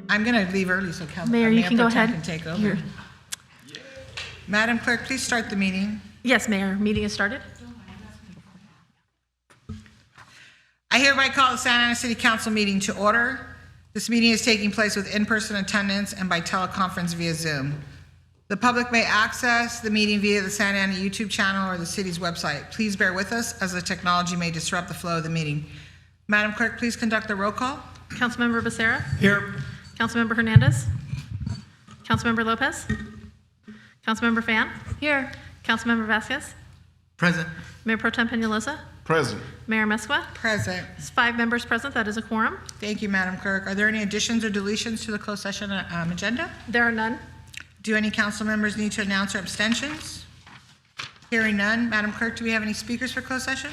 I'm going to leave early so Mayor, you can go Pro Tem ahead. can take over. You're- Madam Clerk, please start the meeting. Yes, Mayor, meeting is started. I hereby call the Santa Ana City Council meeting to order. This meeting is taking place with in-person attendance and by teleconference via Zoom. The public may access the meeting via the Santa Ana YouTube channel or the city's website. Please bear with us as the technology may disrupt the flow of the meeting. Madam Clerk, please conduct the roll call. Councilmember Becerra. Here. Councilmember Hernandez. Councilmember Lopez. Councilmember Fan. Here. Councilmember Vasquez. Present. Mayor Pro Tem Peñalosa. Present. Mayor Mesqua. Present. It's 5 members present. That is a quorum. Thank you, Madam Clerk. Are there any additions or deletions to the closed session agenda? There are none. Do any council members need to announce their abstentions? Hearing none. Madam Clerk, do we have any speakers for closed session?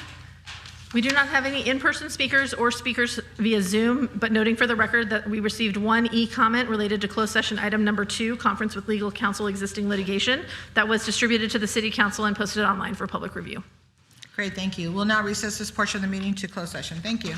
We do not have any in-person speakers or speakers via Zoom, but noting for the record that we received one e-comment related to closed session item number 2, conference with legal counsel existing litigation, that was distributed to the city council and posted online for public review. Great, thank you. We'll now recess this portion of the meeting to closed session. Thank you.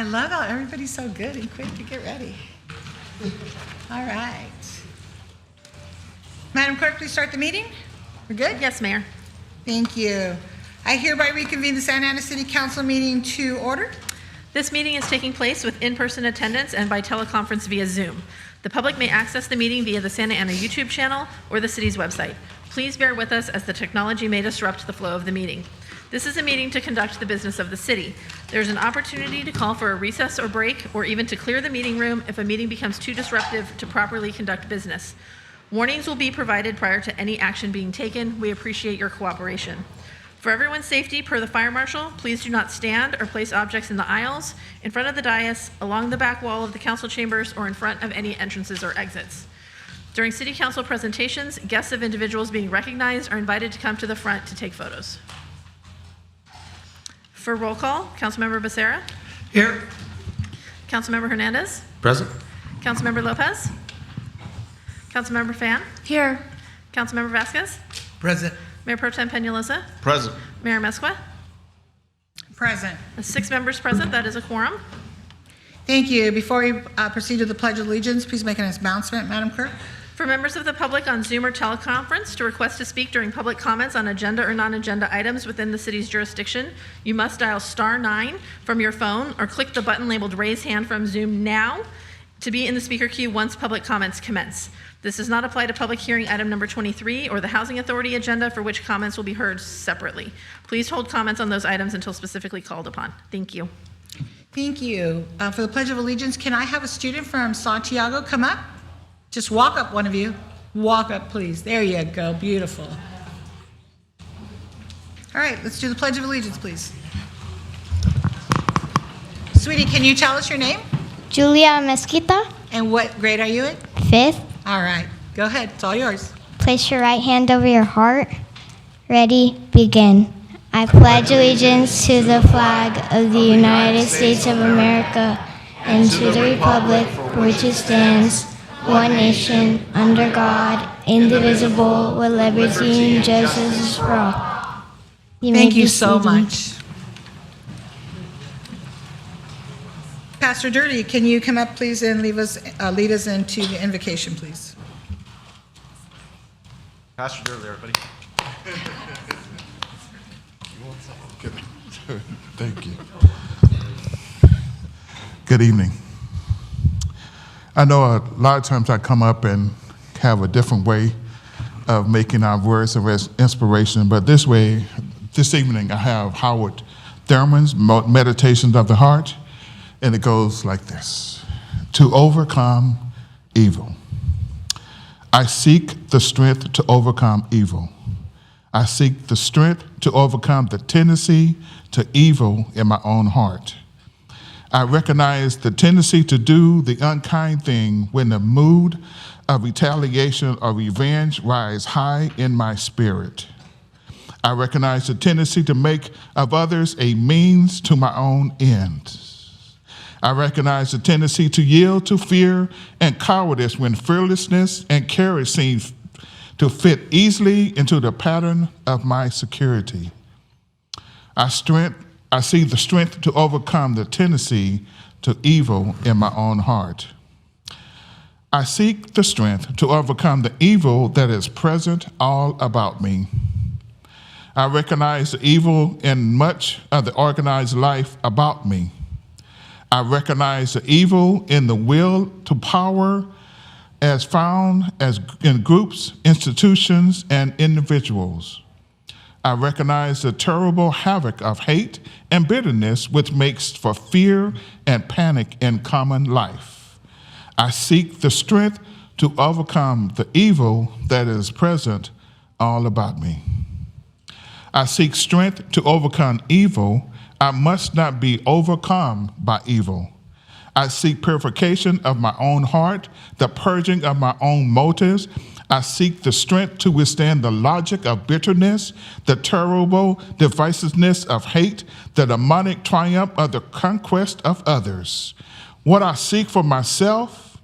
I love how everybody's so good and quick to get ready. All right. Madam Clerk, please start the meeting. We're good? Yes, Mayor. Thank you. I hereby reconvene the Santa Ana City Council meeting to order. This meeting is taking place with in-person attendance and by teleconference via Zoom. The public may access the meeting via the Santa Ana YouTube channel or the city's website. Please bear with us as the technology may disrupt the flow of the meeting. This is a meeting to conduct the business of the city. There's an opportunity to call for a recess or break, or even to clear the meeting room if a meeting becomes too disruptive to properly conduct business. Warnings will be provided prior to any action being taken. We appreciate your cooperation. For everyone's safety, per the fire marshal, please do not stand or place objects in the aisles, in front of the dais, along the back wall of the council chambers, or in front of any entrances or exits. During city council presentations, guests of individuals being recognized are invited to come to the front to take photos. For roll call, Councilmember Becerra, Here. Councilmember Hernandez, Present. Councilmember Lopez, Councilmember Fan, Here. Councilmember Vasquez, Present. Mayor Pro Tem Peñalosa, Present. Mayor Mesqua. Present. 6 members present, that is a quorum. Thank you. Before we proceed to the Pledge of Allegiance, please make an announcement, Madam Clerk. For members of the public on Zoom or teleconference to request to speak during public comments on agenda or non-agenda items within the city's jurisdiction, you must dial *9 from your phone or click the button labeled Raise Hand from Zoom now to be in the speaker queue once public comments commence. This does not apply to public hearing item number 23 or the Housing Authority agenda, for which comments will be heard separately. Please hold comments on those items until specifically called upon. Thank you. Thank you. For the Pledge of Allegiance, can I have a student from Santiago come up? Just walk up, one of you. Walk up, please. There you go. Beautiful. All right, let's do the Pledge of Allegiance, please. Sweetie, can you tell us your name? Julia Mesquita, And what grade are you in? 5th. All right, go ahead. It's all yours. Place your right hand over your heart. Ready, begin. I pledge allegiance to the flag of the United States of America and to the republic for which it stands, one nation, under God, indivisible, with liberty and justice for all. Thank you so much. Pastor Dirty, can you come up, please, and lead us into the invocation, please? Pastor Durley, everybody. Thank you. Good evening. I know a lot of times I come up and have a different way of making our words of inspiration, but this evening I have Howard Thurman's Meditations of the Heart, and it goes like this: to overcome evil. I seek the strength to overcome evil. I seek the strength to overcome the tendency to evil in my own heart. I recognize the tendency to do the unkind thing when the mood of retaliation or revenge rise high in my spirit. I recognize the tendency to make of others a means to my own ends. I recognize the tendency to yield to fear and cowardice when fearlessness and courage seem to fit easily into the pattern of my security. I see the strength to overcome the tendency to evil in my own heart. I seek the strength to overcome the evil that is present all about me. I recognize the evil in much of the organized life about me. I recognize the evil in the will to power as found as in groups, institutions, and individuals. I recognize the terrible havoc of hate and bitterness which makes for fear and panic in common life. I seek the strength to overcome the evil that is present all about me. I seek strength to overcome evil. I must not be overcome by evil. I seek purification of my own heart, the purging of my own motives. I seek the strength to withstand the logic of bitterness, the terrible divisiveness of hate, the demonic triumph of the conquest of others. What I seek for myself,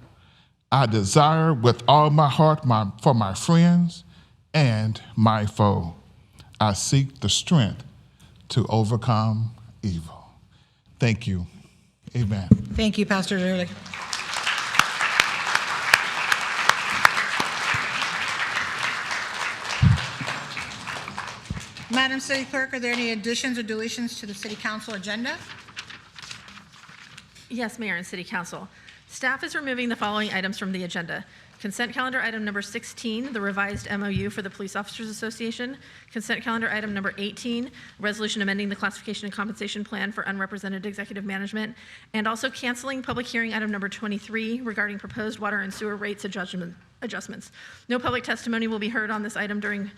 I desire with all my heart for my friends and my foe. I seek the strength to overcome evil. Thank you. Amen. Thank you, Pastor Durley. Madam City Clerk, are there any additions or deletions to the City Council agenda? Yes, Mayor and City Council. Staff is removing the following items from the agenda. Consent calendar item number 16, the revised MOU for the Police Officers Association. Consent calendar item number 18, resolution amending the classification and compensation plan for unrepresented executive management. And also canceling public hearing item number 23 regarding proposed water and sewer rates adjustments. No public testimony will be heard on this item during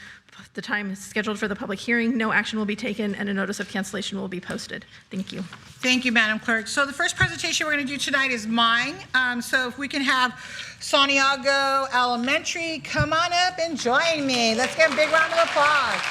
the time scheduled for the public hearing. No action will be taken, and a notice of cancellation will be posted. Thank you. Thank you, Madam Clerk. So the first presentation we're going to do tonight is mine. So if we can have Santiago Elementary come on up and join me. Let's give a big round of applause.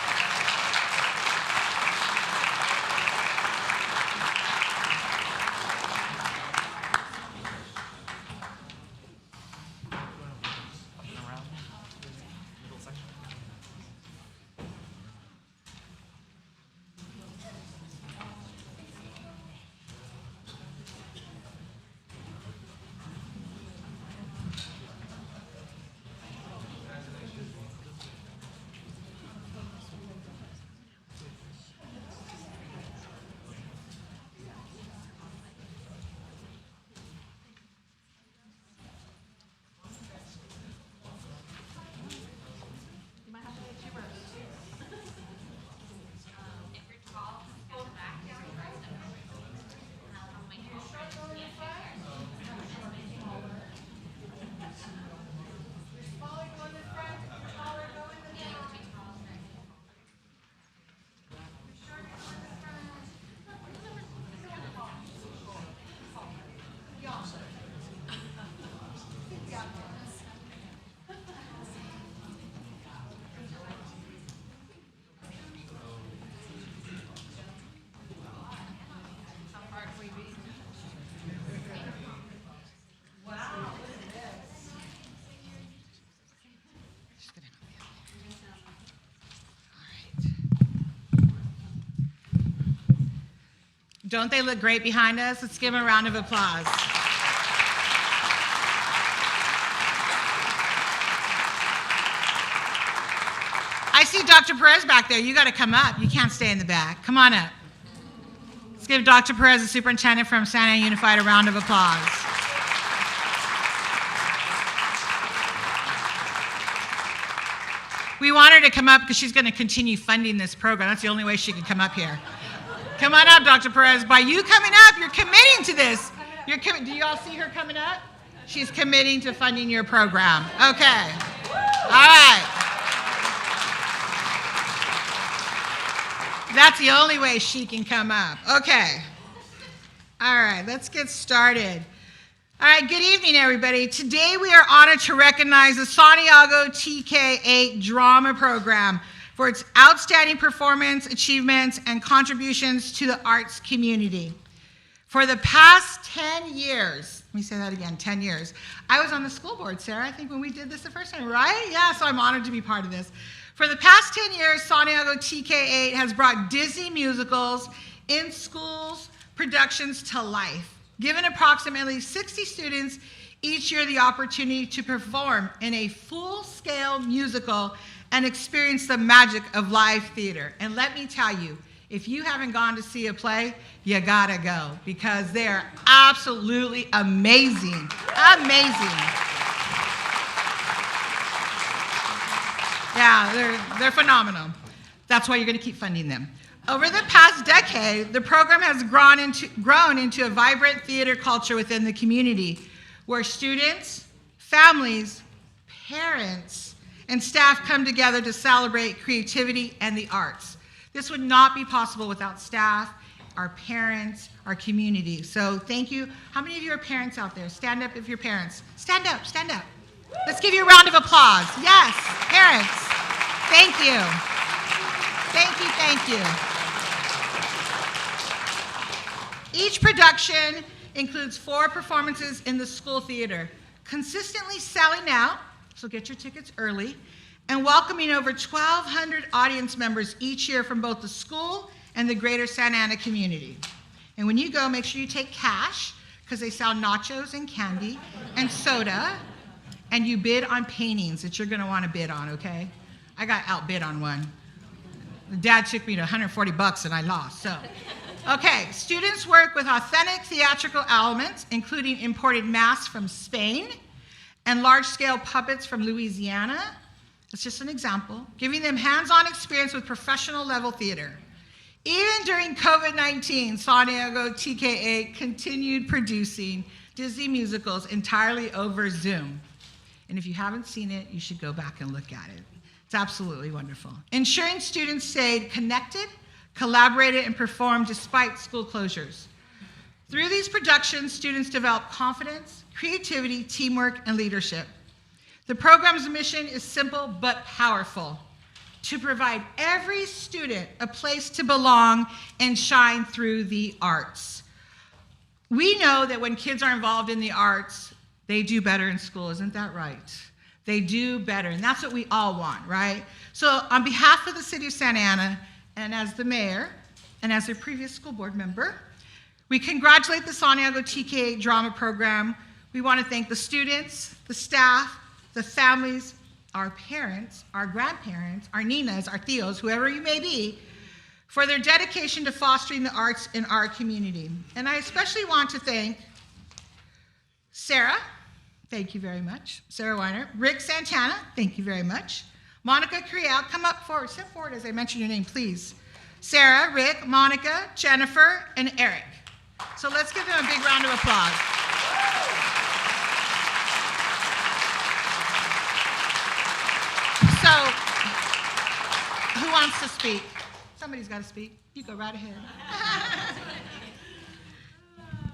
Don't they look great behind us? Let's give them a round of applause. I see Dr. Perez back there. You got to come up. You can't stay in the back. Come on up. Let's give Dr. Perez, the superintendent from Santa Ana Unified, a round of applause. We want her to come up because she's going to continue funding this program. That's the only way she can come up here. Come on up, Dr. Perez. By you coming up, you're committing to this. Do you all see her coming up? She's committing to funding your program. Okay. All right. That's the only way she can come up. Okay. All right, let's get started. All right, good evening, everybody. Today we are honored to recognize the Santiago TK8 Drama Program for its outstanding performance, achievements, and contributions to the arts community. For the past 10 years, let me say that again, 10 years, I was on the school board, Sarah, I think when we did this the first time, right? Yeah, so I'm honored to be part of this. For the past 10 years, Santiago TK8 has brought Disney musicals in schools productions to life, giving approximately 60 students each year the opportunity to perform in a full-scale musical and experience the magic of live theater. And let me tell you, if you haven't gone to see a play, you gotta go, because they're absolutely amazing. Amazing. Yeah, they're phenomenal. That's why you're gonna keep funding them. Over the past decade, the program has grown into a vibrant theater culture within the community, where students, families, parents, and staff come together to celebrate creativity and the arts. This would not be possible without staff, our parents, our community. So thank you. How many of you are parents out there? Stand up if you're parents. Stand up, stand up. Let's give you a round of applause. Yes, parents. Thank you. Thank you, thank you. Each production includes 4 performances in the school theater, consistently selling out, so get your tickets early, and welcoming over 1,200 audience members each year from both the school and the greater Santa Ana community. And when you go, make sure you take cash, because they sell nachos and candy and soda, and you bid on paintings that you're going to want to bid on, okay? I got outbid on one. The dad took me to $140 and I lost, so. Okay, students work with authentic theatrical elements, including imported masks from Spain and large-scale puppets from Louisiana. That's just an example, giving them hands-on experience with professional-level theater. Even during COVID-19, San Diego TKA continued producing Disney musicals entirely over Zoom. And if you haven't seen it, you should go back and look at it. It's absolutely wonderful. Ensuring students stayed connected, collaborated, and performed despite school closures. Through these productions, students developed confidence, creativity, teamwork, and leadership. The program's mission is simple but powerful: to provide every student a place to belong and shine through the arts. We know that when kids are involved in the arts, they do better in school. Isn't that right? They do better, and that's what we all want, right? So on behalf of the city of Santa Ana, and as the mayor, and as a previous school board member, we congratulate the San Diego TKA drama program. We want to thank the students, the staff, the families, our parents, our grandparents, our ninas, our tios, whoever you may be, for their dedication to fostering the arts in our community. And I especially want to thank Sarah, thank you very much, Sarah Weiner, Rick Santana, thank you very much, Monica Criel, come up forward, step forward as I mention your name, please. Sarah, Rick, Monica, Jennifer, and Eric. So let's give them a big round of applause. So, who wants to speak? Somebody's got to speak. You go right ahead.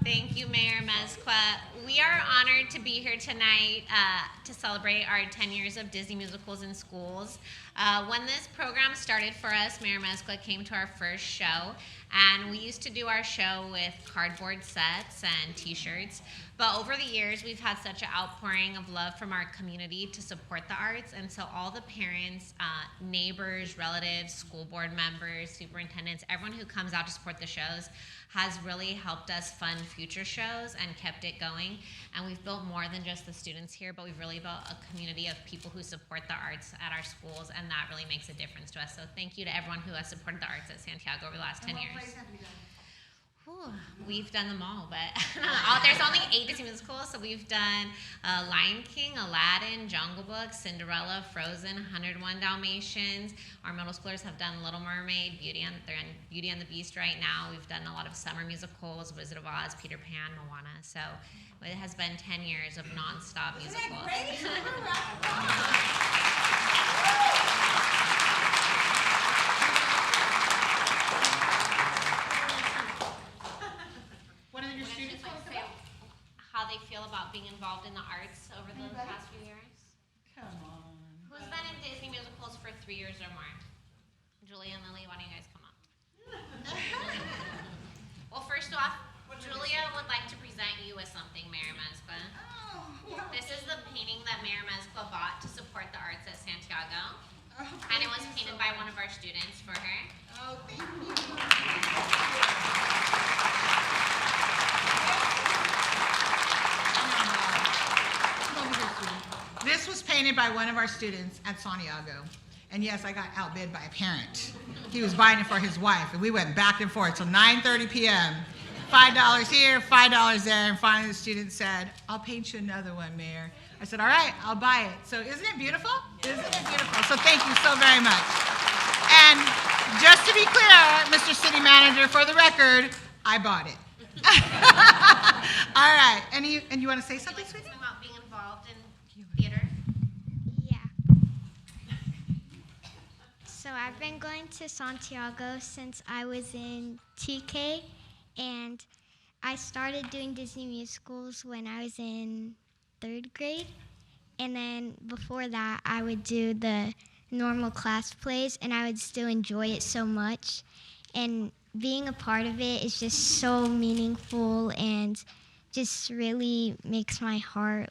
Thank you, Mayor Mezcua. We are honored to be here tonight to celebrate our 10 years of Disney musicals in schools. When this program started for us, Mayor Mezcua came to our first show, and we used to do our show with cardboard sets and t-shirts. But over the years, we've had such an outpouring of love from our community to support the arts, and so all the parents, neighbors, relatives, school board members, superintendents, everyone who comes out to support the shows has really helped us fund future shows and kept it going. And we've built more than just the students here, but we've really built a community of people who support the arts at our schools, and that really makes a difference to us. So thank you to everyone who has supported the arts at Santiago over the last 10 years. Whew, we've done them all, but there's only 8 Disney musicals, so we've done Lion King, Aladdin, Jungle Book, Cinderella, Frozen, 101 Dalmatians. Our middle schoolers have done Little Mermaid, they're in Beauty and the Beast right now. We've done a lot of summer musicals, Wizard of Oz, Peter Pan, Moana. So it has been 10 years of nonstop musicals. How they feel about being involved in the arts over the past few years? Come on. Who's been in Disney musicals for 3 years or more? Julia and Lily, why don't you guys come up? Well, first off, Julia would like to present you with something, Mayor Mezcua. This is the painting that Mayor Mezcua bought to support the arts at Santiago. And it was painted by one of our students for her. Oh, thank you. This was painted by one of our students at Santiago. And yes, I got outbid by a parent. He was buying it for his wife, and we went back and forth till 9:30 p.m. $5 here, $5 there, and finally the student said, I'll paint you another one, Mayor. I said, all right, I'll buy it. So isn't it beautiful? Isn't it beautiful? So thank you so very much. And just to be clear, Mr. City Manager, for the record, I bought it. All right, and you want to say something, sweetie? About being involved in theater. Yeah. So I've been going to Santiago since I was in TK, and I started doing Disney musicals when I was in 3rd grade. And then before that, I would do the normal class plays, and I would still enjoy it so much. And being a part of it is just so meaningful and just really makes my heart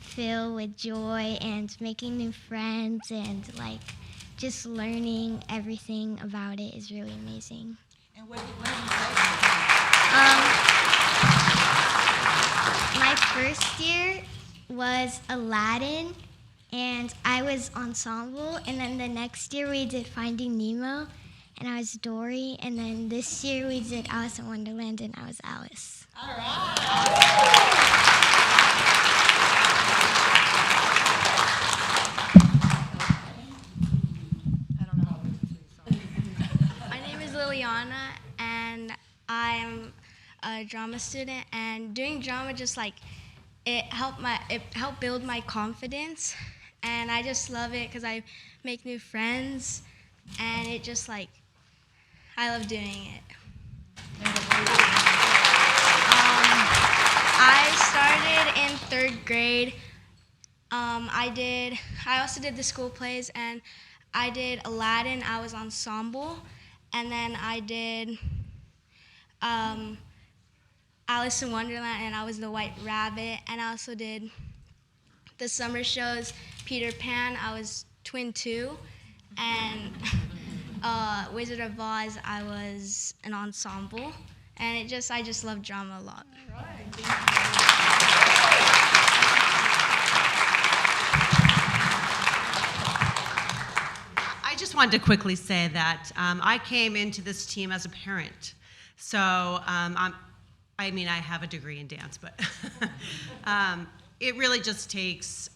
fill with joy, and making new friends and just learning everything about it is really amazing. And what did you say? first year was Aladdin, and I was ensemble. And then the next year we did Finding Nemo, and I was Dory. And then this year we did Alice in Wonderland, and I was Alice. All right. My name is Liliana, and I'm a drama student. And doing drama it helped build my confidence, and I just love it because I make new friends, and it just I love doing it. I started in 3rd grade. I also did the school plays, and I did Aladdin. I was ensemble, and then I did Alice in Wonderland, and I was the White Rabbit. And I also did the summer shows, Peter Pan. I was Twin 2, and Wizard of Oz. I was an ensemble, and I just love drama a lot. I just wanted to quickly say that I came into this team as a parent. So, I have a degree in dance, but it really just takes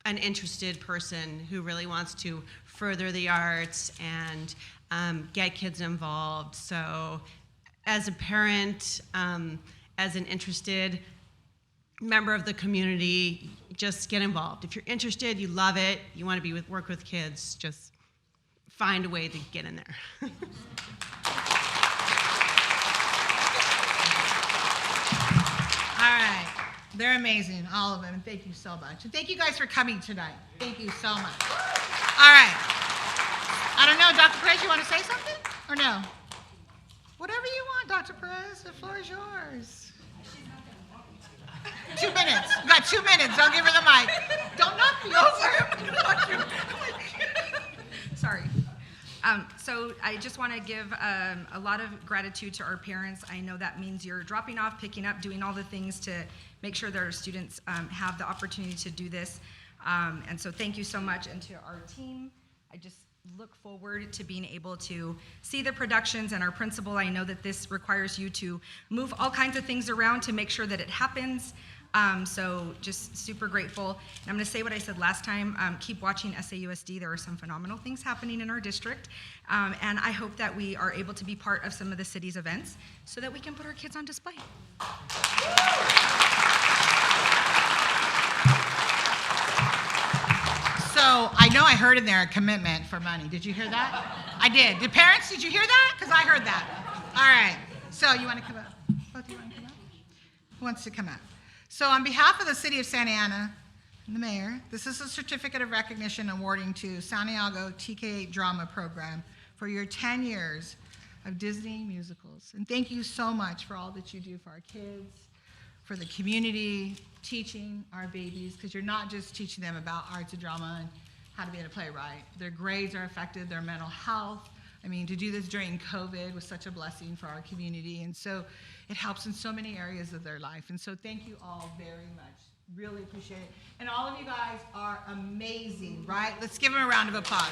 an interested person who really wants to further the arts and get kids involved. So, as a parent, as an interested member of the community, just get involved. If you're interested, you love it, you want to work with kids, just find a way to get in there. All right. They're amazing, all of them. And thank you so much. And thank you guys for coming tonight. Thank you so much. All right. I don't know, Dr. Perez, you want to say something? Or no? Whatever you want, Dr. Perez. The floor is yours. 2 minutes. You got 2 minutes. Don't give her the mic. Don't knock me over. Sorry. So I just want to give a lot of gratitude to our parents. I know that means you're dropping off, picking up, doing all the things to make sure that our students have the opportunity to do this. And so thank you so much. And to our team, I just look forward to being able to see the productions. And our principal, I know that this requires you to move all kinds of things around to make sure that it happens. So just super grateful. And I'm going to say what I said last time. Keep watching SAUSD. There are some phenomenal things happening in our district. And I hope that we are able to be part of some of the city's events so that we can put our kids on display. So I know I heard in there a commitment for money. Did you hear that? I did. Did parents, did you hear that? Because I heard that. All right. So you want to come up? Both of you want to come up? Who wants to come up? So on behalf of the City of Santa Ana and the mayor, this is a certificate of recognition awarding to Santiago TK Drama Program for your 10 years of Disney musicals. And thank you so much for all that you do for our kids, for the community, teaching our babies, because you're not just teaching them about arts and drama and how to be able to play right. Their grades are affected, their mental health. I mean, to do this during COVID was such a blessing for our community. And so it helps in so many areas of their life. And so thank you all very much. Really appreciate it. And all of you guys are amazing, right? Let's give them a round of applause.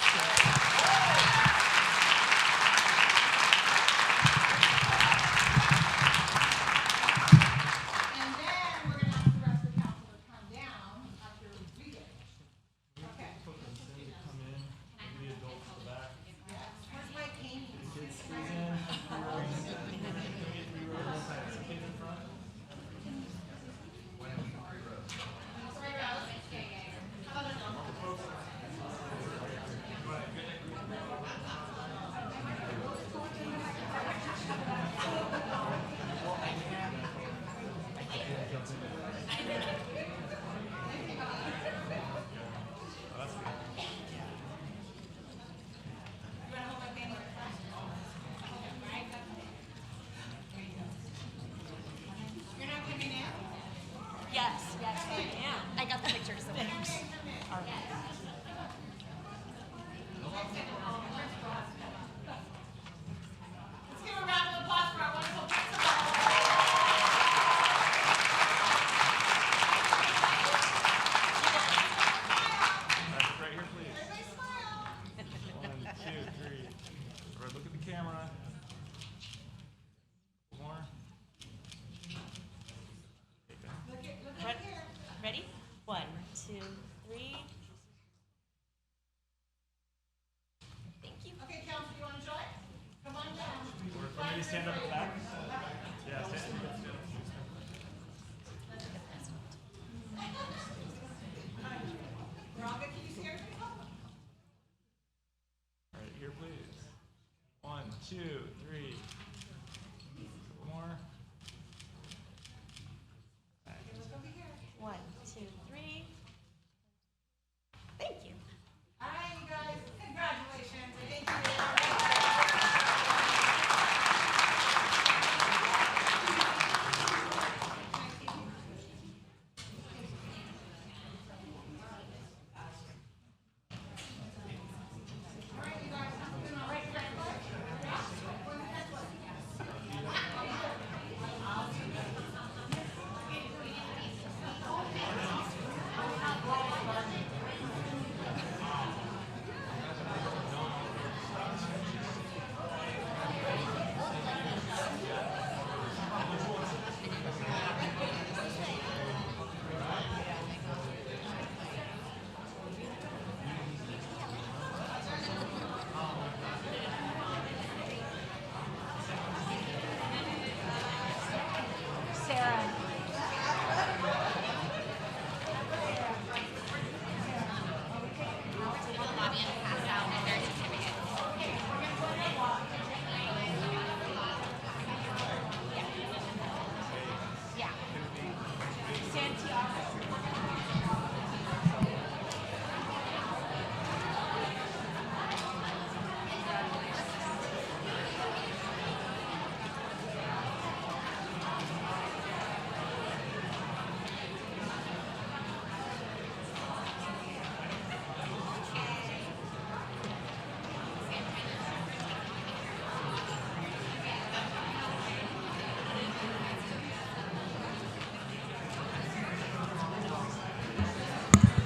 Maybe stand up at the back. Yeah, stand. All right, here, please. 1, 2, 3. Couple more. 1, 2, 3. Thank you. All right, you guys, congratulations. Thank you.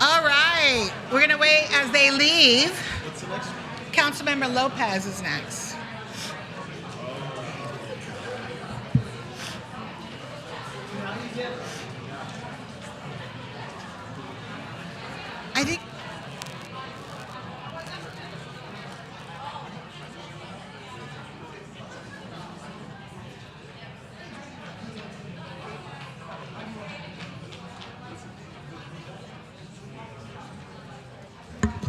All right, we're gonna wait as they leave. Councilmember Lopez is next. I think.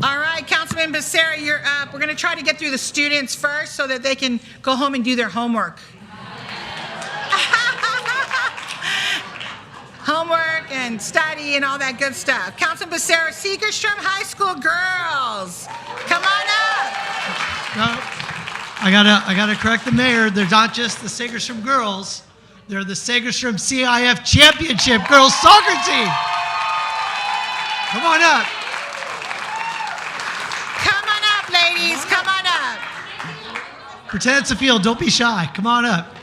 All right, Councilman Becerra, you're up. We're going to try to get through the students first so that they can go home and do their homework. Homework and study and all that good stuff. Councilman Becerra, Segerstrom High School girls, come on up. No, I gotta correct the mayor. They're not just the Segerstrom girls. They're the Segerstrom CIF Championship girls soccer team. Come on up. Come on up, ladies. Come on up. Pretend it's a field. Don't be shy. Come on up.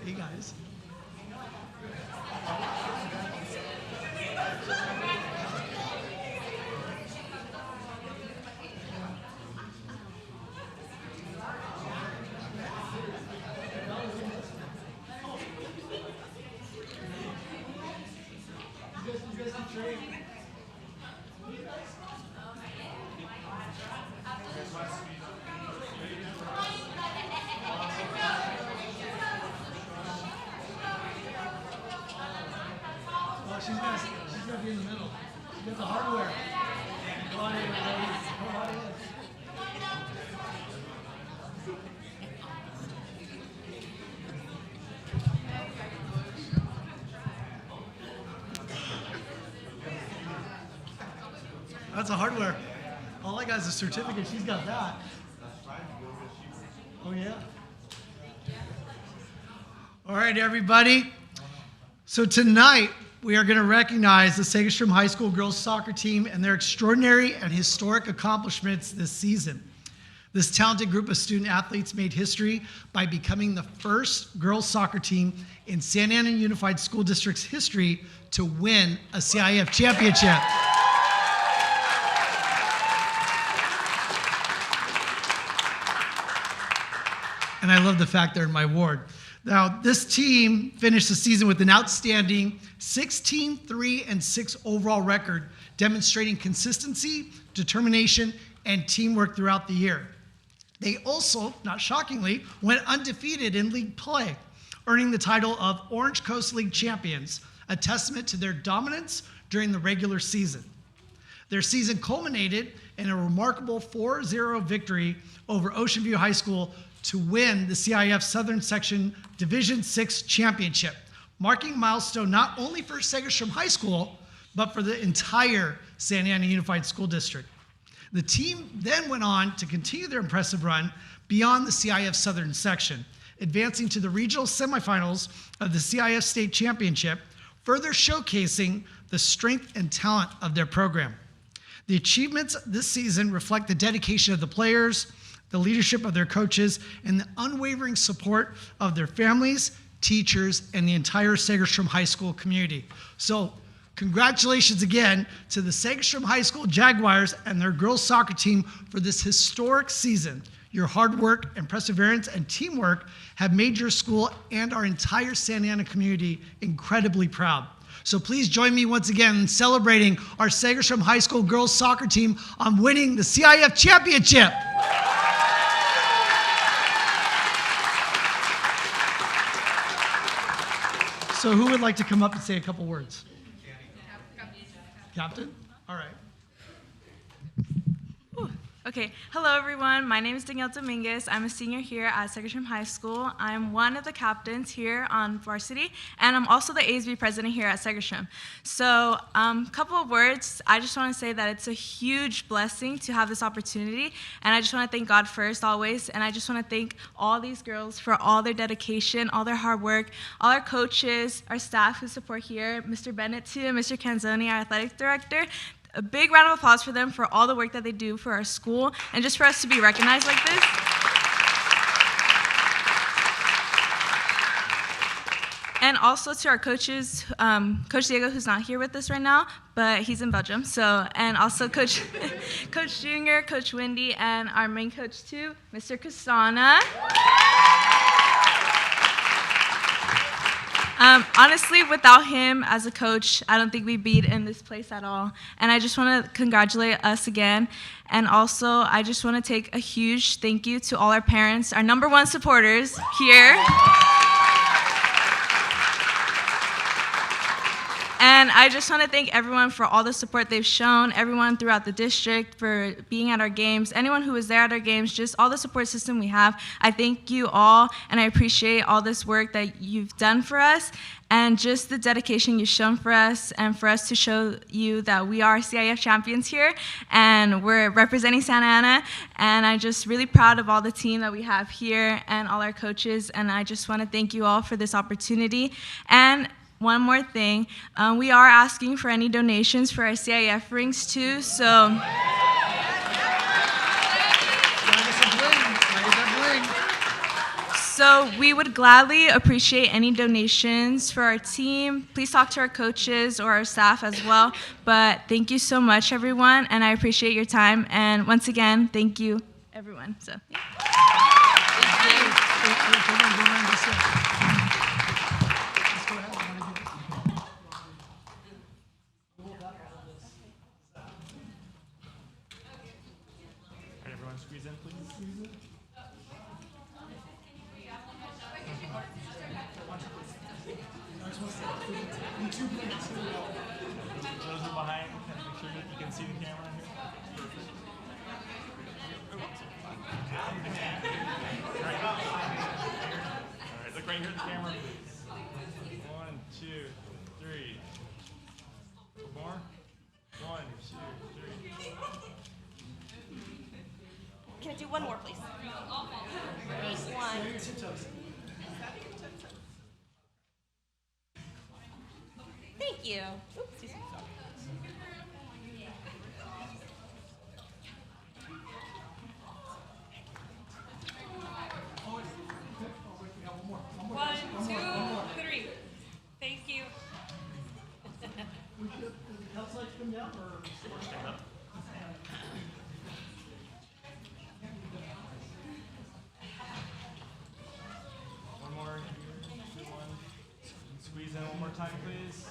Hey, guys. She's gonna be in the middle. She got the hardware. Come on in, ladies. Come on in. That's a hardware. All I got is a certificate. She's got that. Oh, yeah. All right, everybody. So tonight, we are going to recognize the Segerstrom High School girls soccer team and their extraordinary and historic accomplishments this season. This talented group of student athletes made history by becoming the first girls soccer team in Santa Ana Unified School District's history to win a CIF championship. And I love the fact they're in my ward. Now, this team finished the season with an outstanding 16-3-6 overall record, demonstrating consistency, determination, and teamwork throughout the year. They also, not shockingly, went undefeated in league play, earning the title of Orange Coast League champions, a testament to their dominance during the regular season. Their season culminated in a remarkable 4-0 victory over Ocean View High School to win the CIF Southern Section Division VI Championship, marking a milestone not only for Segerstrom High School, but for the entire Santa Ana Unified School District. The team then went on to continue their impressive run beyond the CIF Southern Section, advancing to the regional semifinals of the CIF State Championship, further showcasing the strength and talent of their program. The achievements this season reflect the dedication of the players, the leadership of their coaches, and the unwavering support of their families, teachers, and the entire Segerstrom High School community. So, congratulations again to the Segerstrom High School Jaguars and their girls soccer team for this historic season. Your hard work and perseverance and teamwork have made your school and our entire Santa Ana community incredibly proud. So please join me once again in celebrating our Segerstrom High School girls soccer team on winning the CIF championship. So who would like to come up and say a couple words? Captain? All right. Okay, hello everyone. My name is Danielle Dominguez. I'm a senior here at Segerstrom High School. I'm one of the captains here on varsity, and I'm also the ASB president here at Segerstrom. So, couple of words. I just want to say that it's a huge blessing to have this opportunity, and I just want to thank God first, always, and I just want to thank all these girls for all their dedication, all their hard work, all our coaches, our staff who support here, Mr. Bennett too, and Mr. Canzoni, our athletic director. A big round of applause for them for all the work that they do for our school and just for us to be recognized like this. And also to our coaches, Coach Diego, who's not here with us right now, but he's in Belgium. So, and also Coach Junior, Coach Wendy, and our main coach too, Mr. Castana. Honestly, without him as a coach, I don't think we'd be in this place at all. And I just want to congratulate us again. And also, I just want to take a huge thank you to all our parents, our #1 supporters here. And I just want to thank everyone for all the support they've shown, everyone throughout the district for being at our games, anyone who was there at our games, just all the support system we have. I thank you all, and I appreciate all this work that you've done for us, and just the dedication you've shown for us, and for us to show you that we are CIF champions here, and we're representing Santa Ana, and I'm just really proud of all the team that we have here, and all our coaches, and I just want to thank you all for this opportunity. And one more thing, we are asking for any donations for our CIF rings too, so. So we would gladly appreciate any donations for our team. Please talk to our coaches or our staff as well. But thank you so much, everyone, and I appreciate your time. And once again, thank you, everyone. So. Yeah. Squeeze in, please. Those are behind, kind of make sure that you can see the camera here. All right, look right here at the camera, please. 1, 2, 3. More. 1, 2, 3. Can I do one more, please? One. Thank you. Oops. One, 2, 3. Thank you. One more here. more time, please.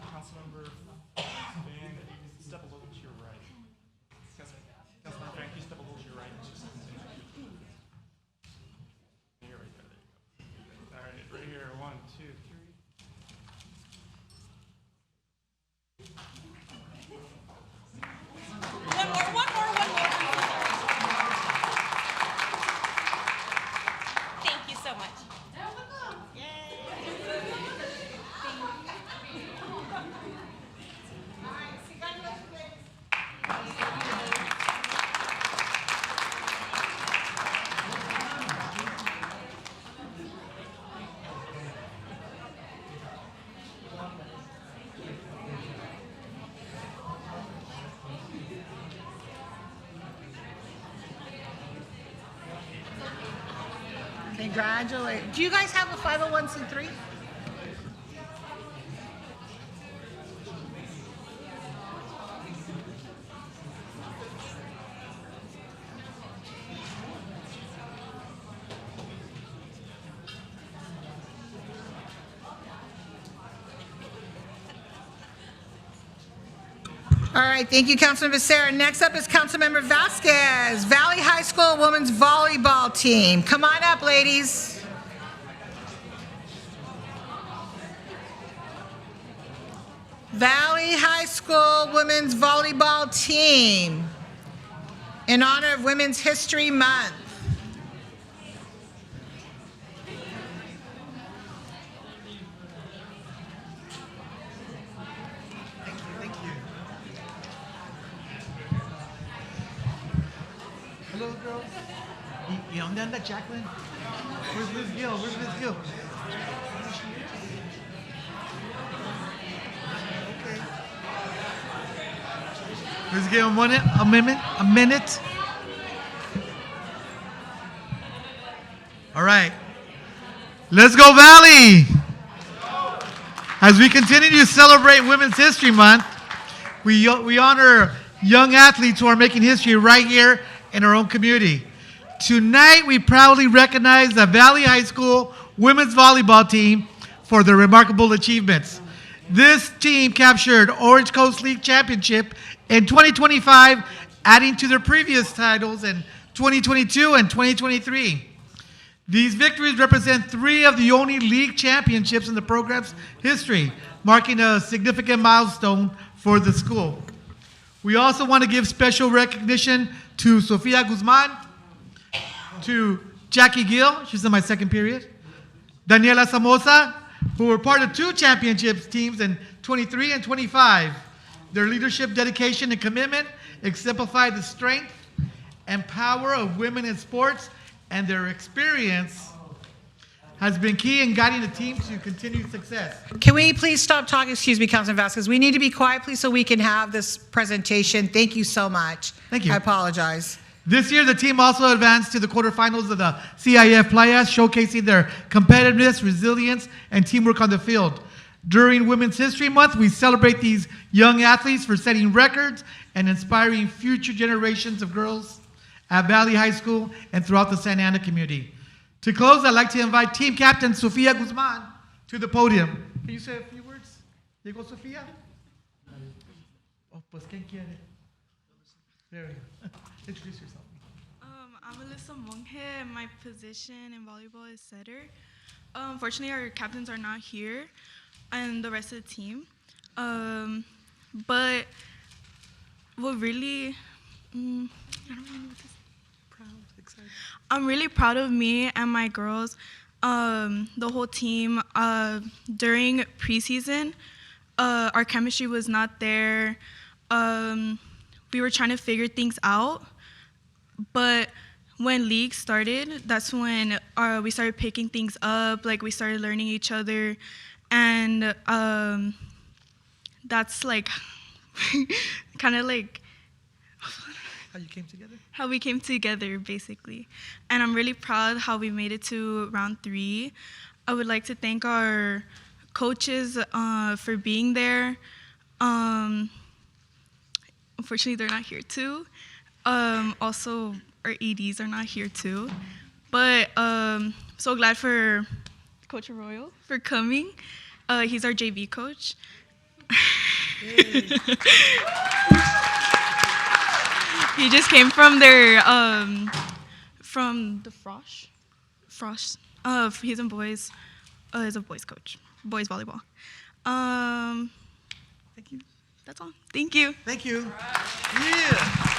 Councilmember Van, if you can step a little to your right. Councilmember Van, can you step a little to your right? Here, right there, there you go. All right, right here, 1, 2, 3. One more. Thank you so much. Congratulations. Do you guys have a 501c3? All right, thank you, Councilmember Sarah. Next up is Councilmember Vasquez, Valley High School Women's Volleyball Team. Come on up, ladies. Valley High School Women's Volleyball Team, in honor of Women's History Month. Hello, girls. ¿Y dónde anda Jacqueline? Where's Miss Gill? Where's Miss Gill? Okay. Miss Gill, a minute. All right. Let's go, Valley. As we continue to celebrate Women's History Month, we honor young athletes who are making history right here in our own community. Tonight, we proudly recognize the Valley High School women's volleyball team for their remarkable achievements. This team captured Orange Coast League Championship in 2025, adding to their previous titles in 2022 and 2023. These victories represent 3 of the only league championships in the program's history, marking a significant milestone for the school. We also want to give special recognition to Sofia Guzman, to Jackie Gill, she's in my second period, Daniela Samosa, who were part of 2 championships teams in 23 and 25. Their leadership, dedication, and commitment exemplify the strength and power of women in sports, and their experience has been key in guiding the team to continued success. Can we please stop talking? Excuse me, Councilman Vasquez. We need to be quiet, please, so we can have this presentation. Thank you so much. Thank you. I apologize. This year, the team also advanced to the quarterfinals of the CIF Playas, showcasing their competitiveness, resilience, and teamwork on the field. During Women's History Month, we celebrate these young athletes for setting records and inspiring future generations of girls at Valley High School and throughout the Santa Ana community. To close, I'd like to invite team captain Sofia Guzman to the podium. Can you say a few words? Llegó Sofia? Oh, pues, ¿quién quiere? There we go. Introduce yourself. I'm Alyssa Monge, and my position in volleyball is setter. Unfortunately, our captains are not here, and the rest of the team. But what really, I don't really know what to say. Proud, excited. I'm really proud of me and my girls, the whole team. During preseason, our chemistry was not there. We were trying to figure things out, but when league started, that's when we started picking things up. Like, we started learning each other, and that's like kind of like How you came together? How we came together, basically. And I'm really proud how we made it to round 3. I would like to thank our coaches for being there. Unfortunately, they're not here too. Also, our EDs are not here too. But so glad for Coach Arroyo for coming. He's our JV coach. He just came from their from the Frosh. He's in boys. He's a boys coach, boys volleyball. Thank you. That's all. Thank you. Thank you. Yeah.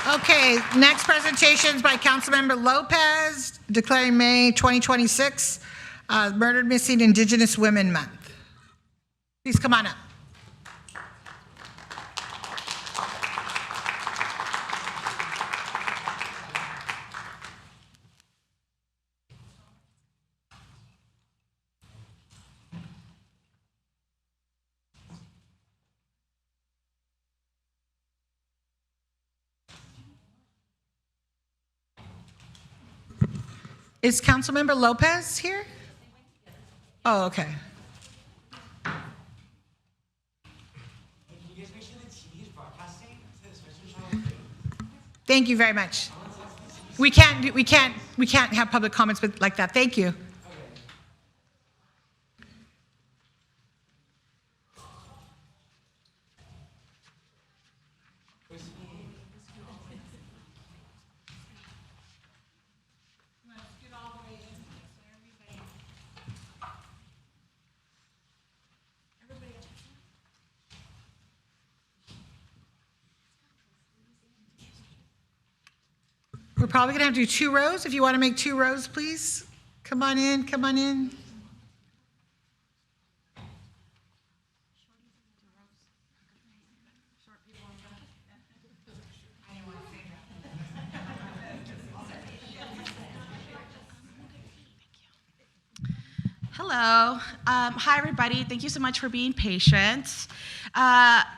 Okay, next presentation is by Councilmember Lopez, declaring May 2026 Murdered Missing Indigenous Women Month. Please come on up. Is Councilmember Lopez here? Oh, okay. Thank you very much. We can't have public comments like that. Thank you. We're probably gonna have to do 2 rows. If you wanna make 2 rows, please. Come on in, come on in. Hello. Hi, everybody. Thank you so much for being patient.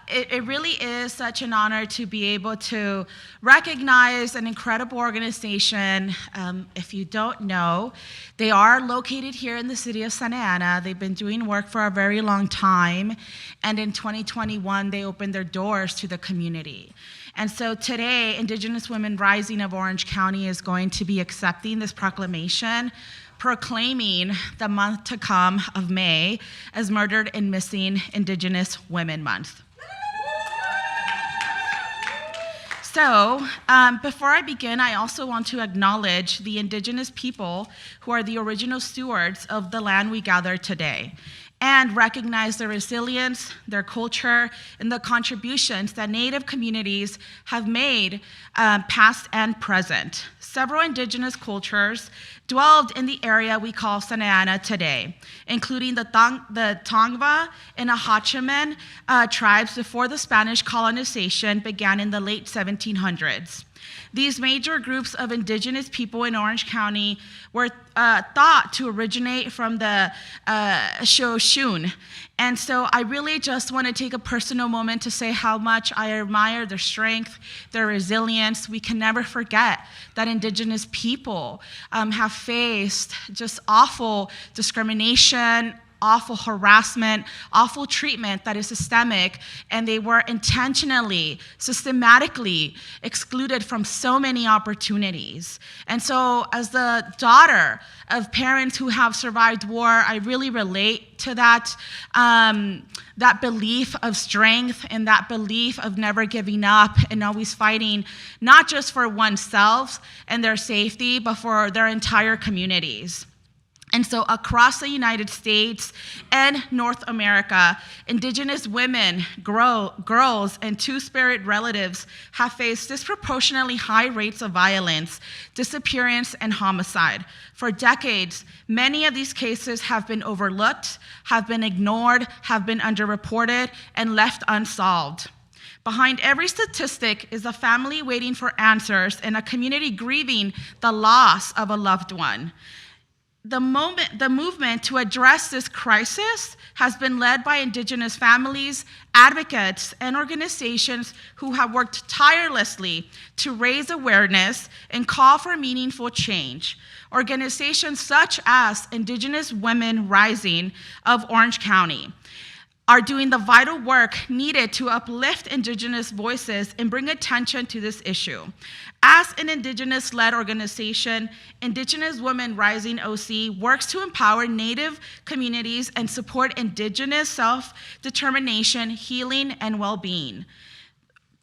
It really is such an honor to be able to recognize an incredible organization. If you don't know, they are located here in the city of Santa Ana. They've been doing work for a very long time, and in 2021, they opened their doors to the community. And so today, Indigenous Women Rising of Orange County is going to be accepting this proclamation, proclaiming the month to come of May as Murdered and Missing Indigenous Women Month. So, before I begin, I also want to acknowledge the Indigenous people who are the original stewards of the land we gather today, and recognize their resilience, their culture, and the contributions that Native communities have made, past and present. Several Indigenous cultures dwelled in the area we call Santa Ana today, including the Tongva and Ahachiman tribes before the Spanish colonization began in the late 1700s. These major groups of Indigenous people in Orange County were thought to originate from the Shoshone. And so I really just want to take a personal moment to say how much I admire their strength, their resilience. We can never forget that Indigenous people have faced just awful discrimination, awful harassment, awful treatment that is systemic, and they were intentionally, systematically excluded from so many opportunities. And so as the daughter of parents who have survived war, I really relate to that, that belief of strength and that belief of never giving up and always fighting, not just for oneself and their safety, but for their entire communities. And so across the United States and North America, Indigenous women, girls, and Two-Spirit relatives have faced disproportionately high rates of violence, disappearance, and homicide. For decades, many of these cases have been overlooked, have been ignored, have been underreported, and left unsolved. Behind every statistic is a family waiting for answers and a community grieving the loss of a loved one. The movement to address this crisis has been led by Indigenous families, advocates, and organizations who have worked tirelessly to raise awareness and call for meaningful change. Organizations such as Indigenous Women Rising of Orange County are doing the vital work needed to uplift Indigenous voices and bring attention to this issue. As an Indigenous-led organization, Indigenous Women Rising OC works to empower Native communities and support Indigenous self-determination, healing, and well-being.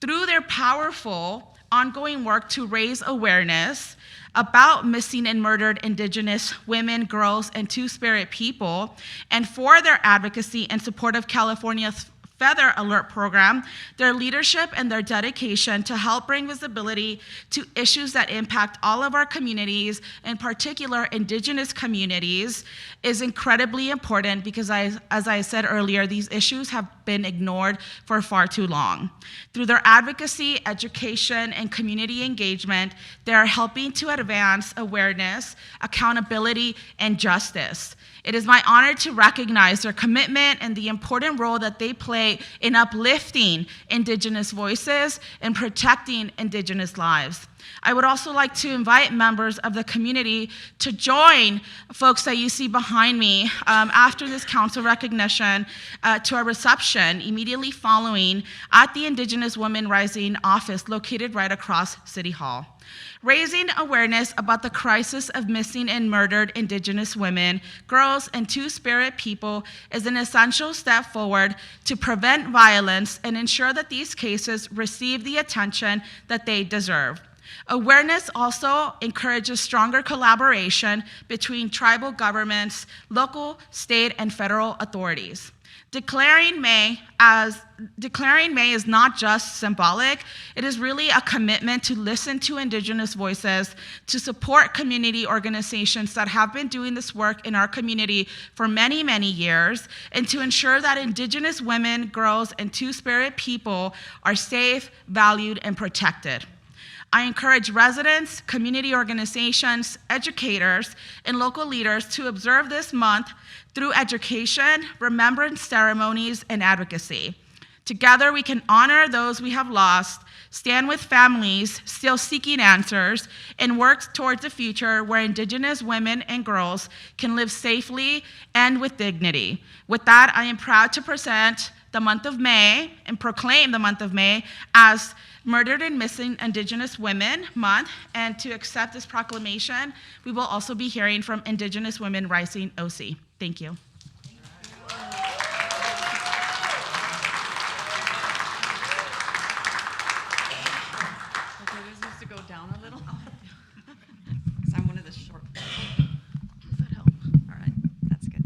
Through their powerful ongoing work to raise awareness about missing and murdered Indigenous women, girls, and Two-Spirit people, and for their advocacy and support of California's Feather Alert program, their leadership and their dedication to help bring visibility to issues that impact all of our communities, in particular Indigenous communities, is incredibly important because, as I said earlier, these issues have been ignored for far too long. Through their advocacy, education, and community engagement, they are helping to advance awareness, accountability, and justice. It is my honor to recognize their commitment and the important role that they play in uplifting Indigenous voices and protecting Indigenous lives. I would also like to invite members of the community to join folks that you see behind me after this council recognition to our reception immediately following at the Indigenous Women Rising office located right across City Hall. Raising awareness about the crisis of missing and murdered Indigenous women, girls, and Two-Spirit people is an essential step forward to prevent violence and ensure that these cases receive the attention that they deserve. Awareness also encourages stronger collaboration between tribal governments, local, state, and federal authorities. Declaring May is not just symbolic, it is really a commitment to listen to Indigenous voices, to support community organizations that have been doing this work in our community for many, many years, and to ensure that Indigenous women, girls, and Two-Spirit people are safe, valued, and protected. I encourage residents, community organizations, educators, and local leaders to observe this month through education, remembrance ceremonies, and advocacy. Together, we can honor those we have lost, stand with families still seeking answers, and work towards a future where Indigenous women and girls can live safely and with dignity. With that, I am proud to present the month of May and proclaim the month of May as Murdered and Missing Indigenous Women Month, and to accept this proclamation, we will also be hearing from Indigenous Women Rising OC. Thank you. Okay, this needs to go down a little, because I'm one of the short. Does that help? All right, that's good.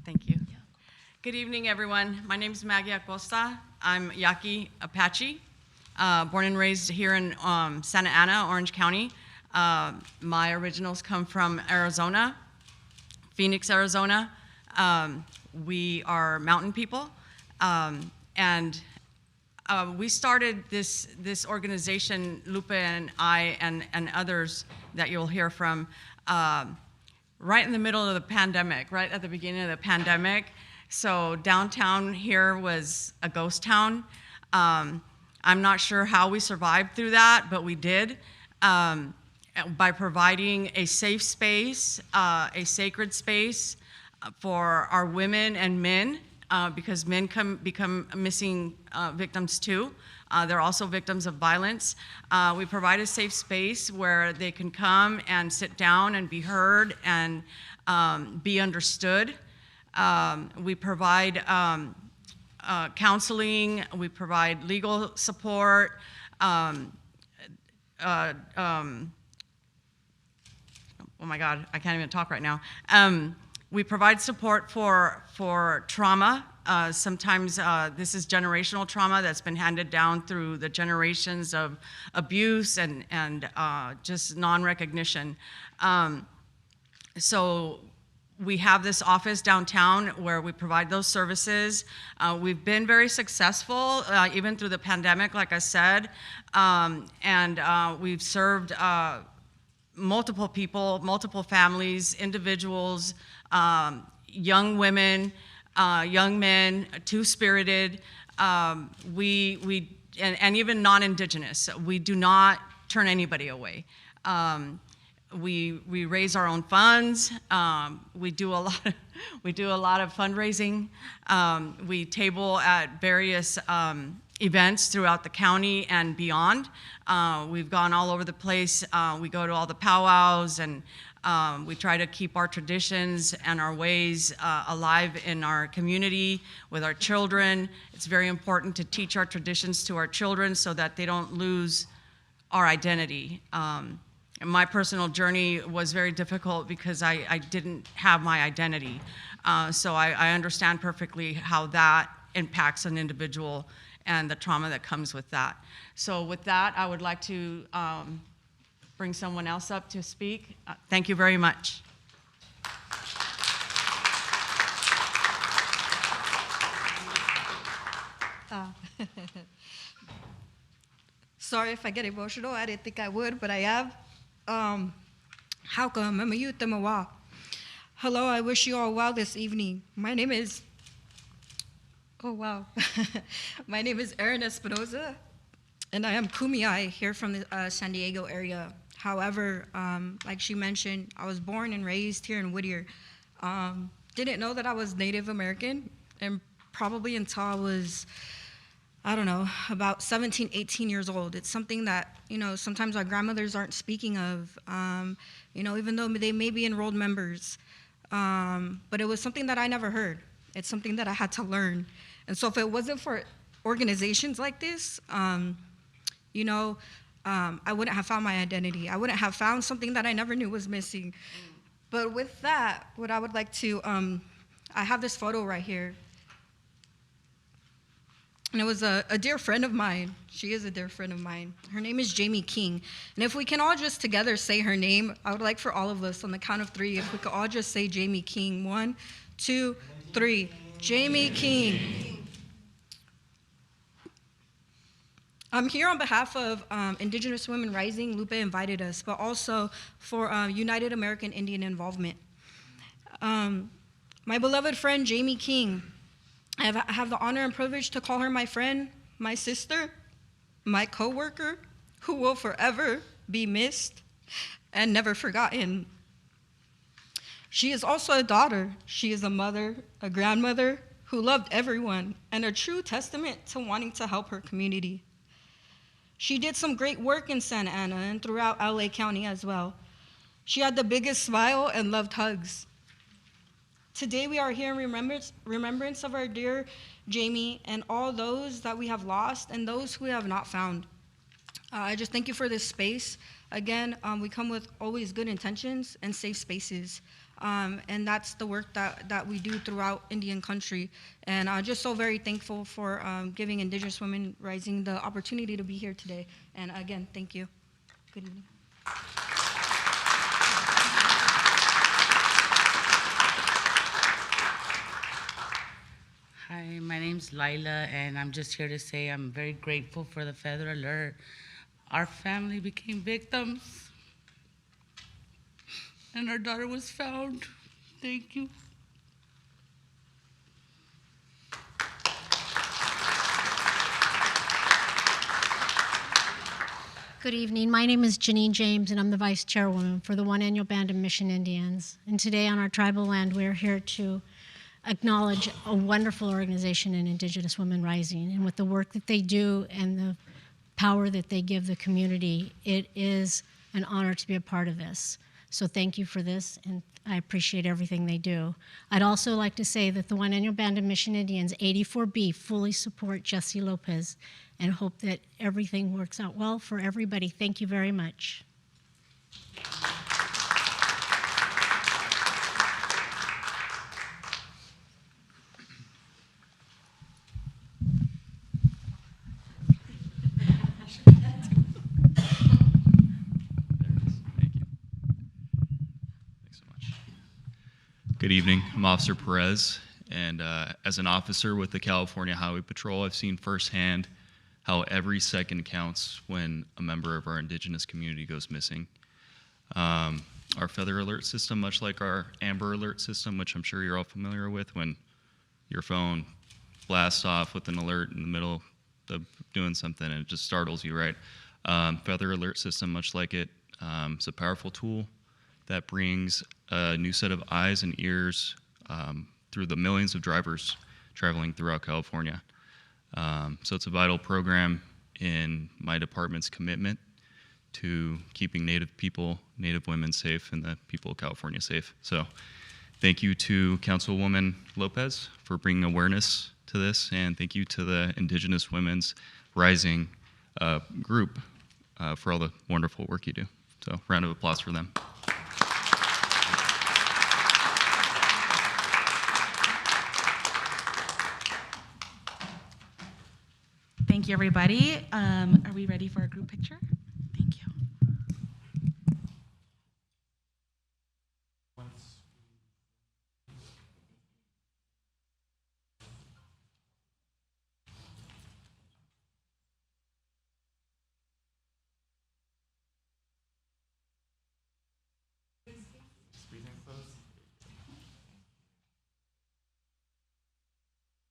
Thank you. Good evening, everyone. My name is Maggie Acosta. I'm Yaqui Apache. Born and raised here in Santa Ana, Orange County. My originals come from Arizona, Phoenix, Arizona. We are mountain people, and we started this organization, Lupe and I and others that you'll hear from, right in the middle of the pandemic, right at the beginning of the pandemic. So downtown here was a ghost town. I'm not sure how we survived through that, but we did, by providing a safe space, a sacred space for our women and men, because men become missing victims too. They're also victims of violence. We provide a safe space where they can come and sit down and be heard and be understood. We provide counseling, we provide legal support, oh my God, I can't even talk right now. We provide support for trauma. Sometimes this is generational trauma that's been handed down through the generations of abuse and just non-recognition. So we have this office downtown where we provide those services. We've been very successful, even through the pandemic, like I said, and we've served multiple people, multiple families, individuals, young women, young men, two-spirited, and even non-Indigenous. We do not turn anybody away. We raise our own funds. We do a lot of fundraising. We table at various events throughout the county and beyond. We've gone all over the place. We go to all the powwows, and we try to keep our traditions and our ways alive in our community with our children. It's very important to teach our traditions to our children so that they don't lose our identity. And my personal journey was very difficult because I didn't have my identity. So I understand perfectly how that impacts an individual and the trauma that comes with that. So with that, I would like to bring someone else up to speak. Thank you very much. Sorry if I get emotional. I didn't think I would, but I am. How come? I'm a youth in Mawa. Hello, I wish you all well this evening. My name is, oh wow. My name is Erin Espinoza, and I am Kumeyaay here from the San Diego area. However, like she mentioned, I was born and raised here in Whittier. Didn't know that I was Native American, and probably until I was, I don't know, about 17, 18 years old. It's something that, sometimes our grandmothers aren't speaking of, even though they may be enrolled members. But it was something that I never heard. It's something that I had to learn. And so if it wasn't for organizations like this, I wouldn't have found my identity. I wouldn't have found something that I never knew was missing. But with that, what I would like to, I have this photo right here. And it was a dear friend of mine. She is a dear friend of mine. Her name is Jamie King. And if we can all just together say her name, I would like for all of us on the count of 3, if we could all just say Jamie King. 1, 2, 3. Jamie King. I'm here on behalf of Indigenous Women Rising. Lupe invited us, but also for United American Indian Involvement. My beloved friend, Jamie King. I have the honor and privilege to call her my friend, my sister, my coworker, who will forever be missed and never forgotten. She is also a daughter. She is a mother, a grandmother who loved everyone, and a true testament to wanting to help her community. She did some great work in Santa Ana and throughout LA County as well. She had the biggest smile and loved hugs. Today we are here in remembrance of our dear Jamie and all those that we have lost and those who we have not found. I just thank you for this space. Again, we come with always good intentions and safe spaces. And that's the work that we do throughout Indian country. And I'm just so very thankful for giving Indigenous Women Rising the opportunity to be here today. And again, thank you. Good evening. Hi, my name's Lila, and I'm just here to say I'm very grateful for the Feather Alert. Our family became victims, and our daughter was found. Thank you. Good evening. My name is Janine James, and I'm the Vice Chairwoman for the One Annual Band of Mission Indians. And today on our tribal land, we're here to acknowledge a wonderful organization in Indigenous Women Rising. And with the work that they do and the power that they give the community, it is an honor to be a part of this. So thank you for this, and I appreciate everything they do. I'd also like to say that the One Annual Band of Mission Indians, 84B, fully support Jesse Lopez and hope that everything works out well for everybody. Thank you very much. Good evening. I'm Officer Perez, and as an officer with the California Highway Patrol, I've seen firsthand how every second counts when a member of our Indigenous community goes missing. Our Feather Alert system, much like our Amber Alert system, which I'm sure you're all familiar with, when your phone blasts off with an alert in the middle of doing something and it just startles you, right? Feather Alert system, much like it, it's a powerful tool that brings a new set of eyes and ears through the millions of drivers traveling throughout California. So it's a vital program in my department's commitment to keeping Native people, Native women safe, and the people of California safe. So thank you to Councilwoman Lopez for bringing awareness to this, and thank you to the Indigenous Women's Rising group for all the wonderful work you do. So round of applause for them. Thank you, everybody. Are we ready for a group picture? Thank you.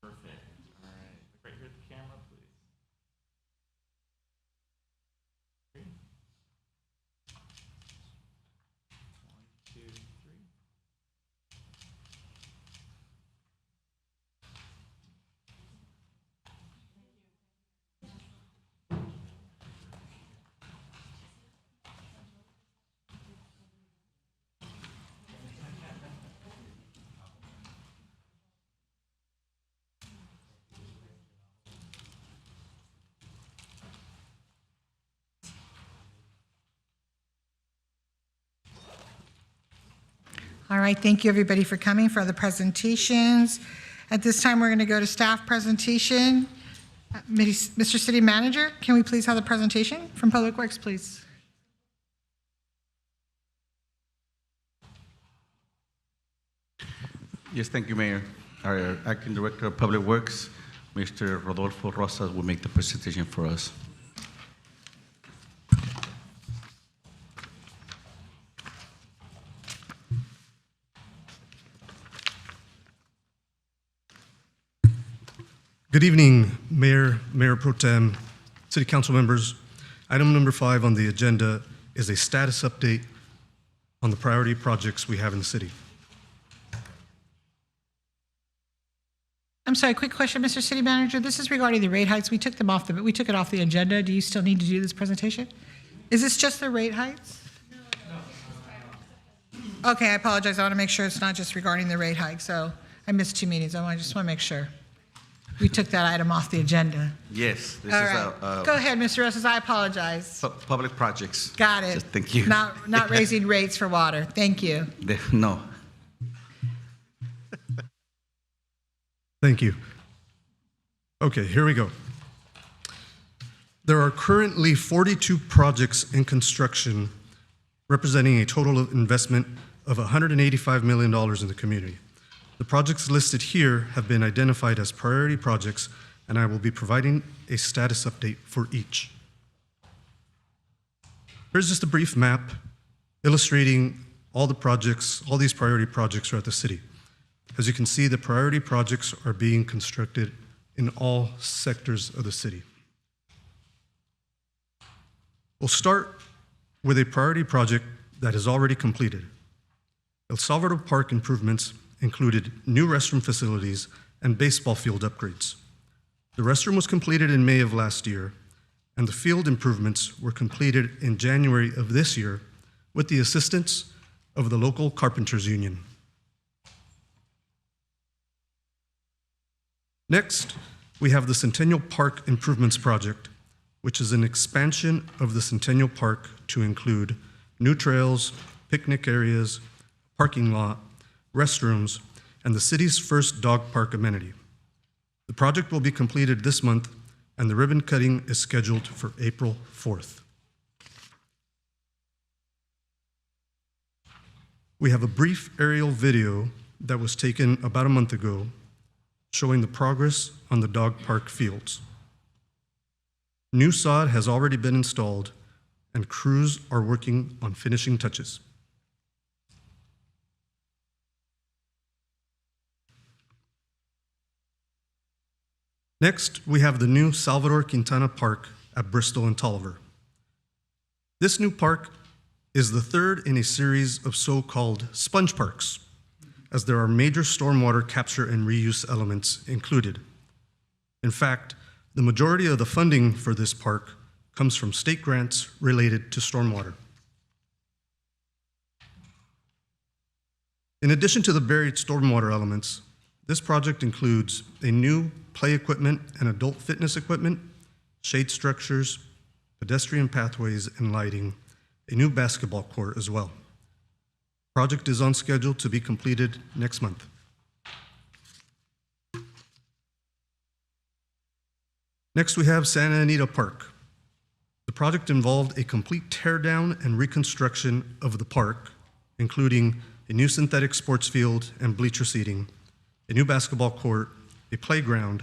Perfect. All right. Look right here at the camera, please. Three. 1, 2, 3. All right, thank you everybody for coming for the presentations. At this time, we're going to go to staff presentation. Mr. City Manager, can we please have the presentation from Public Works, please? Yes, thank you, Mayor. Our Acting Director of Public Works, Mr. Rodolfo Rosas, will make the presentation for us. Good evening, Mayor, Mayor Pro Tem, City Council members. Item number 5 on the agenda is a status update on the priority projects we have in the city. I'm sorry, quick question, Mr. City Manager. This is regarding the rate hikes. We took it off the agenda. Do you still need to do this presentation? Is this just the rate hikes? Okay, I apologize. I want to make sure it's not just regarding the rate hike. So I missed 2 meetings. I just want to make sure. We took that item off the agenda. Yes, this All is right. Go ahead, Mr. Rosas. I apologize. Public projects. Got it. Just thank you. Not raising rates for water. Thank you. No. Thank you. Okay, here we go. There are currently 42 projects in construction representing a total of investment of $185 million in the community. The projects listed here have been identified as priority projects, and I will be providing a status update for each. Here's just a brief map illustrating all the projects, all these priority projects throughout the city. As you can see, the priority projects are being constructed in all sectors of the city. We'll start with a priority project that is already completed. El Salvador Park improvements included new restroom facilities and baseball field upgrades. The restroom was completed in May of last year, and the field improvements were completed in January of this year with the assistance of the local carpenters union. Next, we have the Centennial Park Improvements Project, which is an expansion of the Centennial Park to include new trails, picnic areas, parking lot, restrooms, and the city's first dog park amenity. The project will be completed this month, and the ribbon cutting is scheduled for April 4th. We have a brief aerial video that was taken about a month ago showing the progress on the dog park fields. New sod has already been installed, and crews are working on finishing touches. Next, we have the new Salvador Quintana Park at Bristol and Tolliver. This new park is the third in a series of so-called sponge parks, as there are major stormwater capture and reuse elements included. In fact, the majority of the funding for this park comes from state grants related to stormwater. In addition to the buried stormwater elements, this project includes a new play equipment and adult fitness equipment, shade structures, pedestrian pathways and lighting, a new basketball court as well. Project is on schedule to be completed next month. Next, we have Santa Anita Park. The project involved a complete teardown and reconstruction of the park, including a new synthetic sports field and bleacher seating, a new basketball court, a playground,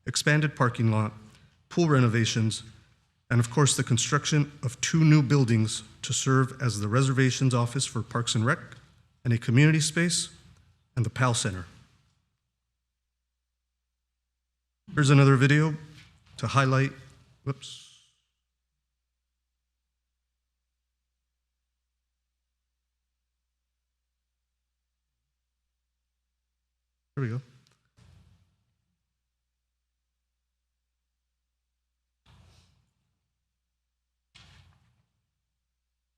expanded parking lot, pool renovations, and of course the construction of 2 new buildings to serve as the reservations office for Parks and Rec and a community space and the PAL Center. Here's another video to highlight, whoops. There we go.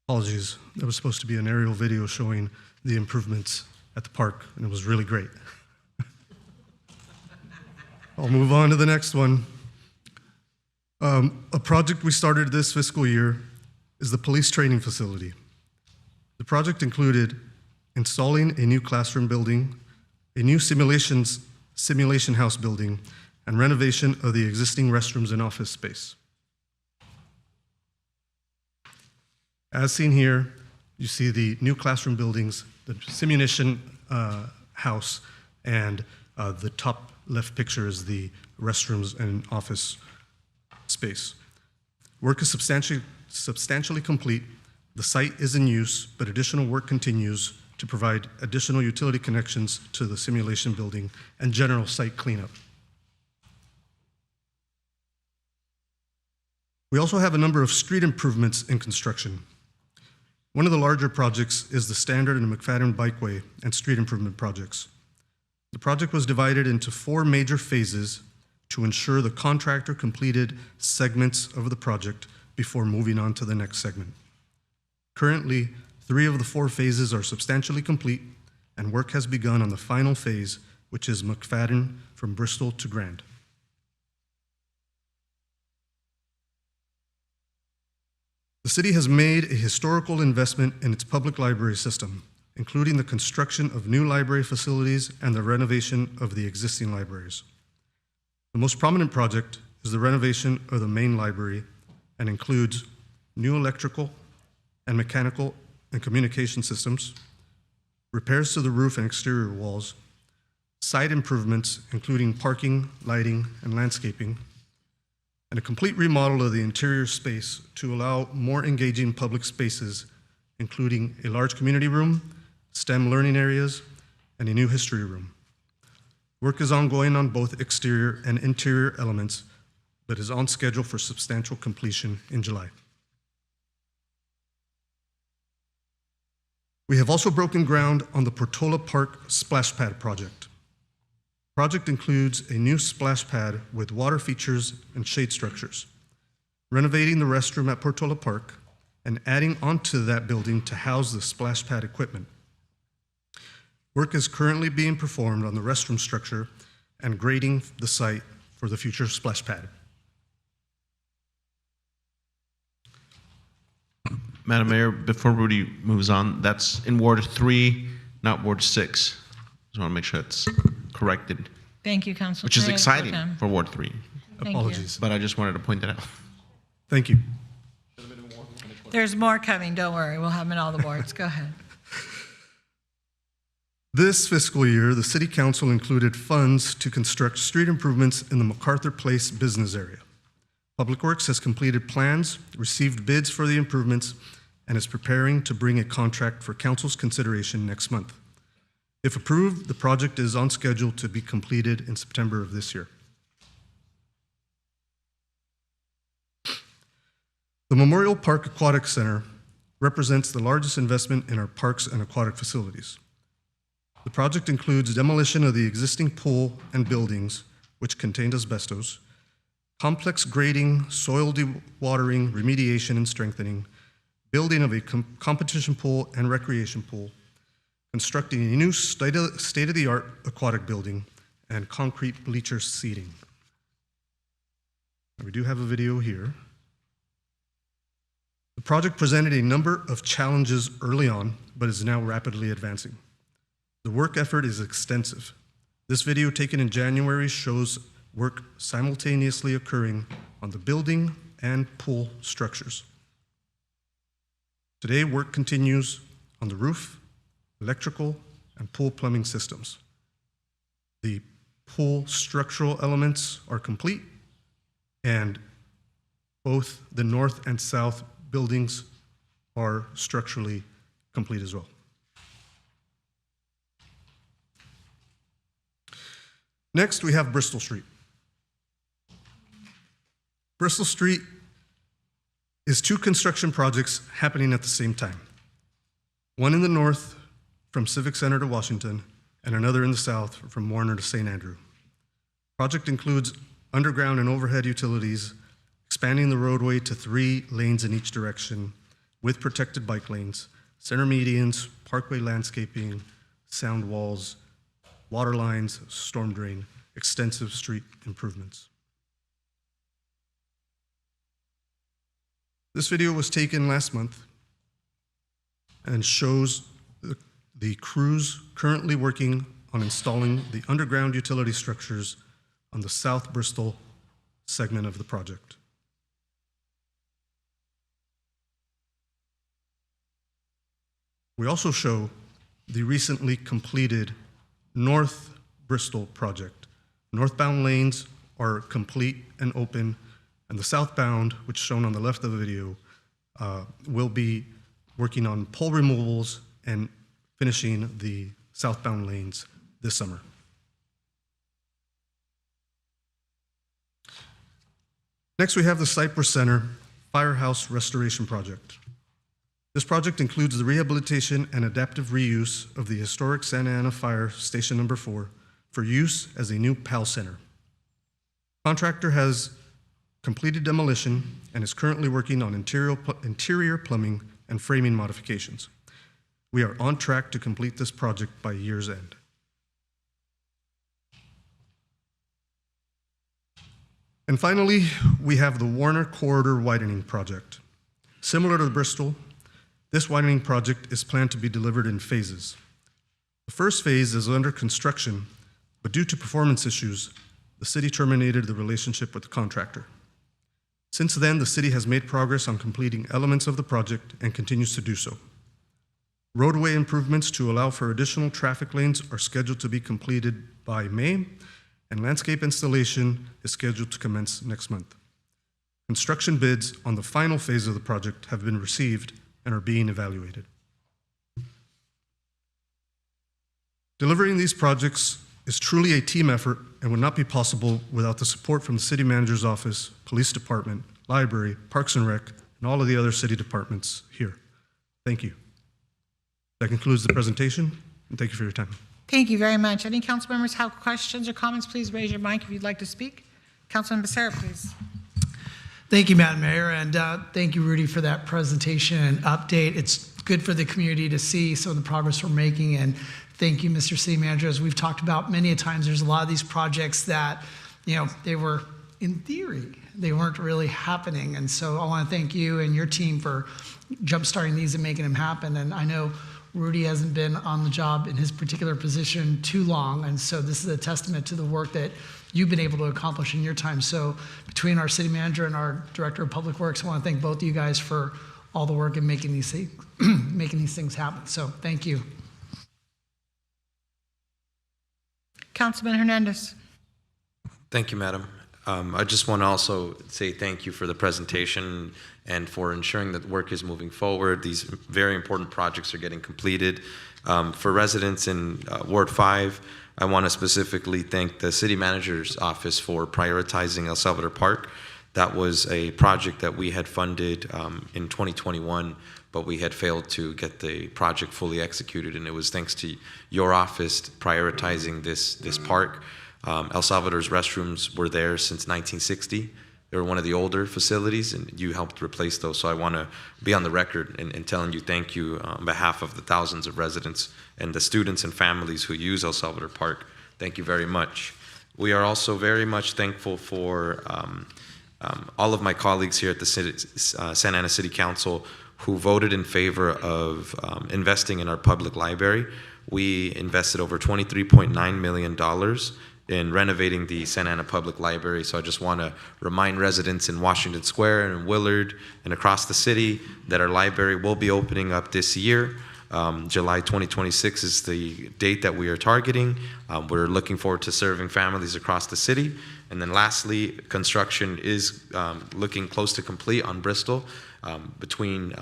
Apologies, there was supposed to be an aerial video showing the improvements at the park, and it was really great. I'll move on to the next one. A project we started this fiscal year is the police training facility. The project included installing a new classroom building, a new simulation house building, and renovation of the existing restrooms and office space. As seen here, you see the new classroom buildings, the simulation house, and the top left picture is the restrooms and office space. Work is substantially complete. The site is in use, but additional work continues to provide additional utility connections to the simulation building and general site cleanup. We also have a number of street improvements in construction. One of the larger projects is the Standard and McFadden Bikeway and street improvement projects. The project was divided into 4 major phases to ensure the contractor completed segments of the project before moving on to the next segment. Currently, 3 of the 4 phases are substantially complete, and work has begun on the final phase, which is McFadden from Bristol to Grand. The city has made a historical investment in its public library system, including the construction of new library facilities and the renovation of the existing libraries. The most prominent project is the renovation of the main library and includes new electrical and mechanical and communication systems, repairs to the roof and exterior walls, site improvements including parking, lighting, and landscaping, and a complete remodel of the interior space to allow more engaging public spaces, including a large community room, STEM learning areas, and a new history room. Work is ongoing on both exterior and interior elements, but is on schedule for substantial completion in July. We have also broken ground on the Portola Park Splash Pad project. The project includes a new splash pad with water features and shade structures, renovating the restroom at Portola Park, and adding onto that building to house the splash pad equipment. Work is currently being performed on the restroom structure and grading the site for the future splash pad. Madam Mayor, before Rudy moves on, that's in Ward 3, not Ward 6. Just want to make sure it's corrected, Thank you, Council. which is Mayor exciting Pro Tem. for Ward 3. Thank you. Apologies. But I just wanted to point that out. Thank you. There's more coming, don't worry. We'll have them in all the wards. Go ahead. This fiscal year, the City Council included funds to construct street improvements in the MacArthur Place business area. Public Works has completed plans, received bids for the improvements, and is preparing to bring a contract for council's consideration next month. If approved, the project is on schedule to be completed in September of this year. The Memorial Park Aquatic Center represents the largest investment in our parks and aquatic facilities. The project includes demolition of the existing pool and buildings, which contained asbestos, complex grading, soil dewatering, remediation and strengthening, building of a competition pool and recreation pool, constructing a new state-of-the-art aquatic building, and concrete bleacher seating. We do have a video here. The project presented a number of challenges early on, but is now rapidly advancing. The work effort is extensive. This video taken in January shows work simultaneously occurring on the building and pool structures. Today, work continues on the roof, electrical, and pool plumbing systems. The pool structural elements are complete, and both the north and south buildings are structurally complete as well. Next, we have Bristol Street. Bristol Street is two construction projects happening at the same time. One in the north from Civic Center to Washington, and another in the south from Warner to St. Andrew. Project includes underground and overhead utilities, expanding the roadway to 3 lanes in each direction with protected bike lanes, center medians, parkway landscaping, sound walls, water lines, storm drain, extensive street improvements. This video was taken last month and shows the crews currently working on installing the underground utility structures on the South Bristol segment of the project. We also show the recently completed North Bristol project. Northbound lanes are complete and open, and the southbound, which is shown on the left of the video, will be working on pole removals and finishing the southbound lanes this summer. Next, we have the Cypress Center Firehouse Restoration Project. This project includes the rehabilitation and adaptive reuse of the historic Santa Ana Fire Station No. 4 for use as a new PAL center. Contractor has completed demolition and is currently working on interior plumbing and framing modifications. We are on track to complete this project by year's end. And finally, we have the Warner Corridor Widening Project. Similar to Bristol, this widening project is planned to be delivered in phases. The first phase is under construction, but due to performance issues, the city terminated the relationship with the contractor. Since then, the city has made progress on completing elements of the project and continues to do so. Roadway improvements to allow for additional traffic lanes are scheduled to be completed by May, and landscape installation is scheduled to commence next month. Construction bids on the final phase of the project have been received and are being evaluated. Delivering these projects is truly a team effort and would not be possible without the support from the city manager's office, police department, library, parks and rec, and all of the other city departments here. Thank you. That concludes the presentation, and thank you for your time. Thank you very much. Any council members have questions or comments, please raise your mic if you'd like to speak. Councilman Becerra, please. Thank you, Madam Mayor, and thank you, Rudy, for that presentation and update. It's good for the community to see some of the progress we're making, and thank you, Mr. City Manager. As we've talked about many a times, there's a lot of these projects that, they were in theory, they weren't really happening, and so I want to thank you and your team for jumpstarting these and making them happen. And I know Rudy hasn't been on the job in his particular position too long, and so this is a testament to the work that you've been able to accomplish in your time. So between our city manager and our director of public works, I want to thank both of you guys for all the work in making these things happen. So thank you. Councilman Hernandez. Thank you, Madam. I just want to also say thank you for the presentation and for ensuring that work is moving forward. These very important projects are getting completed. For residents in Ward 5, I want to specifically thank the City Manager's Office for prioritizing El Salvador Park. That was a project that we had funded in 2021, but we had failed to get the project fully executed, and it was thanks to your office prioritizing this park. El Salvador's restrooms were there since 1960. They were one of the older facilities, and you helped replace those. So I want to be on the record and telling you thank you on behalf of the thousands of residents and the students and families who use El Salvador Park. Thank you very much. We are also very much thankful for all of my colleagues here at the Santa Ana City Council who voted in favor of investing in our public library. We invested over $23.9 million in renovating the Santa Ana Public Library. So I just want to remind residents in Washington Square and Willard and across the city that our library will be opening up this year. July 2026 is the date that we are targeting. We're looking forward to serving families across the city. And then lastly, construction is looking close to complete on Bristol between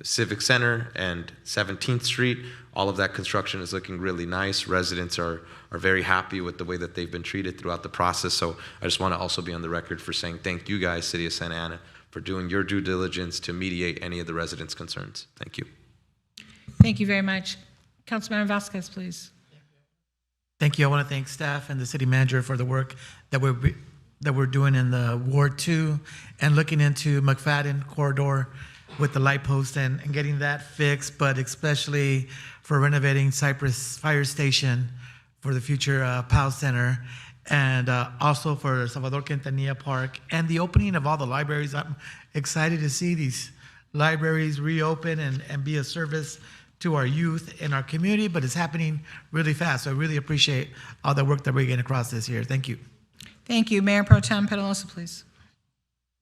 Civic Center and 17th Street. All of that construction is looking really nice. Residents are very happy with the way that they've been treated throughout the process. So I just want to also be on the record for saying thank you guys, City of Santa Ana, for doing your due diligence to mediate any of the residents' concerns. Thank you. Thank you very much. Councilmember Vasquez, please. Thank you. I want to thank staff and the city manager for the work that we're doing in the Ward 2 and looking into McFadden corridor with the light post and getting that fixed, but especially for renovating Cypress Fire Station for the future POW Center, and also for Salvador Quintanilla Park and the opening of all the libraries. I'm excited to see these libraries reopen and be a service to our youth in our community, but it's happening really fast. So I really appreciate all the work that we're getting across this year. Thank you. Thank you. Mayor Pro Tem Pedalosa, please.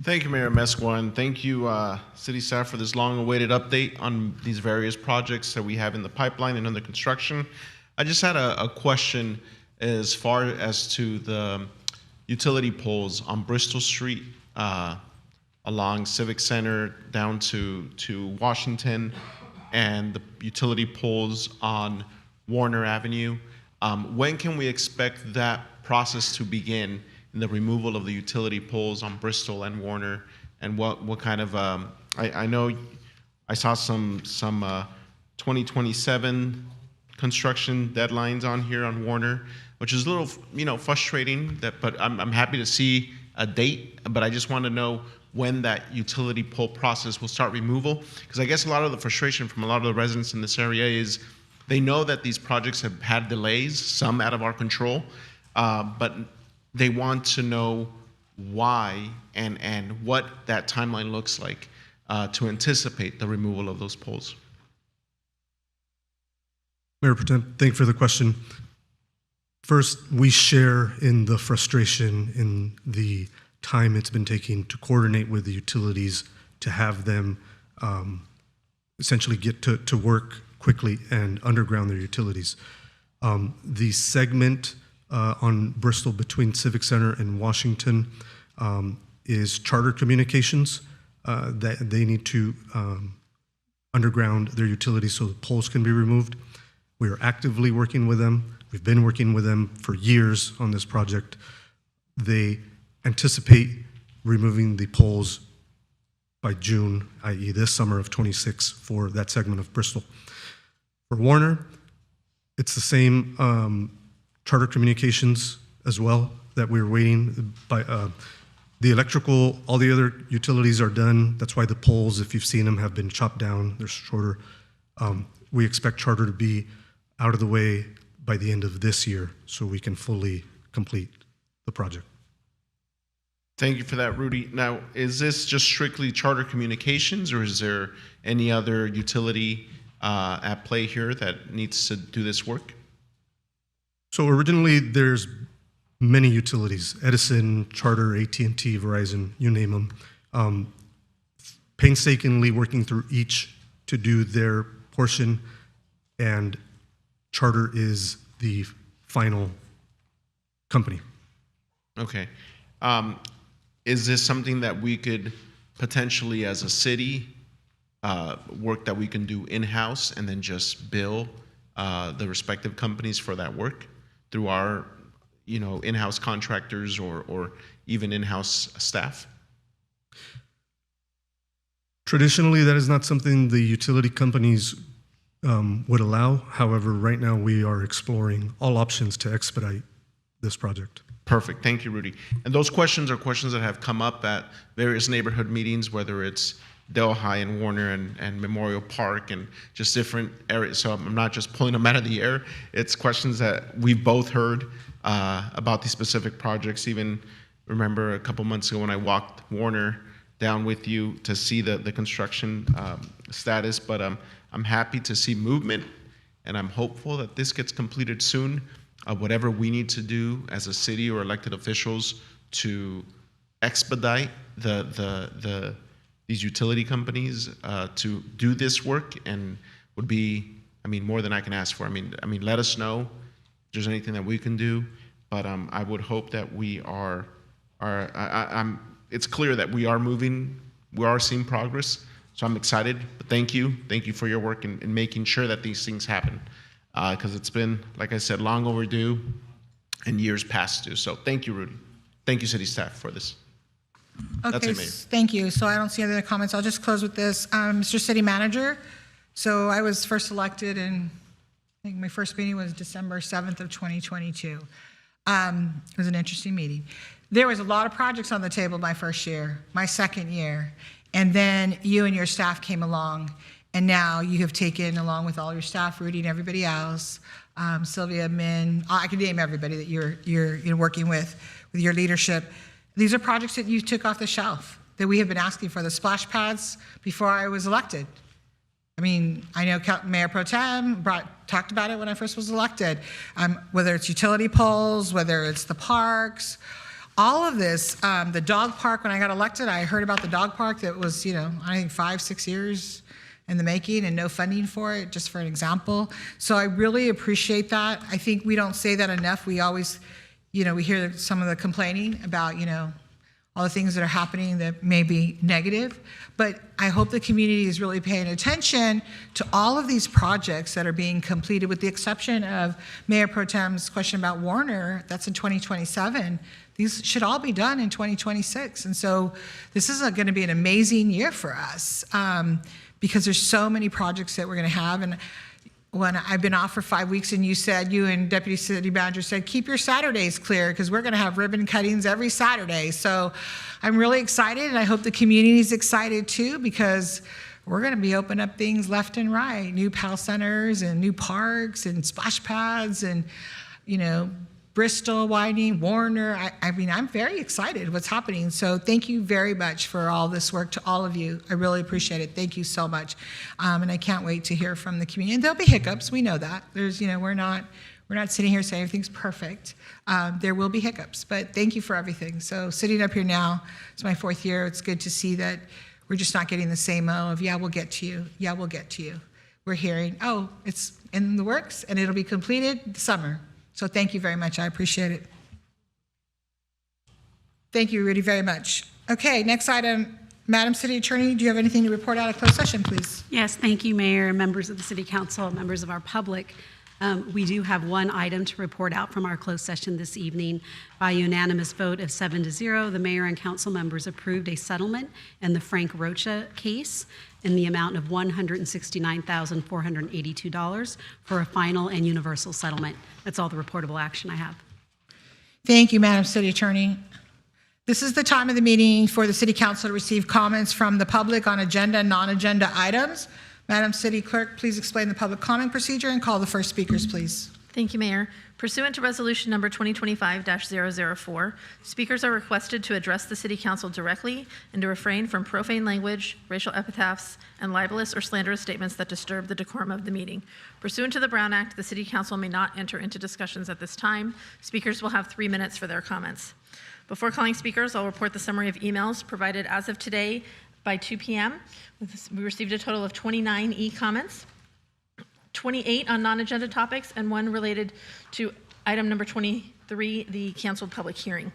Thank you, Mayor Mesqua, and thank you, city staff, for this long-awaited update on these various projects that we have in the pipeline and under construction. I just had a question as far as to the utility poles on Bristol Street, along Civic Center down to Washington, and the utility poles on Warner Avenue. When can we expect that process to begin in the removal of the utility poles on Bristol and Warner? And what kind of, I know I saw some 2027 construction deadlines on here on Warner, which is a little, frustrating, but I'm happy to see a date, but I just want to know when that utility pole process will start removal. Because I guess a lot of the frustration from a lot of the residents in this area is they know that these projects have had delays, some out of our control, but they want to know why and what that timeline looks like to anticipate the removal of those poles. Mayor Protem, thank you for the question. First, we share in the frustration in the time it's been taking to coordinate with the utilities to have them essentially get to work quickly and underground their utilities. The segment on Bristol between Civic Center and Washington is Charter Communications. That they need to underground their utilities so the poles can be removed. We are actively working with them. We've been working with them for years on this project. They anticipate removing the poles by June, i.e. this summer of 26 for that segment of Bristol. For Warner, it's the same Charter Communications as well that we're waiting by. The electrical, all the other utilities are done. That's why the poles, if you've seen them, have been chopped down. They're shorter. We expect Charter to be out of the way by the end of this year so we can fully complete the project. Thank you for that, Rudy. Now, is this just strictly Charter Communications, or is there any other utility at play here that needs to do this work? So originally, there's many utilities: Edison, Charter, AT&T, Verizon, you name them. Painstakingly working through each to do their portion, and Charter is the final company. Okay. Is this something that we could potentially, as a city, work that we can do in-house and then just bill the respective companies for that work through our, in-house contractors or even in-house staff? Traditionally, that is not something the utility companies would allow. However, right now we are exploring all options to expedite this project. Perfect. Thank you, Rudy. And those questions are questions that have come up at various neighborhood meetings, whether it's Delhi and Warner and Memorial Park and just different areas. So I'm not just pulling them out of the air. It's questions that we've both heard about these specific projects. Even remember a couple months ago when I walked Warner down with you to see the construction status. But I'm happy to see movement, and I'm hopeful that this gets completed soon. Whatever we need to do as a city or elected officials to expedite these utility companies to do this work, and would be, more than I can ask for. I mean, let us know if there's anything that we can do. But I would hope that we are. It's clear that we are moving. We are seeing progress. So I'm excited. But thank you for your work in making sure that these things happen. Because it's been, like I said, long overdue and years past due. So thank you, Rudy. Thank you, city staff, for this. That's Okay, it, Mayor. thank you. So I don't see any other comments. I'll just close with this. Mr. City Manager, so I was first elected and I think my first meeting was December 7th of 2022. It was an interesting meeting. There was a lot of projects on the table my first year, my second year, and then you and your staff came along, and now you have taken, along with all your staff, Rudy and everybody else, Sylvia, Min, I can name everybody that you're working with your leadership. These are projects that you took off the shelf that we have been asking for, the splash pads, before I was elected. I know Mayor Pro Tem talked about it when I first was elected, whether it's utility poles, whether it's the parks, all of this, the dog park, when I got elected, I heard about the dog park that was, I think 5-6 years in the making and no funding for it, just for an example. So I really appreciate that. I think we don't say that enough. We always, we hear some of the complaining about, all the things that are happening that may be negative. But I hope the community is really paying attention to all of these projects that are being completed, with the exception of Mayor Pro Tem's question about Warner. That's in 2027. These should all be done in 2026. And so this is going to be an amazing year for us because there's so many projects that we're going to have. And when I've been off for 5 weeks and you and Deputy City Manager said, keep your Saturdays clear because we're going to have ribbon cuttings every Saturday. So I'm really excited, and I hope the community is excited too, because we're going to be opening up things left and right, new PAL centers and new parks and splash pads and, Bristol widening, Warner. I'm very excited what's happening. So thank you very much for all this work, to all of you. I really appreciate it. Thank you so much. And I can't wait to hear from the community. And there'll be hiccups. We know that. There's, we're not sitting here saying everything's perfect. There will be hiccups, but thank you for everything. So sitting up here now, it's my 4th year. It's good to see that we're just not getting the same of, yeah, we'll get to you. Yeah, we'll get to you. We're hearing, oh, it's in the works and it'll be completed this summer. So thank you very much. I appreciate it. Thank you, Rudy, very much. Okay, next item. Madam City Attorney, do you have anything to report out of closed session, please? Yes, thank you, Mayor, members of the City Council, members of our public. We do have one item to report out from our closed session this evening. By unanimous vote of 7-0, the mayor and council members approved a settlement in the Frank Rocha case in the amount of $169,482 for a final and universal settlement. That's all the reportable action I have. Thank you, Madam City Attorney. This is the time of the meeting for the City Council to receive comments from the public on agenda and non-agenda items. Madam City Clerk, please explain the public comment procedure and call the first speakers, please. Thank you, Mayor. Pursuant to Resolution Number 2025-004, speakers are requested to address the City Council directly and to refrain from profane language, racial epithets, and libelous or slanderous statements that disturb the decorum of the meeting. Pursuant to the Brown Act, the City Council may not enter into discussions at this time. Speakers will have 3 minutes for their comments. Before calling speakers, I'll report the summary of emails provided as of today by 2 p.m. We received a total of 29 e-comments. 28 on non-agenda topics, and 1 related to item number 23, the canceled public hearing.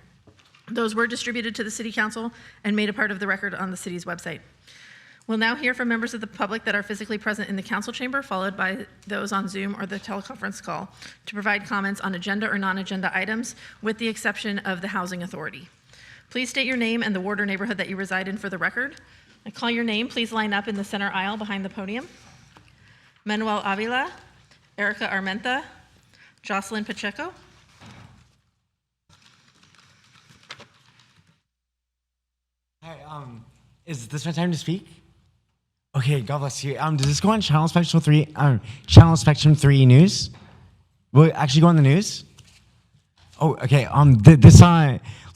Those were distributed to the City Council and made a part of the record on the city's website. We'll now hear from members of the public that are physically present in the council chamber, followed by those on Zoom or the teleconference call, to provide comments on agenda or non-agenda items, with the exception of the Housing Authority. Please state your name and the ward or neighborhood that you reside in for the record. I call your name. Please line up in the center aisle behind the podium. Manuel Avila, Erica Armenta, Jocelyn Pacheco. Hi, is this my time to speak? Okay, God bless you. Does this go on Channel Spectrum 3? Channel Spectrum 3 News? Will it actually go on the news? Oh, okay. This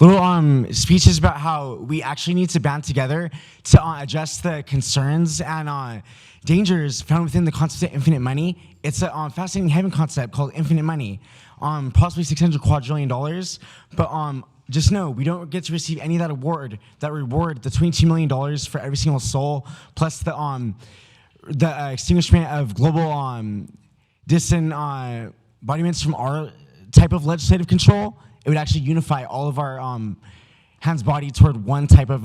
little speech is about how we actually need to band together to address the concerns and dangers found within the concept of infinite money. It's a fascinating heaven concept called infinite money, possibly $600 quadrillion. But just know we don't get to receive any of that reward, the $22 million for every single soul, plus the extinguishment of global disembodiments from our type of legislative control. It would actually unify all of our hands body toward one type of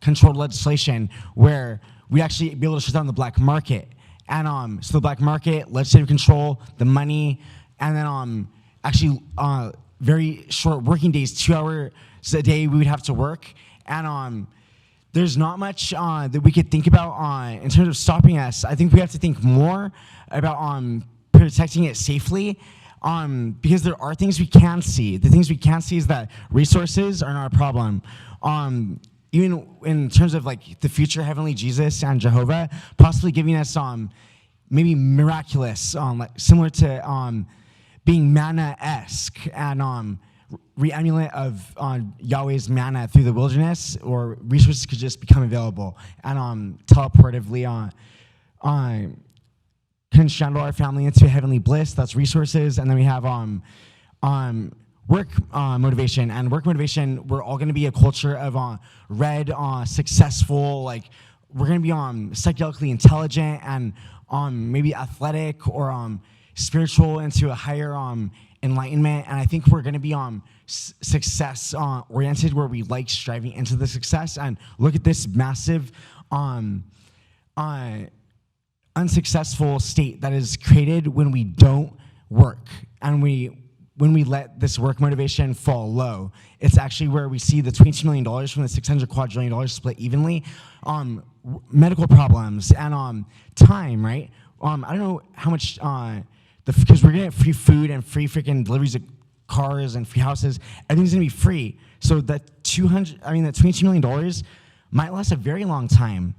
controlled legislation where we'd actually be able to shut down the black market. And so the black market, legislative control, the money, and then actually very short working days, 2 hours a day we would have to work. And there's not much that we could think about in terms of stopping us. I think we have to think more about protecting it safely, because there are things we can see. The things we can't see is that resources are not a problem. Even in terms of like the future heavenly Jesus and Jehovah, possibly giving us maybe miraculous, like similar to being manna-esque and re-emulant of Yahweh's manna through the wilderness, or resources could just become available and teleportively can channel our family into heavenly bliss. That's resources. And then we have work motivation. And work motivation, we're all going to be a culture of red, successful, like we're going to be psychologically intelligent and maybe athletic or spiritual into a higher enlightenment. And I think we're going to be success oriented, where we like striving into the success. And look at this massive unsuccessful state that is created when we don't work and when we let this work motivation fall low. It's actually where we see the $22 million from the $600 quadrillion split evenly. Medical problems and time, right? I don't know how much because we're gonna get free food and free freaking deliveries of cars and free houses. Everything's gonna be free. So that $22 million might last a very long time.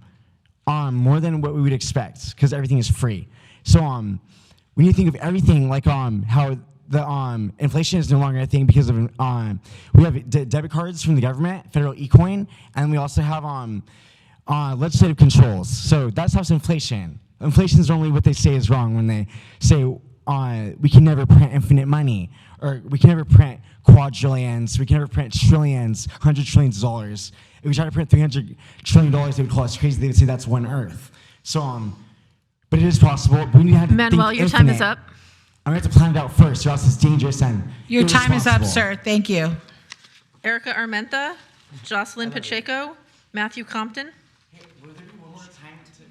More than what we would expect, because everything is free. So we need to think of everything like how the inflation is no longer a thing because of we have debit cards from the government, federal e-coin, and we also have legislative controls. So that's how's inflation. Inflation is normally what they say is wrong when they say we can never print infinite money, or we can never print quadrillions, we can never print trillions, hundred trillions of dollars. If we try to print $300 trillion, they would call us crazy. They would say that's one Earth. So, but it is possible. But we need to have to Manuel, think your infinite. time is up. I'm going to have to plan it out first, or else it's dangerous and Your time is up, irresponsible. sir. Thank you. Erica Armenta, Jocelyn Pacheco, Matthew Compton. Will there be one more time to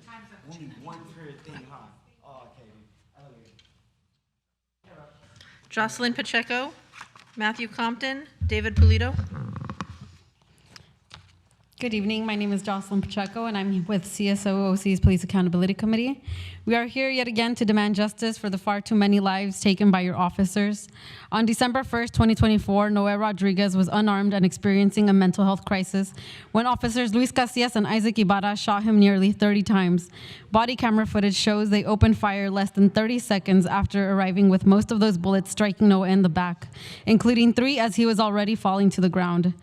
only one per thing, huh? Oh, okay. Jocelyn Pacheco, Matthew Compton, David Pulido. Good evening. My name is Jocelyn Pacheco, and I'm with CSOOC's Police Accountability Committee. We are here yet again to demand justice for the far too many lives taken by your officers. On December 1st, 2024, Noé Rodriguez was unarmed and experiencing a mental health crisis when officers Luis Casillas and Isaac Ibarra shot him nearly 30 times. Body camera footage shows they opened fire less than 30 seconds after arriving, with most of those bullets striking Noé in the back, including 3 as he was already falling to the ground.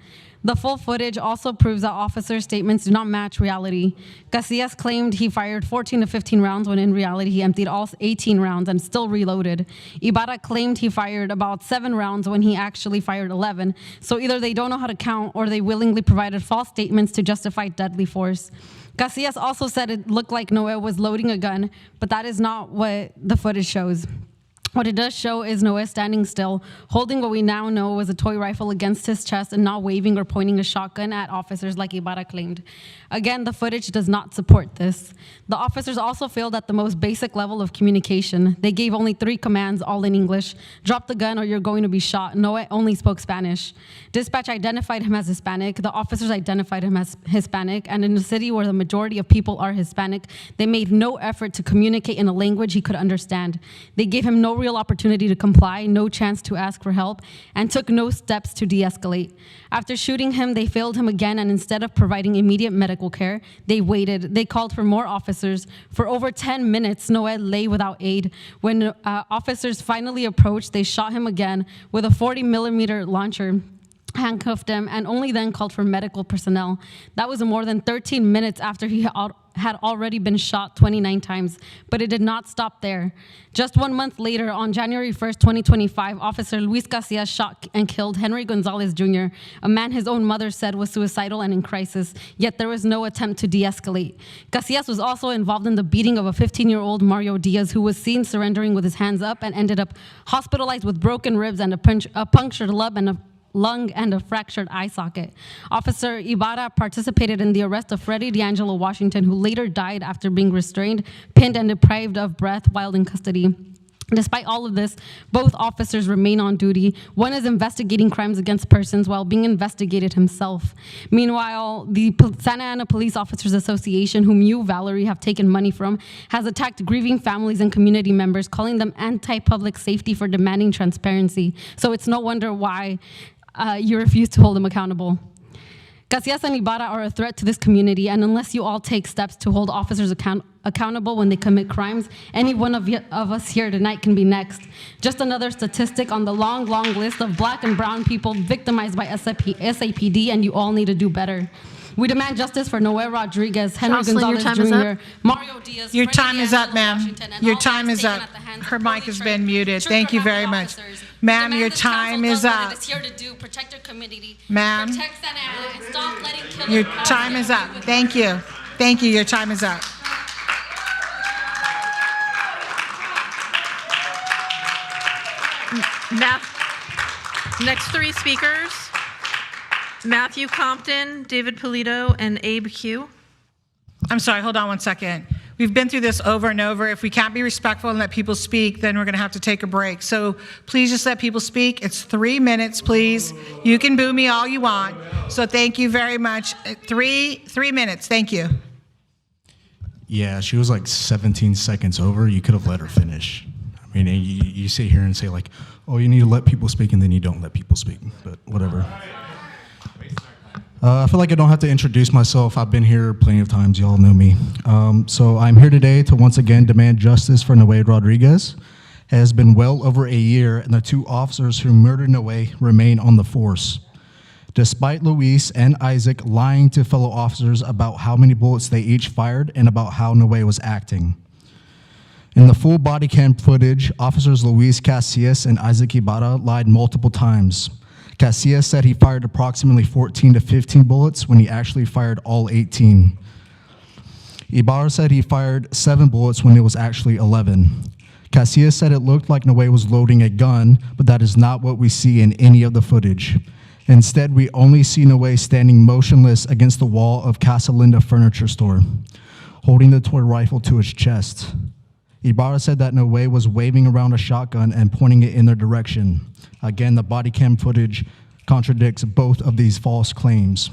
The full footage also proves that officers' statements do not match reality. Casillas claimed he fired 14 to 15 rounds when in reality he emptied all 18 rounds and still reloaded. Ibarra claimed he fired about 7 rounds when he actually fired 11. So either they don't know how to count or they willingly provided false statements to justify deadly force. Casillas also said it looked like Noé was loading a gun, but that is not what the footage shows. What it does show is Noé standing still, holding what we now know was a toy rifle against his chest and not waving or pointing a shotgun at officers like Ibarra claimed. Again, the footage does not support this. The officers also failed at the most basic level of communication. They gave only 3 commands, all in English. Drop the gun or you're going to be shot. Noé only spoke Spanish. Dispatch identified him as Hispanic. The officers identified him as Hispanic. And in a city where the majority of people are Hispanic, they made no effort to communicate in a language he could understand. They gave him no real opportunity to comply, no chance to ask for help, and took no steps to de-escalate. After shooting him, they failed him again, and instead of providing immediate medical care, they waited. They called for more officers. For over 10 minutes, Noé lay without aid. When officers finally approached, they shot him again with a 40-millimeter launcher, handcuffed him, and only then called for medical personnel. That was more than 13 minutes after he had already been shot 29 times, but it did not stop there. Just 1 month later, on January 1st, 2025, Officer Luis Casillas shot and killed Henry Gonzalez Jr., a man his own mother said was suicidal and in crisis, yet there was no attempt to de-escalate. Casillas was also involved in the beating of a 15-year-old Mario Diaz, who was seen surrendering with his hands up and ended up hospitalized with broken ribs and a punctured lung and a fractured eye socket. Officer Ibarra participated in the arrest of Freddie D'Angelo Washington, who later died after being restrained, pinned, and deprived of breath while in custody. Despite all of this, both officers remain on duty. One is investigating crimes against persons while being investigated himself. Meanwhile, the Santa Ana Police Officers Association, whom you, Valerie, have taken money from, has attacked grieving families and community members, calling them anti-public safety for demanding transparency. So it's no wonder why you refuse to hold them accountable. Casillas and Ibarra are a threat to this community, and unless you all take steps to hold officers accountable when they commit crimes, any one of us here tonight can be next. Just another statistic on the long, long list of Black and brown people victimized by SAPD, and you all need to do better. We demand justice for Noé Rodriguez, Henry Jocelyn, Gonzalez Jr., Mario Diaz, Your Freddie time is up, D'Angelo ma'am. Washington, and Your all time lives is taken up. at the hands of Her mic poorly has trained, been muted. trigger Thank you happy very much. officers. Ma'am, Demand your this council time does is what up. it is here to do, protect our community, Ma'am. protect Santa Ana, and stop letting killers Your pass time is up. Thank you. Thank you. Your time is up. Next 3 speakers, Matthew Compton, David Polito, and Abe Q. I'm sorry, hold on one second. We've been through this over and over. If we can't be respectful and let people speak, then we're going to have to take a break. So please just let people speak. It's 3 minutes, please. You can boo me all you want. So thank you very much. 3 minutes. Thank you. Yeah, she was like 17 seconds over. You could have let her finish. I mean, you sit here and say like, oh, you need to let people speak, and then you don't let people speak, but whatever. I feel like I don't have to introduce myself. I've been here plenty of times. Y'all know me. So I'm here today to once again demand justice for Noé Rodriguez. It has been well over a year, and the 2 officers who murdered Noé remain on the force. Despite Luis and Isaac lying to fellow officers about how many bullets they each fired and about how Noé was acting. In the full body cam footage, officers Luis Casillas and Isaac Ibarra lied multiple times. Casillas said he fired approximately 14 to 15 bullets when he actually fired all 18. Ibarra said he fired 7 bullets when it was actually 11. Casillas said it looked like Noé was loading a gun, but that is not what we see in any of the footage. Instead, we only see Noé standing motionless against the wall of Casa Linda Furniture Store, holding the toy rifle to his chest. Ibarra said that Noé was waving around a shotgun and pointing it in their direction. Again, the body cam footage contradicts both of these false claims.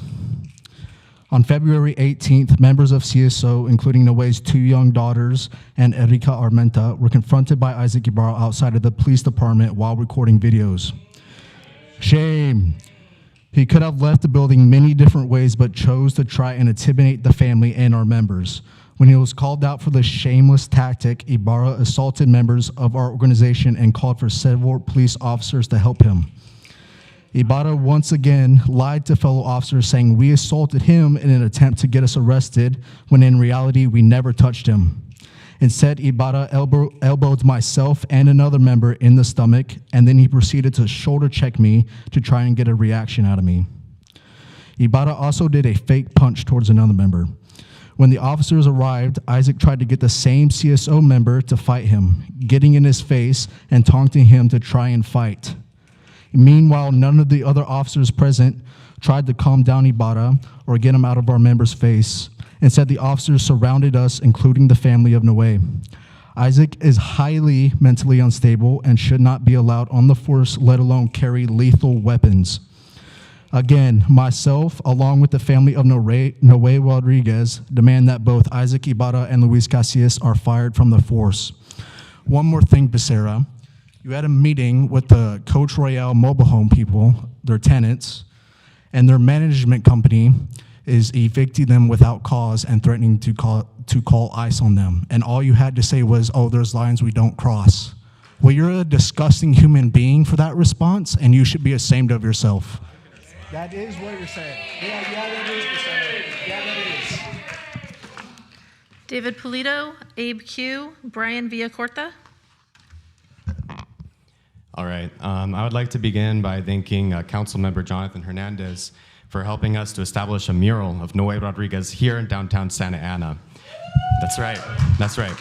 On February 18th, members of CSO, including Noé's 2 young daughters and Erika Armenta, were confronted by Isaac Ibarra outside of the police department while recording videos. Shame. He could have left the building many different ways, but chose to try and intimidate the family and our members. When he was called out for the shameless tactic, Ibarra assaulted members of our organization and called for several police officers to help him. Ibarra once again lied to fellow officers, saying we assaulted him in an attempt to get us arrested, when in reality we never touched him. Instead, Ibarra elbowed myself and another member in the stomach, and then he proceeded to shoulder check me to try and get a reaction out of me. Ibarra also did a fake punch towards another member. When the officers arrived, Isaac tried to get the same CSO member to fight him, getting in his face and taunting him to try and fight. Meanwhile, none of the other officers present tried to calm down Ibarra or get him out of our member's face. Instead, the officers surrounded us, including the family of Noe. Isaac is highly mentally unstable and should not be allowed on the force, let alone carry lethal weapons. Again, myself, along with the family of Noe Rodriguez, demand that both Isaac Ibarra and Luis Casillas are fired from the force. One more thing, Becerra. You had a meeting with the Coach Royale mobile home people, their tenants, and their management company is evicting them without cause and threatening to call ICE on them. And all you had to say was, oh, there's lines we don't cross. Well, you're a disgusting human being for that response, and you should be ashamed of yourself. That is what you're saying. Yeah, that is. Yeah, that is. David Polito, Abe Q, Brian Villacorta. All right. I would like to begin by thanking Councilmember Jonathan Hernandez for helping us to establish a mural of Noe Rodriguez here in downtown Santa Ana. That's right. That's right.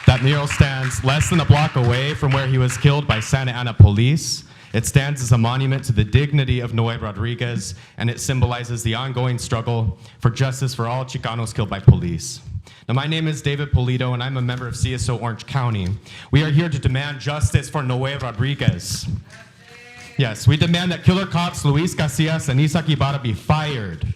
That mural stands less than a block away from where he was killed by Santa Ana police. It stands as a monument to the dignity of Noe Rodriguez, and it symbolizes the ongoing struggle for justice for all Chicanos killed by police. Now, my name is David Polito, and I'm a member of CSO Orange County. We are here to demand justice for Noe Rodriguez. Yes, we demand that killer cops Luis Casillas and Isaac Ibarra be fired.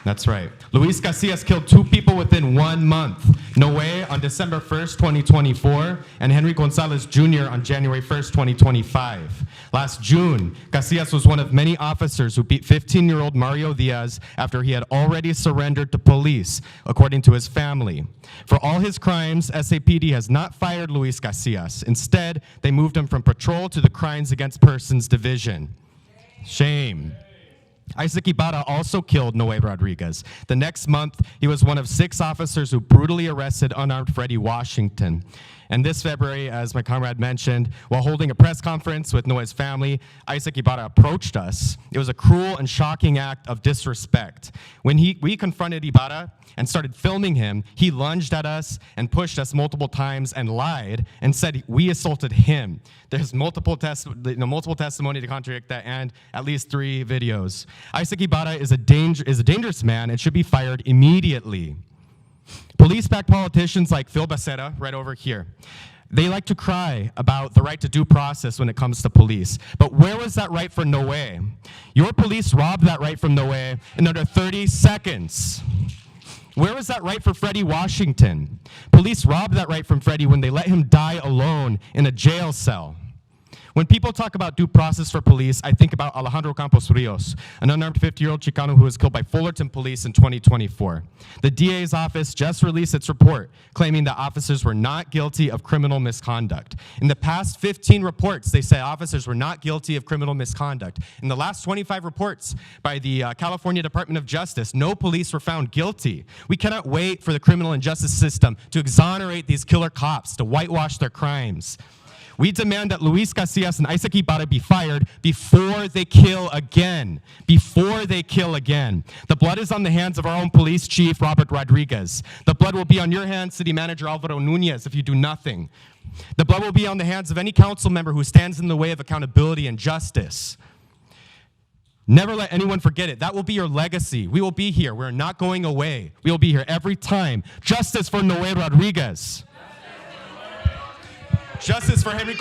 That's right. Luis Casillas killed 2 people within 1 month. Noe on December 1st, 2024, and Henry Gonzalez Jr. on January 1st, 2025. Last June, Casillas was one of many officers who beat 15-year-old Mario Diaz after he had already surrendered to police, according to his family. For all his crimes, SAPD has not fired Luis Casillas. Instead, they moved him from patrol to the Crimes Against Persons Division. Shame. Isaac Ibarra also killed Noe Rodriguez. The next month, he was one of 6 officers who brutally arrested unarmed Freddie Washington. And this February, as my comrade mentioned, while holding a press conference with Noe's family, Isaac Ibarra approached us. It was a cruel and shocking act of disrespect. When we confronted Ibarra and started filming him, he lunged at us and pushed us multiple times and lied and said we assaulted him. There's multiple testimony to contradict that and at least 3 videos. Isaac Ibarra is a dangerous man and should be fired immediately. Police-backed politicians like Phil Becerra, right over here, they like to cry about the right to due process when it comes to police. But where was that right for Noe? Your police robbed that right from Noe in under 30 seconds. Where was that right for Freddie Washington? Police robbed that right from Freddie when they let him die alone in a jail cell. When people talk about due process for police, I think about Alejandro Campos Rios, an unarmed 50-year-old Chicano who was killed by Fullerton police in 2024. The DA's office just released its report claiming that officers were not guilty of criminal misconduct. In the past 15 reports, they say officers were not guilty of criminal misconduct. In the last 25 reports by the California Department of Justice, no police were found guilty. We cannot wait for the criminal and justice system to exonerate these killer cops, to whitewash their crimes. We demand that Luis Casillas and Isaac Ibarra be fired before they kill again. Before they kill again. The blood is on the hands of our own police chief, Robert Rodriguez. The blood will be on your hands, City Manager Alvaro Nunez, if you do nothing. The blood will be on the hands of any council member who stands in the way of accountability and justice. Never let anyone forget it. That will be your legacy. We will be here. We're not going away. We will be here every time. Justice for Noe Rodriguez. Justice for Henry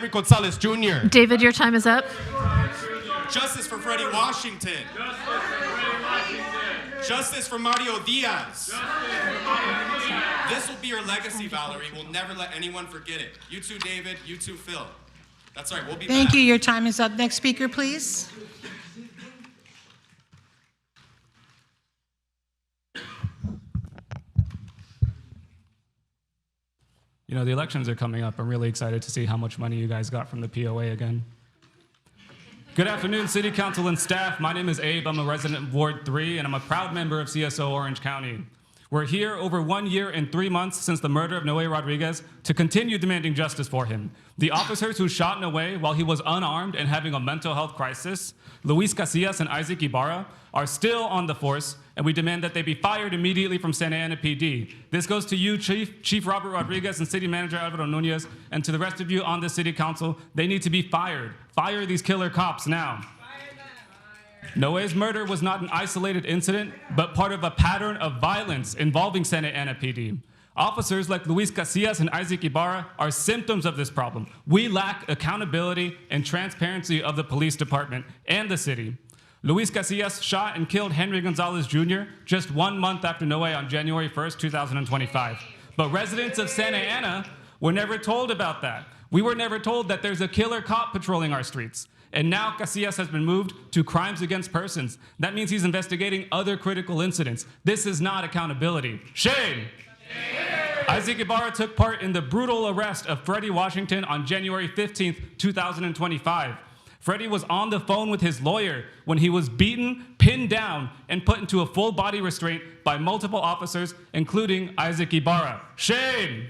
Gonzalez Jr. David, your time is up. Justice for Freddie Washington. Justice for Mario Diaz. This will be your legacy, Valerie. We'll never let anyone forget it. You too, David. You too, Phil. That's right. We'll be back. Thank you. Your time is up. Next speaker, please. You know, the elections are coming up. I'm really excited to see how much money you guys got from the POA again. Good afternoon, City Council and staff. My name is Abe. I'm a resident of Ward 3, and I'm a proud member of CSO Orange County. We're here over 1 year and 3 months since the murder of Noe Rodriguez to continue demanding justice for him. The officers who shot Noe while he was unarmed and having a mental health crisis, Luis Casillas and Isaac Ibarra, are still on the force, and we demand that they be fired immediately from Santa Ana PD. This goes to you, Chief Robert Rodriguez and City Manager Alvaro Nunez, and to the rest of you on the City Council. They need to be fired. Fire these killer cops now. Noe's murder was not an isolated incident, but part of a pattern of violence involving Santa Ana PD. Officers like Luis Casillas and Isaac Ibarra are symptoms of this problem. We lack accountability and transparency of the police department and the city. Luis Casillas shot and killed Henry Gonzalez Jr. just 1 month after Noe on January 1st, 2025. But residents of Santa Ana were never told about that. We were never told that there's a killer cop patrolling our streets. And now Casillas has been moved to crimes against persons. That means he's investigating other critical incidents. This is not accountability. Shame! Isaac Ibarra took part in the brutal arrest of Freddie Washington on January 15th, 2025. Freddie was on the phone with his lawyer when he was beaten, pinned down, and put into a full body restraint by multiple officers, including Isaac Ibarra. Shame!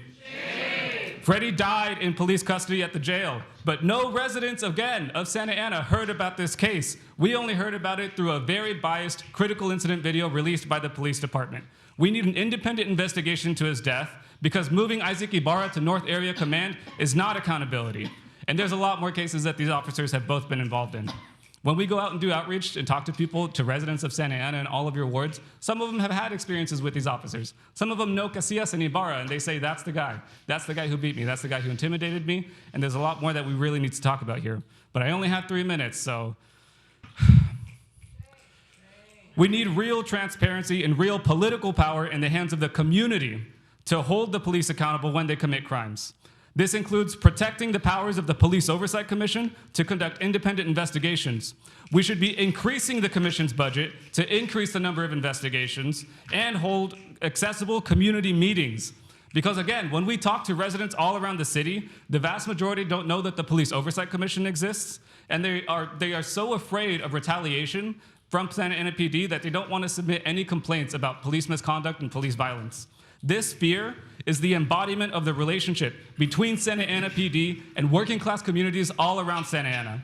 Freddie died in police custody at the jail, but no residents, again, of Santa Ana heard about this case. We only heard about it through a very biased critical incident video released by the police department. We need an independent investigation to his death because moving Isaac Ibarra to North Area Command is not accountability. And there's a lot more cases that these officers have both been involved in. When we go out and do outreach and talk to people, to residents of Santa Ana and all of your wards, some of them have had experiences with these officers. Some of them know Casillas and Ibarra, and they say, that's the guy. That's the guy who beat me. That's the guy who intimidated me. And there's a lot more that we really need to talk about here. But I only have 3 minutes, so. We need real transparency and real political power in the hands of the community to hold the police accountable when they commit crimes. This includes protecting the powers of the Police Oversight Commission to conduct independent investigations. We should be increasing the commission's budget to increase the number of investigations and hold accessible community meetings. Because again, when we talk to residents all around the city, the vast majority don't know that the Police Oversight Commission exists, and they are so afraid of retaliation from Santa Ana PD that they don't want to submit any complaints about police misconduct and police violence. This fear is the embodiment of the relationship between Santa Ana PD and working class communities all around Santa Ana.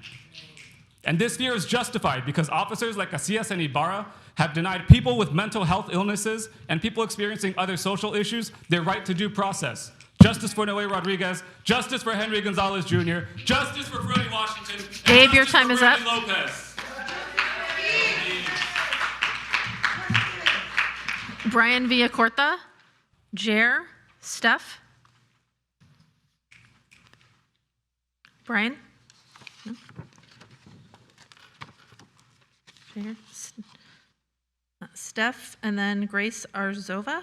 And this fear is justified because officers like Casillas and Ibarra have denied people with mental health illnesses and people experiencing other social issues their right to due process. Justice for Noe Rodriguez, justice for Henry Gonzalez Jr., justice for Freddie Washington. Dave, your time is up. Lopez. Brian Villacorta, Jer, Steph. Brian? No? Jer, Steph, and then Grace Arzova.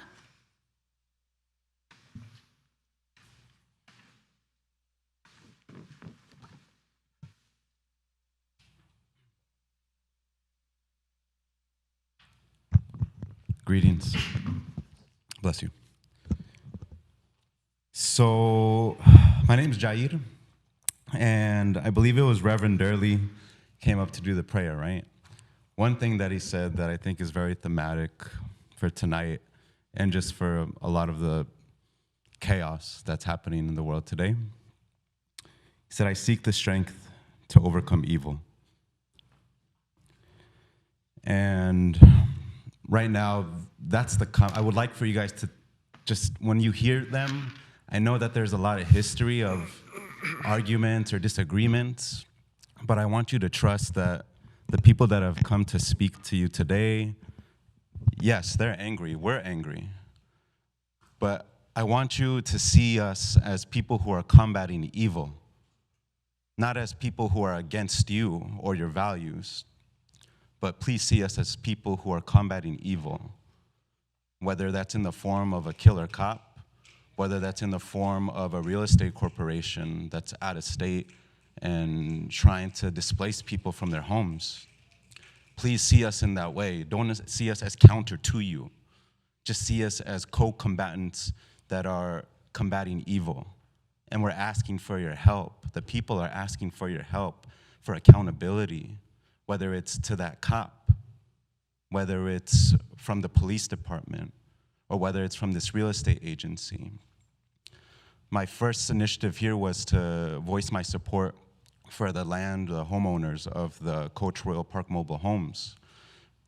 Greetings. Bless you. So, my name is Jair, and I believe it was Reverend Durley came up to do the prayer, right? One thing that he said that I think is very thematic for tonight and just for a lot of the chaos that's happening in the world today. He said, I seek the strength to overcome evil. And right now, that's I would like for you guys to just, when you hear them, I know that there's a lot of history of arguments or disagreements, but I want you to trust that the people that have come to speak to you today, yes, they're angry, we're angry, but I want you to see us as people who are combating evil, not as people who are against you or your values, but please see us as people who are combating evil, whether that's in the form of a killer cop, whether that's in the form of a real estate corporation that's out of state and trying to displace people from their homes. Please see us in that way. Don't see us as counter to you. Just see us as co-combatants that are combating evil. And we're asking for your help. The people are asking for your help for accountability, whether it's to that cop, whether it's from the police department, or whether it's from this real estate agency. My first initiative here was to voice my support for the homeowners of the Coach Royal Park Mobile Homes.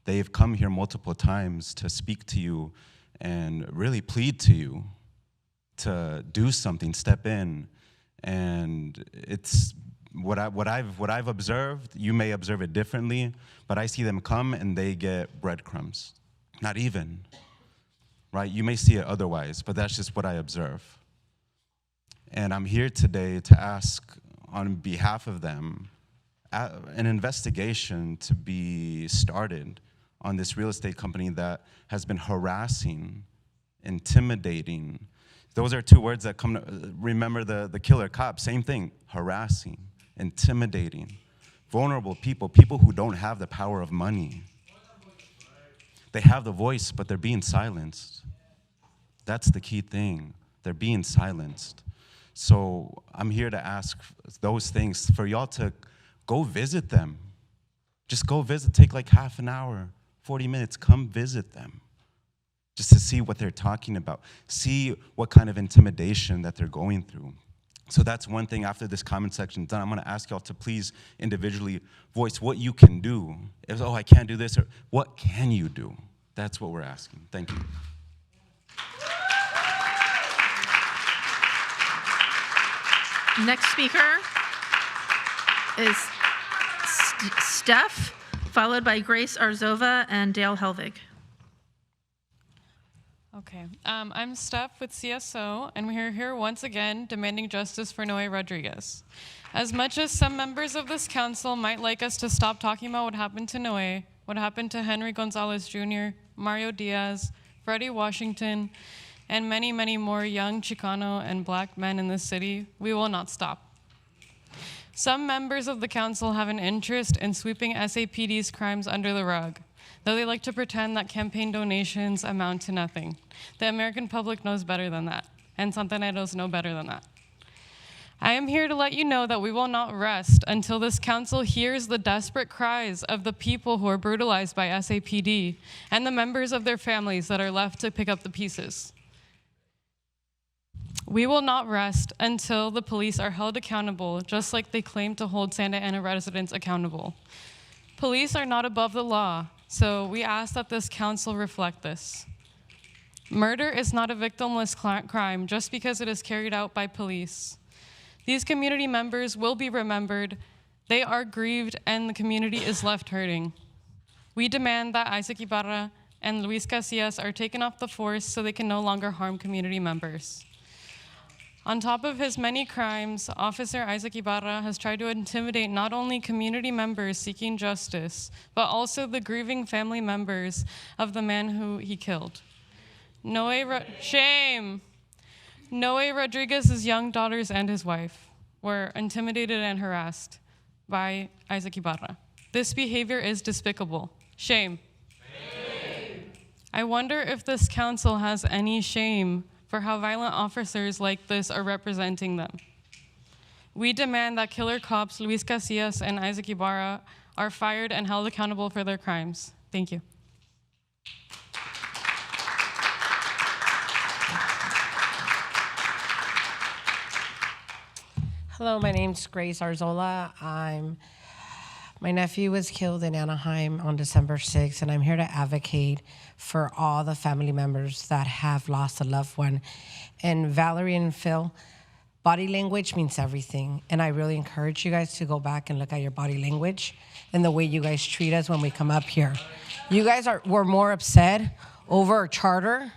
They've come here multiple times to speak to you and really plead to you to do something, step in. And it's what I've observed. You may observe it differently, but I see them come and they get breadcrumbs. Not even, right? You may see it otherwise, but that's just what I observe. And I'm here today to ask on behalf of them an investigation to be started on this real estate company that has been harassing, intimidating. Those are two words that come to, remember the killer cop, same thing, harassing, intimidating, vulnerable people, people who don't have the power of money. They have the voice, but they're being silenced. That's the key thing, they're being silenced. So I'm here to ask those things for y'all to go visit them. Just go visit, take like half an hour, 40 minutes, come visit them. Just to see what they're talking about, see what kind of intimidation that they're going through. So that's one thing. After this comment section is done, I'm gonna ask y'all to please individually voice what you can do. If, oh, I can't do this, or what can you do? That's what we're asking. Thank you. Next speaker is Steph, followed by Grace Arzova and Dale Helvig. Okay, I'm Steph with CSO, and we're here once again demanding justice for Noe Rodriguez. As much as some members of this council might like us to stop talking about what happened to Noe, what happened to Henry Gonzalez Jr., Mario Diaz, Freddie Washington, and many, many more young Chicano and Black men in this city, we will not stop. Some members of the council have an interest in sweeping SAPD's crimes under the rug, though they like to pretend that campaign donations amount to nothing. The American public knows better than that, and Santaneros know better than that. I am here to let you know that we will not rest until this council hears the desperate cries of the people who are brutalized by SAPD and the members of their families that are left to pick up the pieces. We will not rest until the police are held accountable, just like they claim to hold Santa Ana residents accountable. Police are not above the law, so we ask that this council reflect this. Murder is not a victimless crime just because it is carried out by police. These community members will be remembered, they are grieved, and the community is left hurting. We demand that Isaac Ibarra and Luis Casillas are taken off the force so they can no longer harm community members. On top of his many crimes, Officer Isaac Ibarra has tried to intimidate not only community members seeking justice, but also the grieving family members of the man who he killed. Shame! Noe Rodriguez's young daughters and his wife were intimidated and harassed by Isaac Ibarra. This behavior is despicable. Shame. Shame. I wonder if this council has any shame for how violent officers like this are representing them. We demand that killer cops Luis Casillas and Isaac Ibarra are fired and held accountable for their crimes. Thank you. Hello, my name's Grace Arzola. My nephew was killed in Anaheim on December 6th, and I'm here to advocate for all the family members that have lost a loved one. And Valerie and Phil, body language means everything. And I really encourage you guys to go back and look at your body language and the way you guys treat us when we come up here. You guys were more upset over charter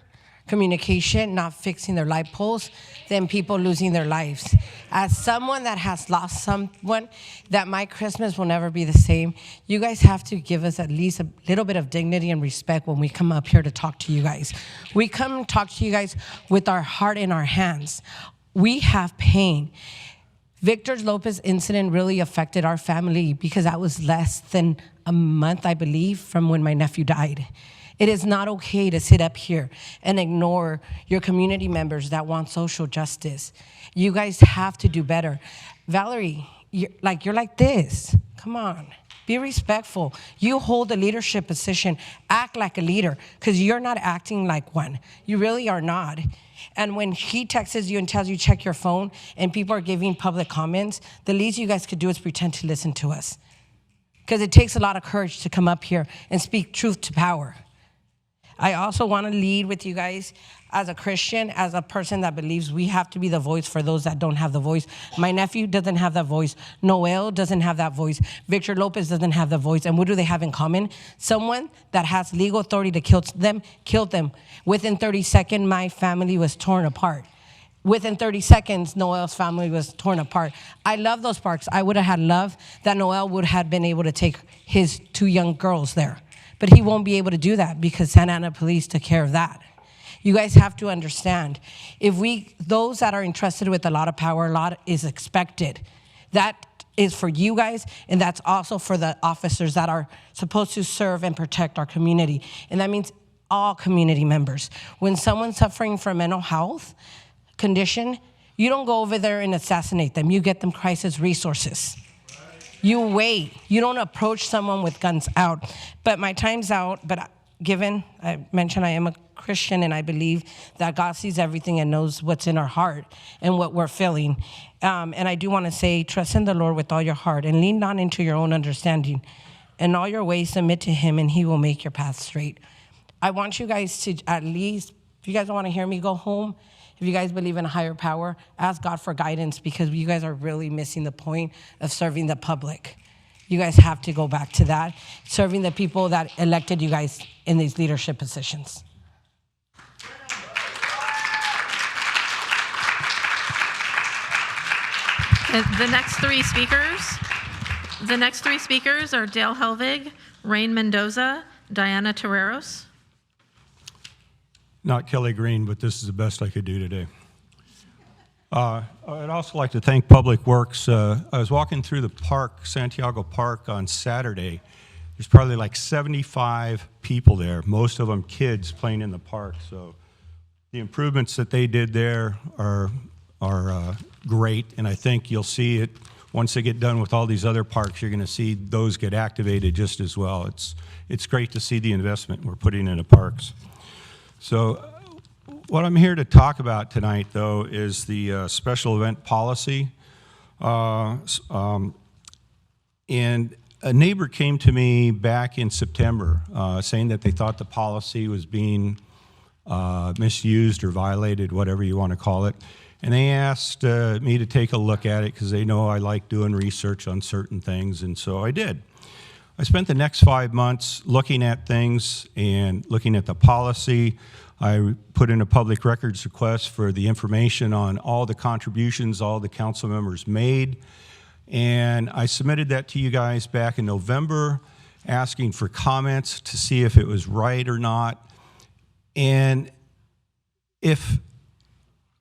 communication not fixing their light poles than people losing their lives. As someone that has lost someone, that my Christmas will never be the same, you guys have to give us at least a little bit of dignity and respect when we come up here to talk to you guys. We come talk to you guys with our heart in our hands. We have pain. Victor Lopez incident really affected our family because that was less than a month, I believe, from when my nephew died. It is not okay to sit up here and ignore your community members that want social justice. You guys have to do better. Valerie, you're like this. Come on. Be respectful. You hold a leadership position. Act like a leader, because you're not acting like one. You really are not. And when he texts you and tells you check your phone and people are giving public comments, the least you guys could do is pretend to listen to us. Because it takes a lot of courage to come up here and speak truth to power. I also want to lead with you guys as a Christian, as a person that believes we have to be the voice for those that don't have the voice. My nephew doesn't have that voice. Noel doesn't have that voice. Victor Lopez doesn't have the voice. And what do they have in common? Someone that has legal authority to kill them, killed them. Within 30 seconds, my family was torn apart. Within 30 seconds, Noel's family was torn apart. I love those parks. I would have had love that Noel would have been able to take his 2 young girls there. But he won't be able to do that because Santa Ana Police took care of that. You guys have to understand, those that are entrusted with a lot of power, a lot is expected. That is for you guys, and that's also for the officers that are supposed to serve and protect our community. And that means all community members. When someone's suffering from mental health condition, you don't go over there and assassinate them. You get them crisis resources. You wait. You don't approach someone with guns out. But my time's out, but given I mentioned I am a Christian and I believe that God sees everything and knows what's in our heart and what we're feeling. And I do want to say, trust in the Lord with all your heart and lean not into your own understanding. In all your ways, submit to him and he will make your path straight. I want you guys to at least, if you guys don't want to hear me go home, if you guys believe in a higher power, ask God for guidance, because you guys are really missing the point of serving the public. You guys have to go back to that, serving the people that elected you guys in these leadership positions. The next three speakers are Dale Helvig, Rain Mendoza, Diana Terreros. Not Kelly Green, but this is the best I could do today. I'd also like to thank Public Works. I was walking through the park, Santiago Park, on Saturday. There's probably like 75 people there, most of them kids playing in the park. So the improvements that they did there are great, and I think you'll see it once they get done with all these other parks. You're going to see those get activated just as well. It's great to see the investment we're putting into parks. So what I'm here to talk about tonight, though, is the special event policy. And a neighbor came to me back in September saying that they thought the policy was being misused or violated, whatever you want to call it. And they asked me to take a look at it because they know I like doing research on certain things, and so I did. I spent the next 5 months looking at things and looking at the policy. I put in a public records request for the information on all the contributions all the council members made. And I submitted that to you guys back in November, asking for comments to see if it was right or not. And if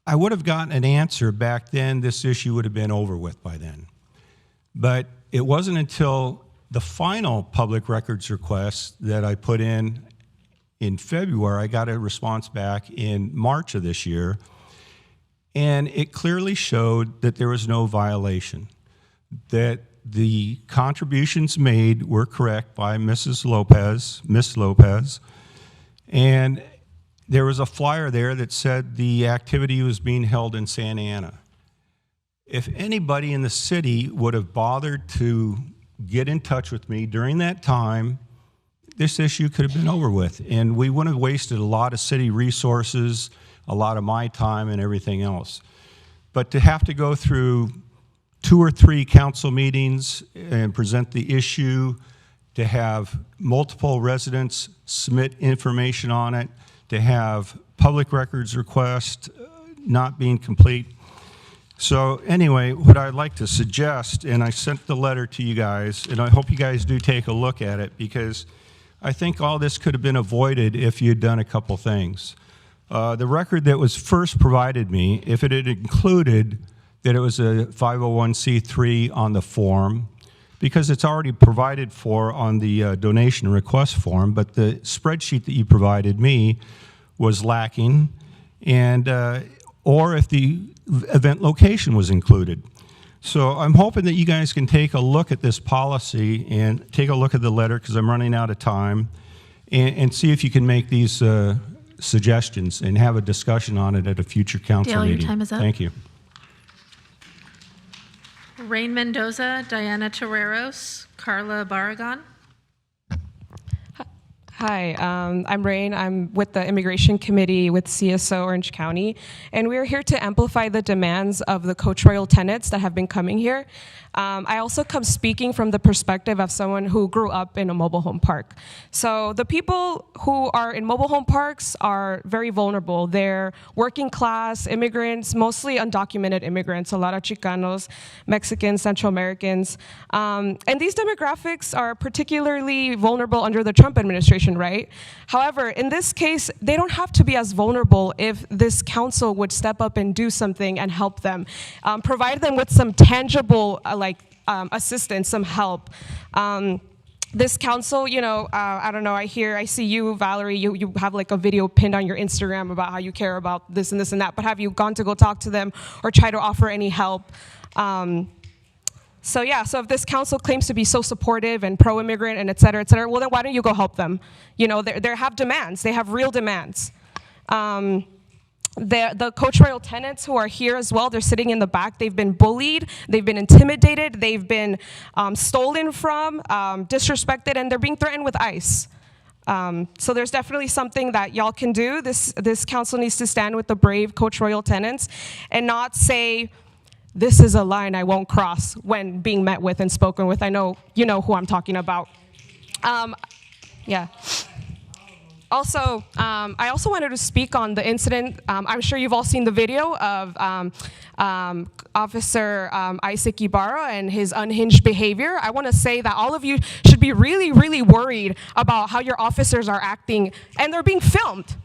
I would have gotten an answer back then, this issue would have been over with by then. But it wasn't until the final public records request that I put in February, I got a response back in March of this year, and it clearly showed that there was no violation, that the contributions made were correct by Miss Lopez, and there was a flyer there that said the activity was being held in Santa Ana. If anybody in the city would have bothered to get in touch with me during that time, this issue could have been over with, and we wouldn't have wasted a lot of city resources, a lot of my time and everything else. But to have to go through 2 or 3 council meetings and present the issue, to have multiple residents submit information on it, to have public records request not being complete. So anyway, what I'd like to suggest, and I sent the letter to you guys, and I hope you guys do take a look at it, because I think all this could have been avoided if you'd done a couple things. The record that was first provided me, if it had included that it was a 501c3 on the form, because it's already provided for on the donation request form, but the spreadsheet that you provided me was lacking, and or if the event location was included. So I'm hoping that you guys can take a look at this policy and take a look at the letter, because I'm running out of time, and see if you can make these suggestions and have a discussion on it at a future council Dale, your meeting. time is up. Thank you. Rain Mendoza, Diana Terreros, Carla Barragan. Hi, I'm Rain. I'm with the Immigration Committee with CSO Orange County, and we're here to amplify the demands of the Coach Royal tenants that have been coming here. I also come speaking from the perspective of someone who grew up in a mobile home park. So the people who are in mobile home parks are very vulnerable. They're working class immigrants, mostly undocumented immigrants, a lot of Chicanos, Mexicans, Central Americans. And these demographics are particularly vulnerable under the Trump administration, right? However, in this case, they don't have to be as vulnerable if this council would step up and do something and help them, provide them with some tangible assistance, some help. This council, I don't know, I see you, Valerie, you have like a video pinned on your Instagram about how you care about this and this and that, but have you gone to go talk to them or try to offer any help? So if this council claims to be so supportive and pro-immigrant and et cetera, well then why don't you go help them? They have demands, they have real demands. The Coach Royal tenants who are here as well, they're sitting in the back. They've been bullied, they've been intimidated, they've been stolen from, disrespected, and they're being threatened with ICE. So there's definitely something that y'all can do. This council needs to stand with the brave Coach Royal tenants and not say, this is a line I won't cross when being met with and spoken with. I know you know who I'm talking about. Also, I also wanted to speak on the incident. I'm sure you've all seen the video of Officer Isaac Ibarra and his unhinged behavior. I want to say that all of you should be really, really worried about how your officers are acting, and they're being filmed.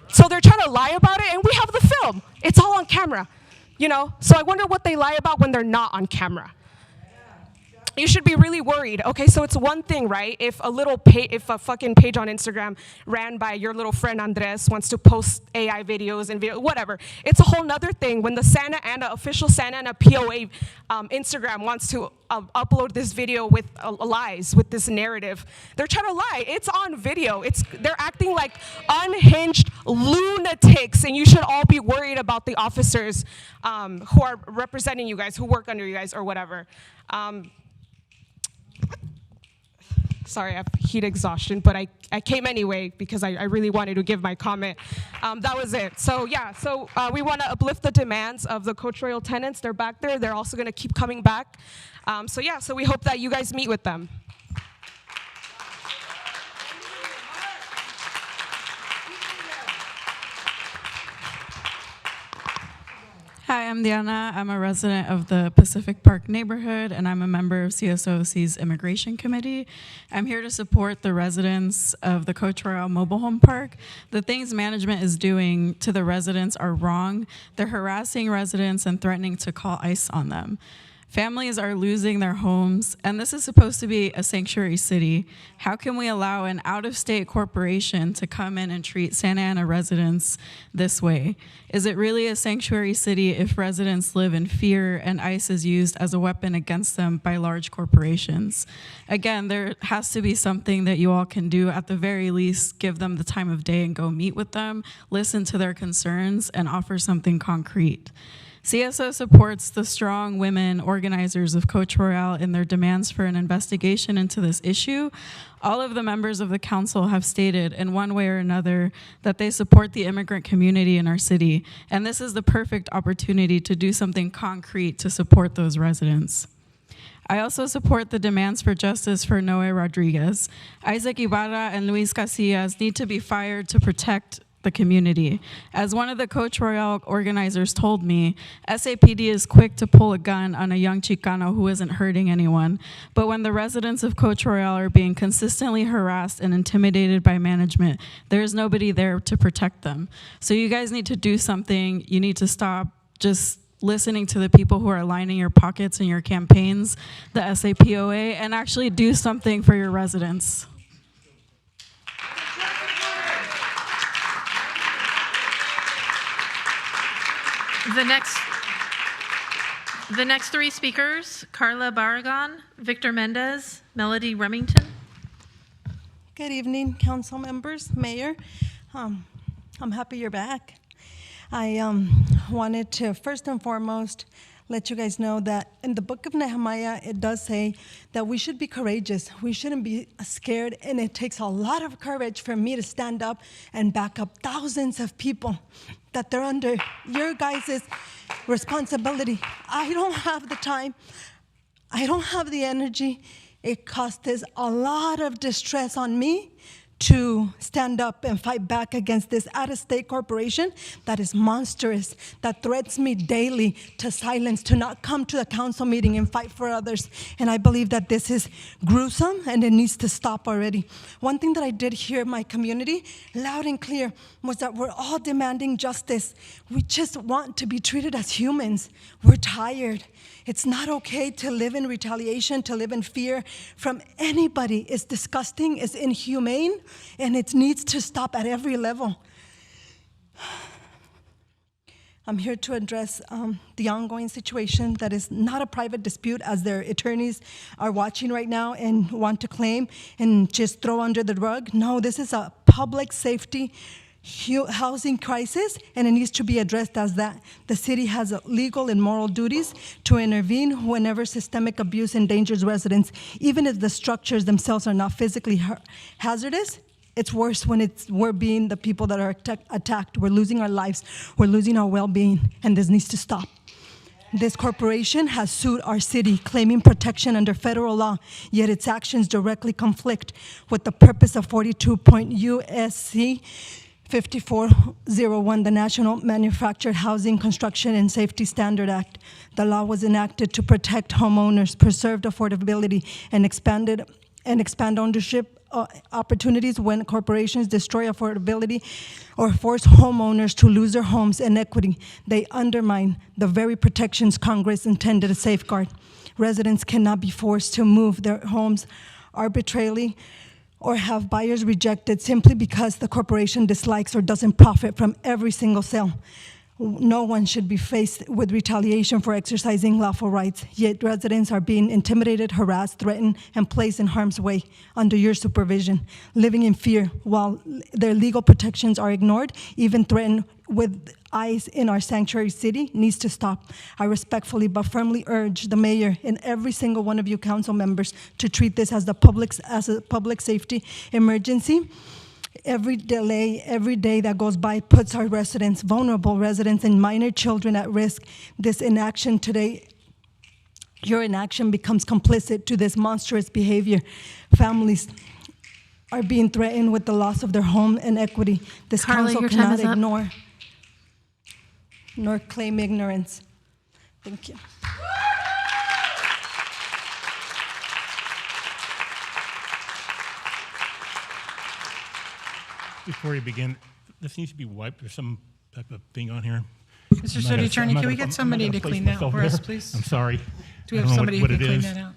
So they're trying to lie about it, and we have the film. It's all on camera, So I wonder what they lie about when they're not on camera. You should be really worried. Okay, so it's one thing, right? If a fucking page on Instagram ran by your little friend Andres wants to post AI videos and whatever. It's a whole nother thing when the Santa Ana, official Santa Ana POA Instagram wants to upload this video with lies, with this narrative. They're trying to lie. It's on video. They're acting like unhinged lunatics, and you should all be worried about the officers who are representing you guys, who work under you guys or whatever. Sorry, I have heat exhaustion, but I came anyway because I really wanted to give my comment. That was it. So we want to uplift the demands of the Coach Royal tenants. They're back there. They're also going to keep coming back. So we hope that you guys meet with them. Hi, I'm Diana. I'm a resident of the Pacific Park neighborhood, and I'm a member of CSOC's Immigration Committee. I'm here to support the residents of the Coach Royal Mobile Home Park. The things management is doing to the residents are wrong. They're harassing residents and threatening to call ICE on them. Families are losing their homes, and this is supposed to be a sanctuary city. How can we allow an out-of-state corporation to come in and treat Santa Ana residents this way? Is it really a sanctuary city if residents live in fear and ICE is used as a weapon against them by large corporations? Again, there has to be something that you all can do. At the very least, give them the time of day and go meet with them, listen to their concerns, and offer something concrete. CSO supports the strong women organizers of Coach Royal in their demands for an investigation into this issue. All of the members of the council have stated in one way or another that they support the immigrant community in our city, and this is the perfect opportunity to do something concrete to support those residents. I also support the demands for justice for Noe Rodriguez. Isaac Ibarra and Luis Casillas need to be fired to protect the community. As one of the Coach Royal organizers told me, SAPD is quick to pull a gun on a young Chicano who isn't hurting anyone. But when the residents of Coach Royal are being consistently harassed and intimidated by management, there is nobody there to protect them. So you guys need to do something. You need to stop just listening to the people who are lining your pockets in your campaigns, the SAPOA, and actually do something for your residents. The next three speakers, Carla Barragan, Victor Mendez, Melody Remington. Good evening, council members, mayor. I'm happy you're back. I wanted to first and foremost let you guys know that in the book of Nehemiah, it does say that we should be courageous. We shouldn't be scared, and it takes a lot of courage for me to stand up and back up thousands of people that they're under your guys' responsibility. I don't have the time. I don't have the energy. It cost us a lot of distress on me to stand up and fight back against this out-of-state corporation that is monstrous, that threats me daily to silence, to not come to the council meeting and fight for others. And I believe that this is gruesome and it needs to stop already. One thing that I did hear in my community, loud and clear, was that we're all demanding justice. We just want to be treated as humans. We're tired. It's not okay to live in retaliation, to live in fear from anybody. It's disgusting, it's inhumane, and it needs to stop at every level. I'm here to address the ongoing situation that is not a private dispute, as their attorneys are watching right now and want to claim and just throw under the rug. No, this is a public safety housing crisis, and it needs to be addressed as that. The city has legal and moral duties to intervene whenever systemic abuse endangers residents, even if the structures themselves are not physically hazardous. It's worse when we're being the people that are attacked. We're losing our lives. We're losing our well-being, and this needs to stop. This corporation has sued our city, claiming protection under federal law, yet its actions directly conflict with the purpose of 42 U.S.C. 5401, the National Manufactured Housing Construction and Safety Standard Act. The law was enacted to protect homeowners, preserve affordability, and expand ownership opportunities when corporations destroy affordability or force homeowners to lose their homes and equity. They undermine the very protections Congress intended to safeguard. Residents cannot be forced to move their homes arbitrarily or have buyers rejected simply because the corporation dislikes or doesn't profit from every single sale. No one should be faced with retaliation for exercising lawful rights, yet residents are being intimidated, harassed, threatened, and placed in harm's way under your supervision, living in fear while their legal protections are ignored, even threatened with ICE in our sanctuary city, needs to stop. I respectfully but firmly urge the mayor and every single one of you council members to treat this as a public safety emergency. Every delay, every day that goes by puts our residents, vulnerable residents, and minor children at risk. This inaction today, your inaction becomes complicit to this monstrous behavior. Families are being threatened with the loss of their home and equity. This Carly, council your time cannot is up. ignore nor claim ignorance. Thank you. Before you begin, this needs to be wiped. There's some type of thing on here. Mr. City Attorney, can we get somebody to clean that for us, please? I'm sorry. Do we I have don't know somebody who what can it clean is. that out?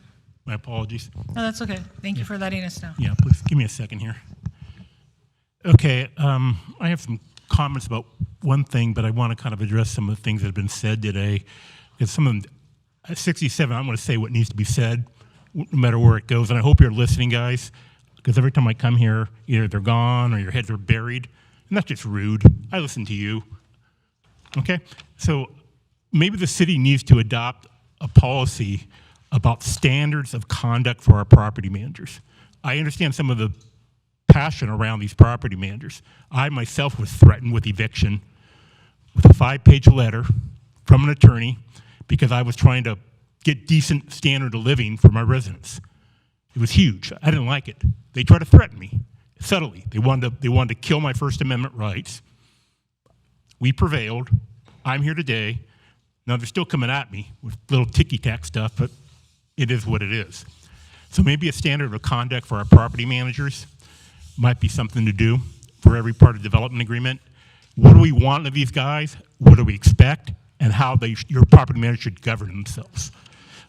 My apologies. No, that's okay. Thank you for letting us know. Yeah, please give me a second here. Okay, I have some comments about one thing, but I want to kind of address some of the things that have been said today. Because some of them, at 67, I'm going to say what needs to be said, no matter where it goes. And I hope you're listening, guys, because every time I come here, either they're gone or your heads are buried. And that's just rude. I listen to you. Okay? So maybe the city needs to adopt a policy about standards of conduct for our property managers. I understand some of the passion around these property managers. I myself was threatened with eviction with a 5-page letter from an attorney because I was trying to get decent standard of living for my residents. It was huge. I didn't like it. They tried to threaten me subtly. They wanted to kill my First Amendment rights. We prevailed. I'm here today. Now they're still coming at me with little ticky-tack stuff, but it is what it is. So maybe a standard of conduct for our property managers might be something to do for every part of development agreement. What do we want of these guys? What do we expect? And how your property manager should govern themselves.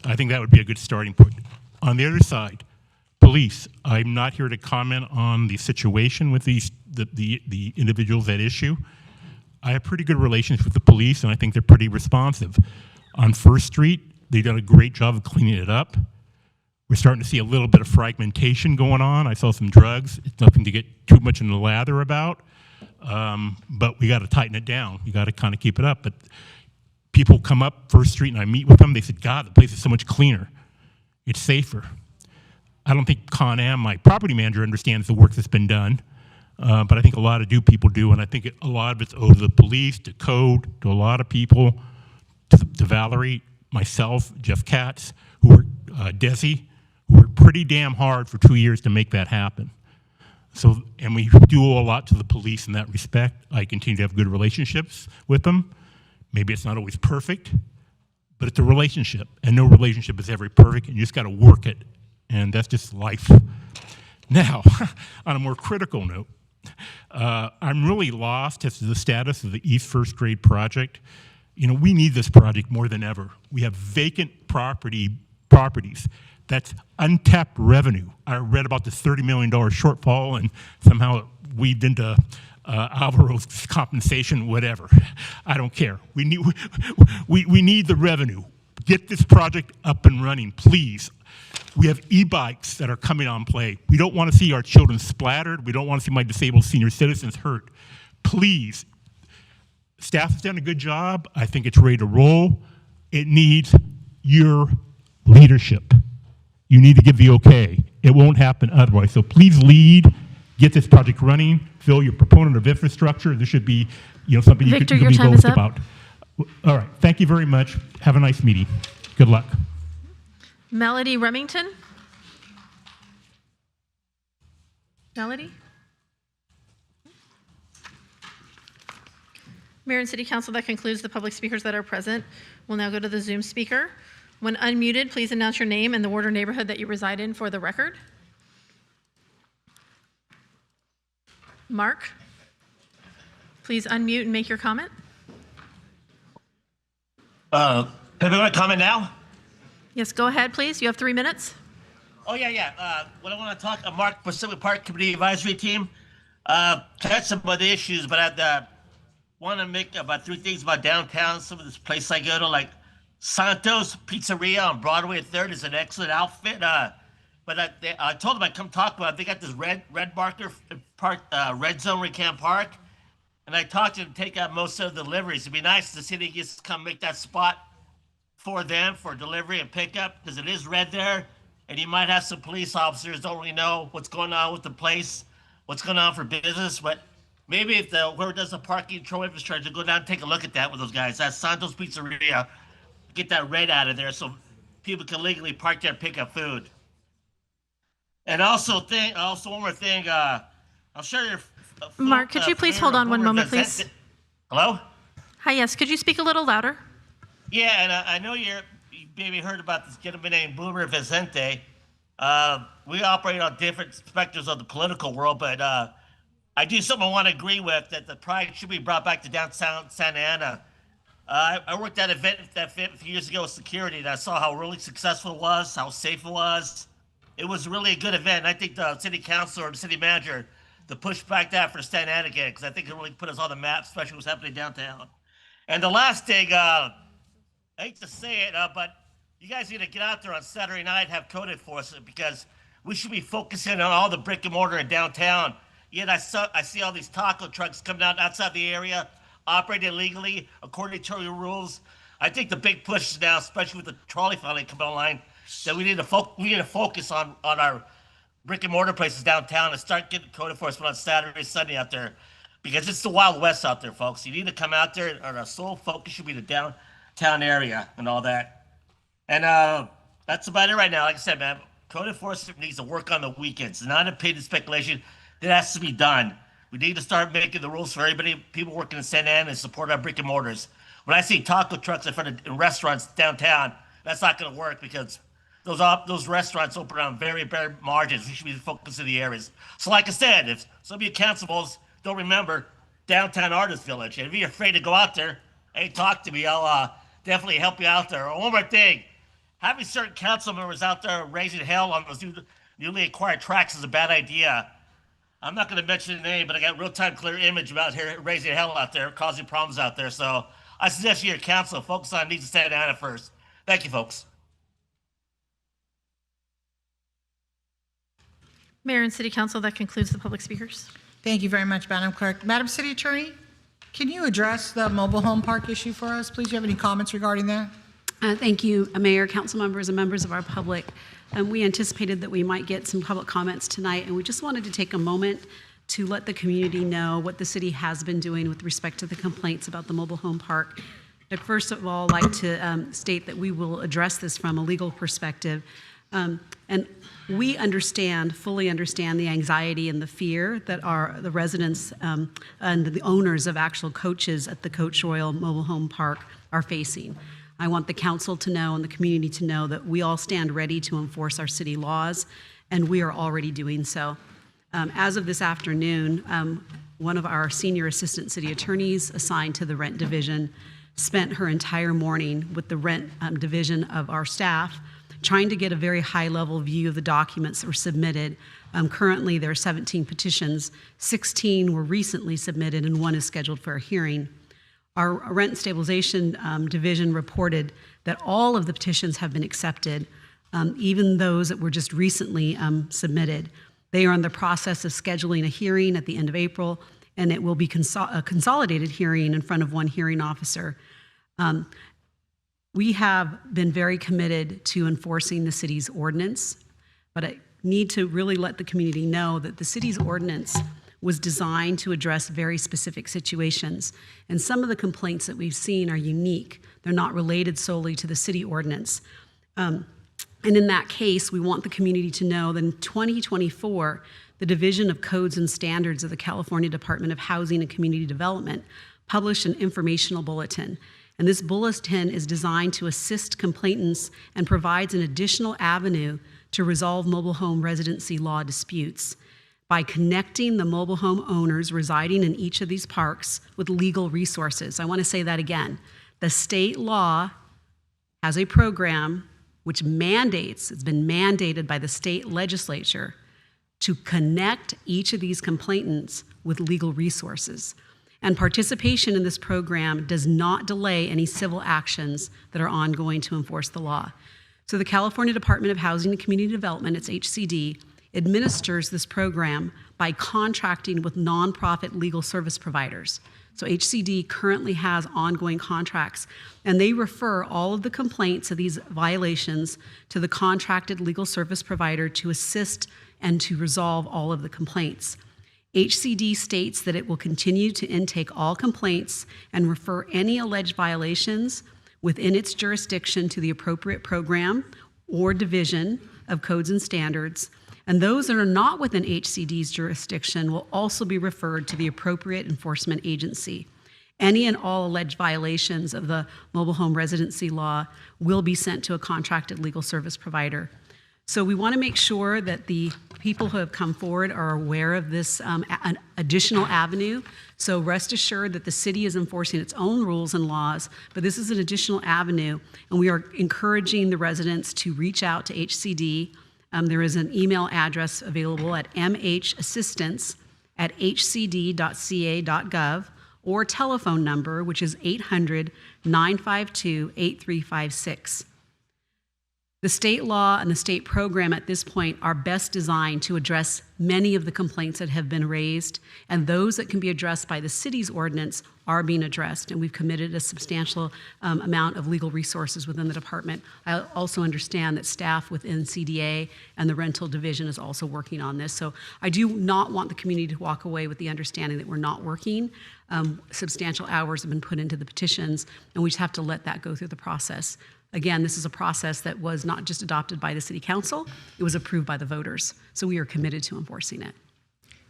I think that would be a good starting point. On the other side, police. I'm not here to comment on the situation with the individuals at issue. I have pretty good relations with the police, and I think they're pretty responsive. On First Street, They've done a great job of cleaning it up. We're starting to see a little bit of fragmentation going on. I saw some drugs. It's nothing to get too much in the lather about, but we got to tighten it down. We got to kind of keep it up. But people come up First Street and I meet with them. They said, God, the place is so much cleaner. It's safer. I don't think Con Am, my property manager, understands the work that's been done, but I think a lot of people do, and I think a lot of it's owed to the police, to code, to a lot of people, to Valerie, myself, Jeff Katz, who were Desi, who worked pretty damn hard for 2 years to make that happen. So, and we do owe a lot to the police in that respect. I continue to have good relationships with them. Maybe it's not always perfect, but it's a relationship, and no relationship is ever perfect, and you just got to work it, and that's just life. Now, on a more critical note, I'm really lost as to the status of the East First Grade project. You know, we need this project more than ever. We have vacant properties. That's untapped revenue. I read about the $30 million shortfall, and somehow it weaved into Alvaro's compensation, whatever. I don't care. We need the revenue. Get this project up and running, please. We have e-bikes that are coming on play. We don't want to see our children splattered. We don't want to see my disabled senior citizens hurt. Please. Staff has done a good job. I think it's ready to roll. It needs your leadership. You need to give the okay. It won't happen otherwise. So please lead, get this project running. Phil, you're a proponent of infrastructure. This should be, something you could be boast about. All right. Thank you very much. Have a nice meeting. Good luck. Melody Remington? Melody? Mayor and City Council, that concludes the public speakers that are present. We'll now go to the Zoom speaker. When unmuted, please announce your name and the ward or neighborhood that you reside in for the record. Mark, please unmute and make your comment. Can I make my comment now? Yes, go ahead, please. You have 3 minutes. Oh, yeah. What I want to talk, Mark, Pacific Park Committee Advisory Team. Had some other issues, but I want to make about 3 things about downtown. Some of this place I go to, like Santos Pizzeria on Broadway at 3rd is an excellent outfit. But I told them I'd come talk about it. They got this red marker park, red zone where you can't park. And I talked to them to take out most of the deliveries. It'd be nice if the city gets to come make that spot for them for delivery and pickup, because it is red there, and you might have some police officers don't really know what's going on with the place, what's going on for business, but maybe if whoever does the parking control infrastructure, go down and take a look at that with those guys. That's Santos Pizzeria. Get that red out of there so people can legally park there and pick up food. And also one more thing, I'm sure you're... Mark, could you please hold on one moment, please? Hello? Hi, yes. Could you speak a little louder? Yeah, and I know you maybe heard about this gentleman named Boomer Vicente. We operate on different spectrums of the political world, but I do something I want to agree with, that the pride should be brought back to downtown Santa Ana. I worked at an event a few years ago with security, and I saw how really successful it was, how safe it was. It was really a good event. I think the city council or the city manager to push back that for Santa Ana again, because I think it really put us on the map, especially what's happening downtown. And the last thing, I hate to say it, but you guys need to get out there on Saturday night and have code enforcement, because we should be focusing on all the brick and mortar in downtown. Yet I see all these taco trucks coming out outside the area, operating illegally according to your rules. I think the big push is now, especially with the trolley finally coming online, that we need to focus on our brick and mortar places downtown and start getting code enforcement on Saturday, Sunday out there, because it's the Wild West out there, folks. You need to come out there, and our sole focus should be the downtown area and all that. And that's about it right now. Like I said, man, code enforcement needs to work on the weekends. It's not opinion speculation. That has to be done. We need to start making the rules for everybody, people working in Santa Ana, and support our brick and mortars. When I see taco trucks in front of restaurants downtown, that's not going to work, because those restaurants open on very bare margins. We should be the focus of the areas. So like I said, if some of you councilors don't remember downtown Artist Village, and if you're afraid to go out there, hey, talk to me. I'll definitely help you out there. One more thing, having certain council members out there raising hell on those newly acquired tracks is a bad idea. I'm not going to mention the name, but I got real-time clear image about here raising hell out there, causing problems out there. So I suggest your council focus on needs of Santa Ana first. Thank you, folks. Mayor and City Council, that concludes the public speakers. Thank you very much, Madam Clerk. Madam City Attorney, can you address the mobile home park issue for us, please? Do you have any comments regarding that? Thank you, Mayor, council members, and members of our public. We anticipated that we might get some public comments tonight, and we just wanted to take a moment to let the community know what the city has been doing with respect to the complaints about the mobile home park. I'd first of all like to state that we will address this from a legal perspective. And we fully understand the anxiety and the fear that the residents and the owners of actual coaches at the Coach Royal Mobile Home Park are facing. I want the council to know and the community to know that we all stand ready to enforce our city laws, and we are already doing so. As of this afternoon, one of our senior assistant city attorneys assigned to the rent division spent her entire morning with the rent division of our staff trying to get a very high-level view of the documents that were submitted. Currently, there are 17 petitions. 16 were recently submitted, and 1 is scheduled for a hearing. Our rent and stabilization division reported that all of the petitions have been accepted, even those that were just recently submitted. They are in the process of scheduling a hearing at the end of April, and it will be a consolidated hearing in front of one hearing officer. We have been very committed to enforcing the city's ordinance, but I need to really let the community know that the city's ordinance was designed to address very specific situations. And some of the complaints that we've seen are unique. They're not related solely to the city ordinance. And in that case, we want the community to know that in 2024, the Division of Codes and Standards of the California Department of Housing and Community Development published an informational bulletin. And this bulletin is designed to assist complainants and provides an additional avenue to resolve mobile home residency law disputes by connecting the mobile home owners residing in each of these parks with legal resources. I want to say that again. The state law has a program which mandates, it's been mandated by the state legislature to connect each of these complainants with legal resources. And participation in this program does not delay any civil actions that are ongoing to enforce the law. So the California Department of Housing and Community Development, it's HCD, administers this program by contracting with nonprofit legal service providers. So HCD currently has ongoing contracts, and they refer all of the complaints of these violations to the contracted legal service provider to assist and to resolve all of the complaints. HCD states that it will continue to intake all complaints and refer any alleged violations within its jurisdiction to the appropriate program or division of codes and standards. And those that are not within HCD's jurisdiction will also be referred to the appropriate enforcement agency. Any and all alleged violations of the mobile home residency law will be sent to a contracted legal service provider. So we want to make sure that the people who have come forward are aware of this an additional avenue. So rest assured that the city is enforcing its own rules and laws, but this is an additional avenue, and we are encouraging the residents to reach out to HCD. There is an email address available at mhassistance@hcd.ca.gov, or telephone number, which is 800-952-8356. The state law and the state program at this point are best designed to address many of the complaints that have been raised, and those that can be addressed by the city's ordinance are being addressed, and we've committed a substantial amount of legal resources within the department. I also understand that staff within CDA and the rental division is also working on this. So I do not want the community to walk away with the understanding that we're not working. Substantial hours have been put into the petitions, and we just have to let that go through the process. Again, this is a process that was not just adopted by the City Council, it was approved by the voters. So we are committed to enforcing it.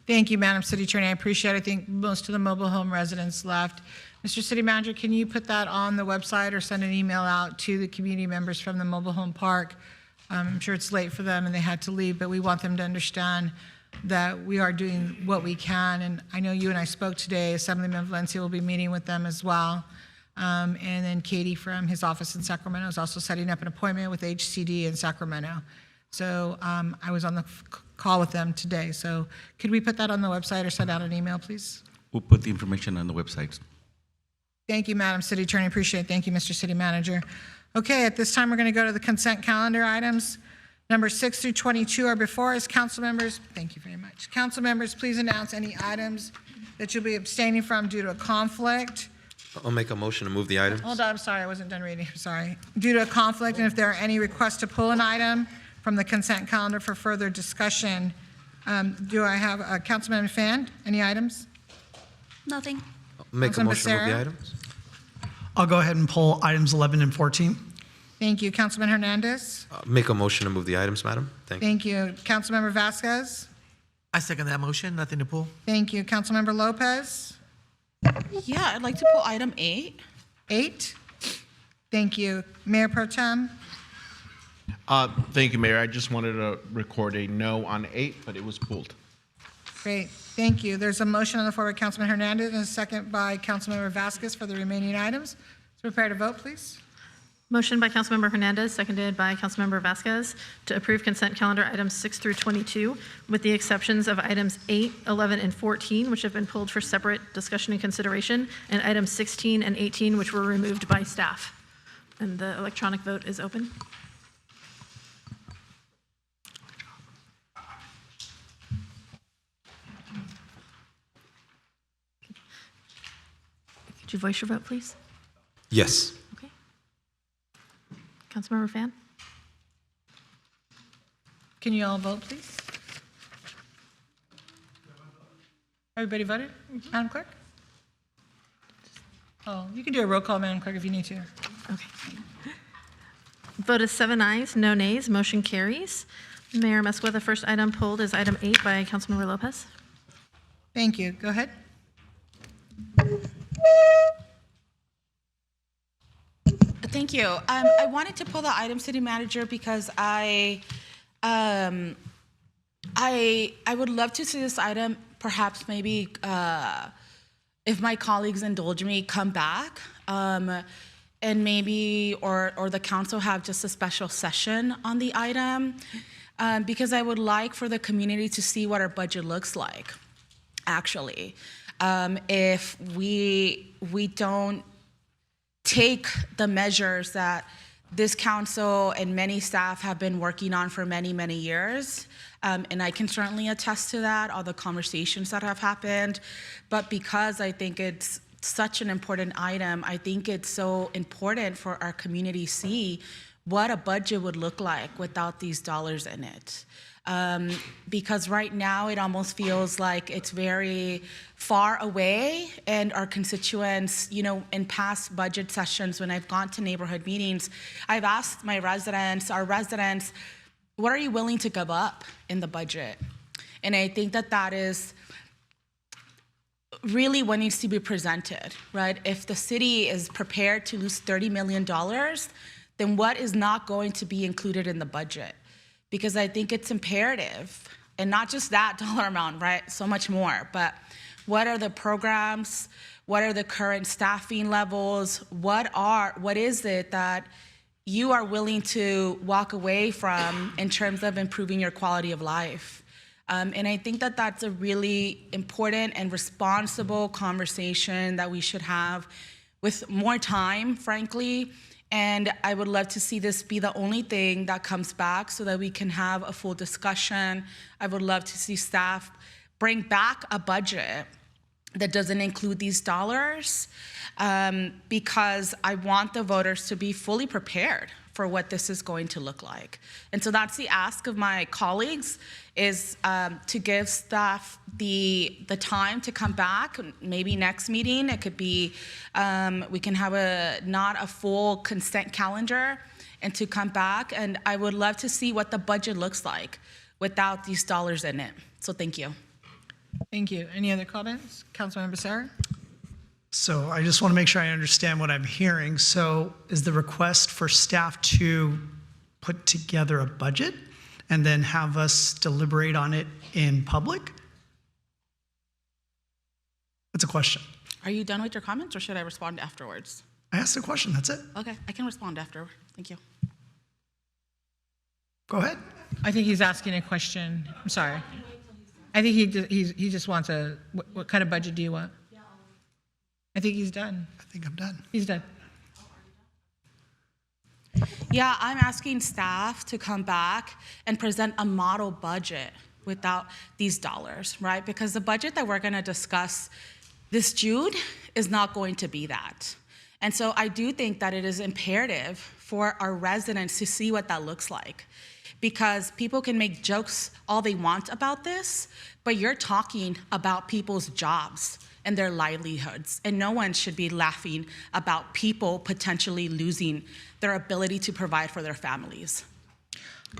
Thank you, Madam City Attorney. I appreciate it. I think most of the mobile home residents left. Mr. City Manager, can you put that on the website or send an email out to the community members from the mobile home park? I'm sure it's late for them and they had to leave, but we want them to understand that we are doing what we can. And I know you and I spoke today. Assemblyman Valencia will be meeting with them as well. And then Katie from his office in Sacramento is also setting up an appointment with HCD in Sacramento. So I was on the call with them today. So could we put that on the website or send out an email, please? We'll put the information on the website. Thank you, Madam City Attorney. Appreciate it. Thank you, Mr. City Manager. Okay, at this time, we're going to go to the consent calendar items. Number 6 through 22 are before us. Council members, thank you very much. Council members, please announce any items that you'll be abstaining from due to a conflict. I'll make a motion to move the items. Hold on, I'm sorry, I wasn't done reading, I'm sorry. Due to a conflict, and if there are any requests to pull an item from the consent calendar for further discussion, do I have Councilman Fan, any items? Nothing. I'll make a Councilman motion to move the Becerra? items. I'll go ahead and pull items 11 and 14. Thank you. Councilman Hernandez? I'll make a motion to move the items, madam. Thank you. Thank you. Councilmember Vasquez? I second that motion. Nothing to pull. Thank you. Councilmember Lopez? Yeah, I'd like to pull item 8. 8? Thank you. Mayor Pro Tem? Thank you, Mayor. I just wanted to record a no on 8, but it was pulled. Great. Thank you. There's a motion on the floor by Councilman Hernandez and a second by Councilmember Vasquez for the remaining items. So prepare to vote, please. Motion by Councilmember Hernandez, seconded by Councilmember Vasquez, to approve consent calendar items 6 through 22, with the exceptions of items 8, 11, and 14, which have been pulled for separate discussion and consideration, and items 16 and 18, which were removed by staff. And the electronic vote is open. Could you voice your vote, please? Yes. Councilmember Fan? Can you all vote, please? Everybody voted? Madam Clerk? Oh, you can do a roll call, Madam Clerk, if you need to. Okay. Vote is 7 ayes, no nays. Motion carries. Mayor Mesqua, the first item pulled is item 8 by Councilmember Lopez. Thank you. Go ahead. Thank you. I wanted to pull the item, City Manager, because I would love to see this item, perhaps maybe, if my colleagues indulge me, come back, and maybe, or the council have just a special session on the item, because I would like for the community to see what our budget looks like, actually. If we don't take the measures that this council and many staff have been working on for many, many years. And I can certainly attest to that, all the conversations that have happened. But because I think it's such an important item, I think it's so important for our community to see what a budget would look like without these dollars in it. Because right now it almost feels like it's very far away, and our constituents, you know, in past budget sessions when I've gone to neighborhood meetings, I've asked my residents, our residents, what are you willing to give up in the budget? And I think that that is really what needs to be presented, right? If the city is prepared to lose $30 million, then what is not going to be included in the budget? Because I think it's imperative, and not just that dollar amount, right? So much more, but what are the programs? What are the current staffing levels? What is it that you are willing to walk away from in terms of improving your quality of life? And I think that that's a really important and responsible conversation that we should have with more time, frankly. And I would love to see this be the only thing that comes back so that we can have a full discussion. I would love to see staff bring back a budget that doesn't include these dollars, because I want the voters to be fully prepared for what this is going to look like. And so that's the ask of my colleagues, is to give staff the time to come back. Maybe next meeting, it could be, we can have not a full consent calendar, and to come back. And I would love to see what the budget looks like without these dollars in it. So thank you. Thank you. Any other comments? Councilmember Becerra? So I just want to make sure I understand what I'm hearing. So is the request for staff to put together a budget and then have us deliberate on it in public? That's a question. Are you done with your comments, or should I respond afterwards? I asked the question, that's it. Okay, I can respond after. Thank you. Go ahead. I think he's asking a question. I'm sorry. I think he just wants what kind of budget do you want? I think he's done. I think I'm done. He's done. Yeah, I'm asking staff to come back and present a model budget without these dollars, right? Because the budget that we're going to discuss this June is not going to be that. And so I do think that it is imperative for our residents to see what that looks like. Because people can make jokes all they want about this, but you're talking about people's jobs and their livelihoods. And no one should be laughing about people potentially losing their ability to provide for their families.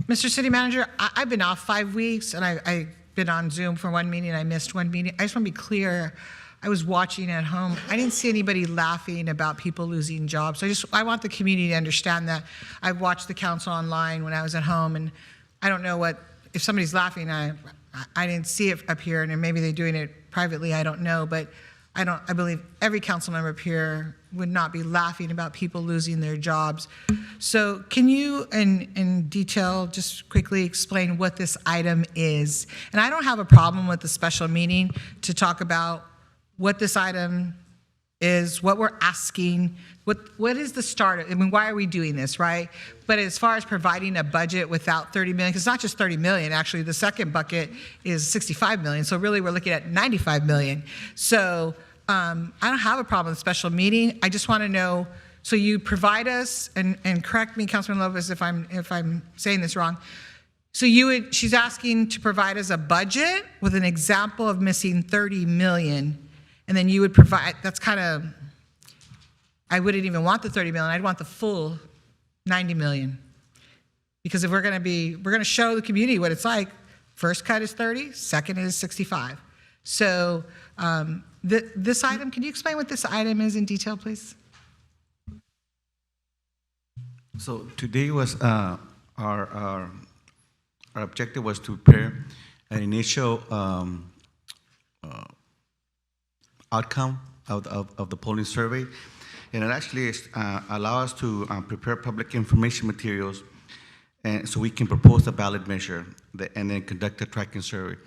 Mr. City Manager, I've been off 5 weeks, and I've been on Zoom for one meeting. I missed one meeting. I just want to be clear. I was watching at home. I didn't see anybody laughing about people losing jobs. So I want the community to understand that. I watched the council online when I was at home, and I don't know if somebody's laughing. I didn't see it up here, and maybe they're doing it privately. I don't know, but I believe every council member up here would not be laughing about people losing their jobs. So can you, in detail, just quickly explain what this item is? And I don't have a problem with the special meeting to talk about what this item is, what we're asking, what is the start? I mean, why are we doing this, right? But as far as providing a budget without 30 million, because it's not just 30 million, actually the second bucket is 65 million. So really we're looking at 95 million. So I don't have a problem with a special meeting. I just want to know, so you provide us, and correct me, Councilman Lopez, if I'm saying this wrong. So she's asking to provide us a budget with an example of missing 30 million. And then you would provide, that's kind of, I wouldn't even want the 30 million, I'd want the full 90 million. Because if we're going to show the community what it's like, first cut is 30, second is 65. So this item, can you explain what this item is in detail, please? So today was our objective was to prepare an initial outcome of the polling survey, and it actually allows us to prepare public information materials, and so we can propose a ballot measure and then conduct a tracking survey.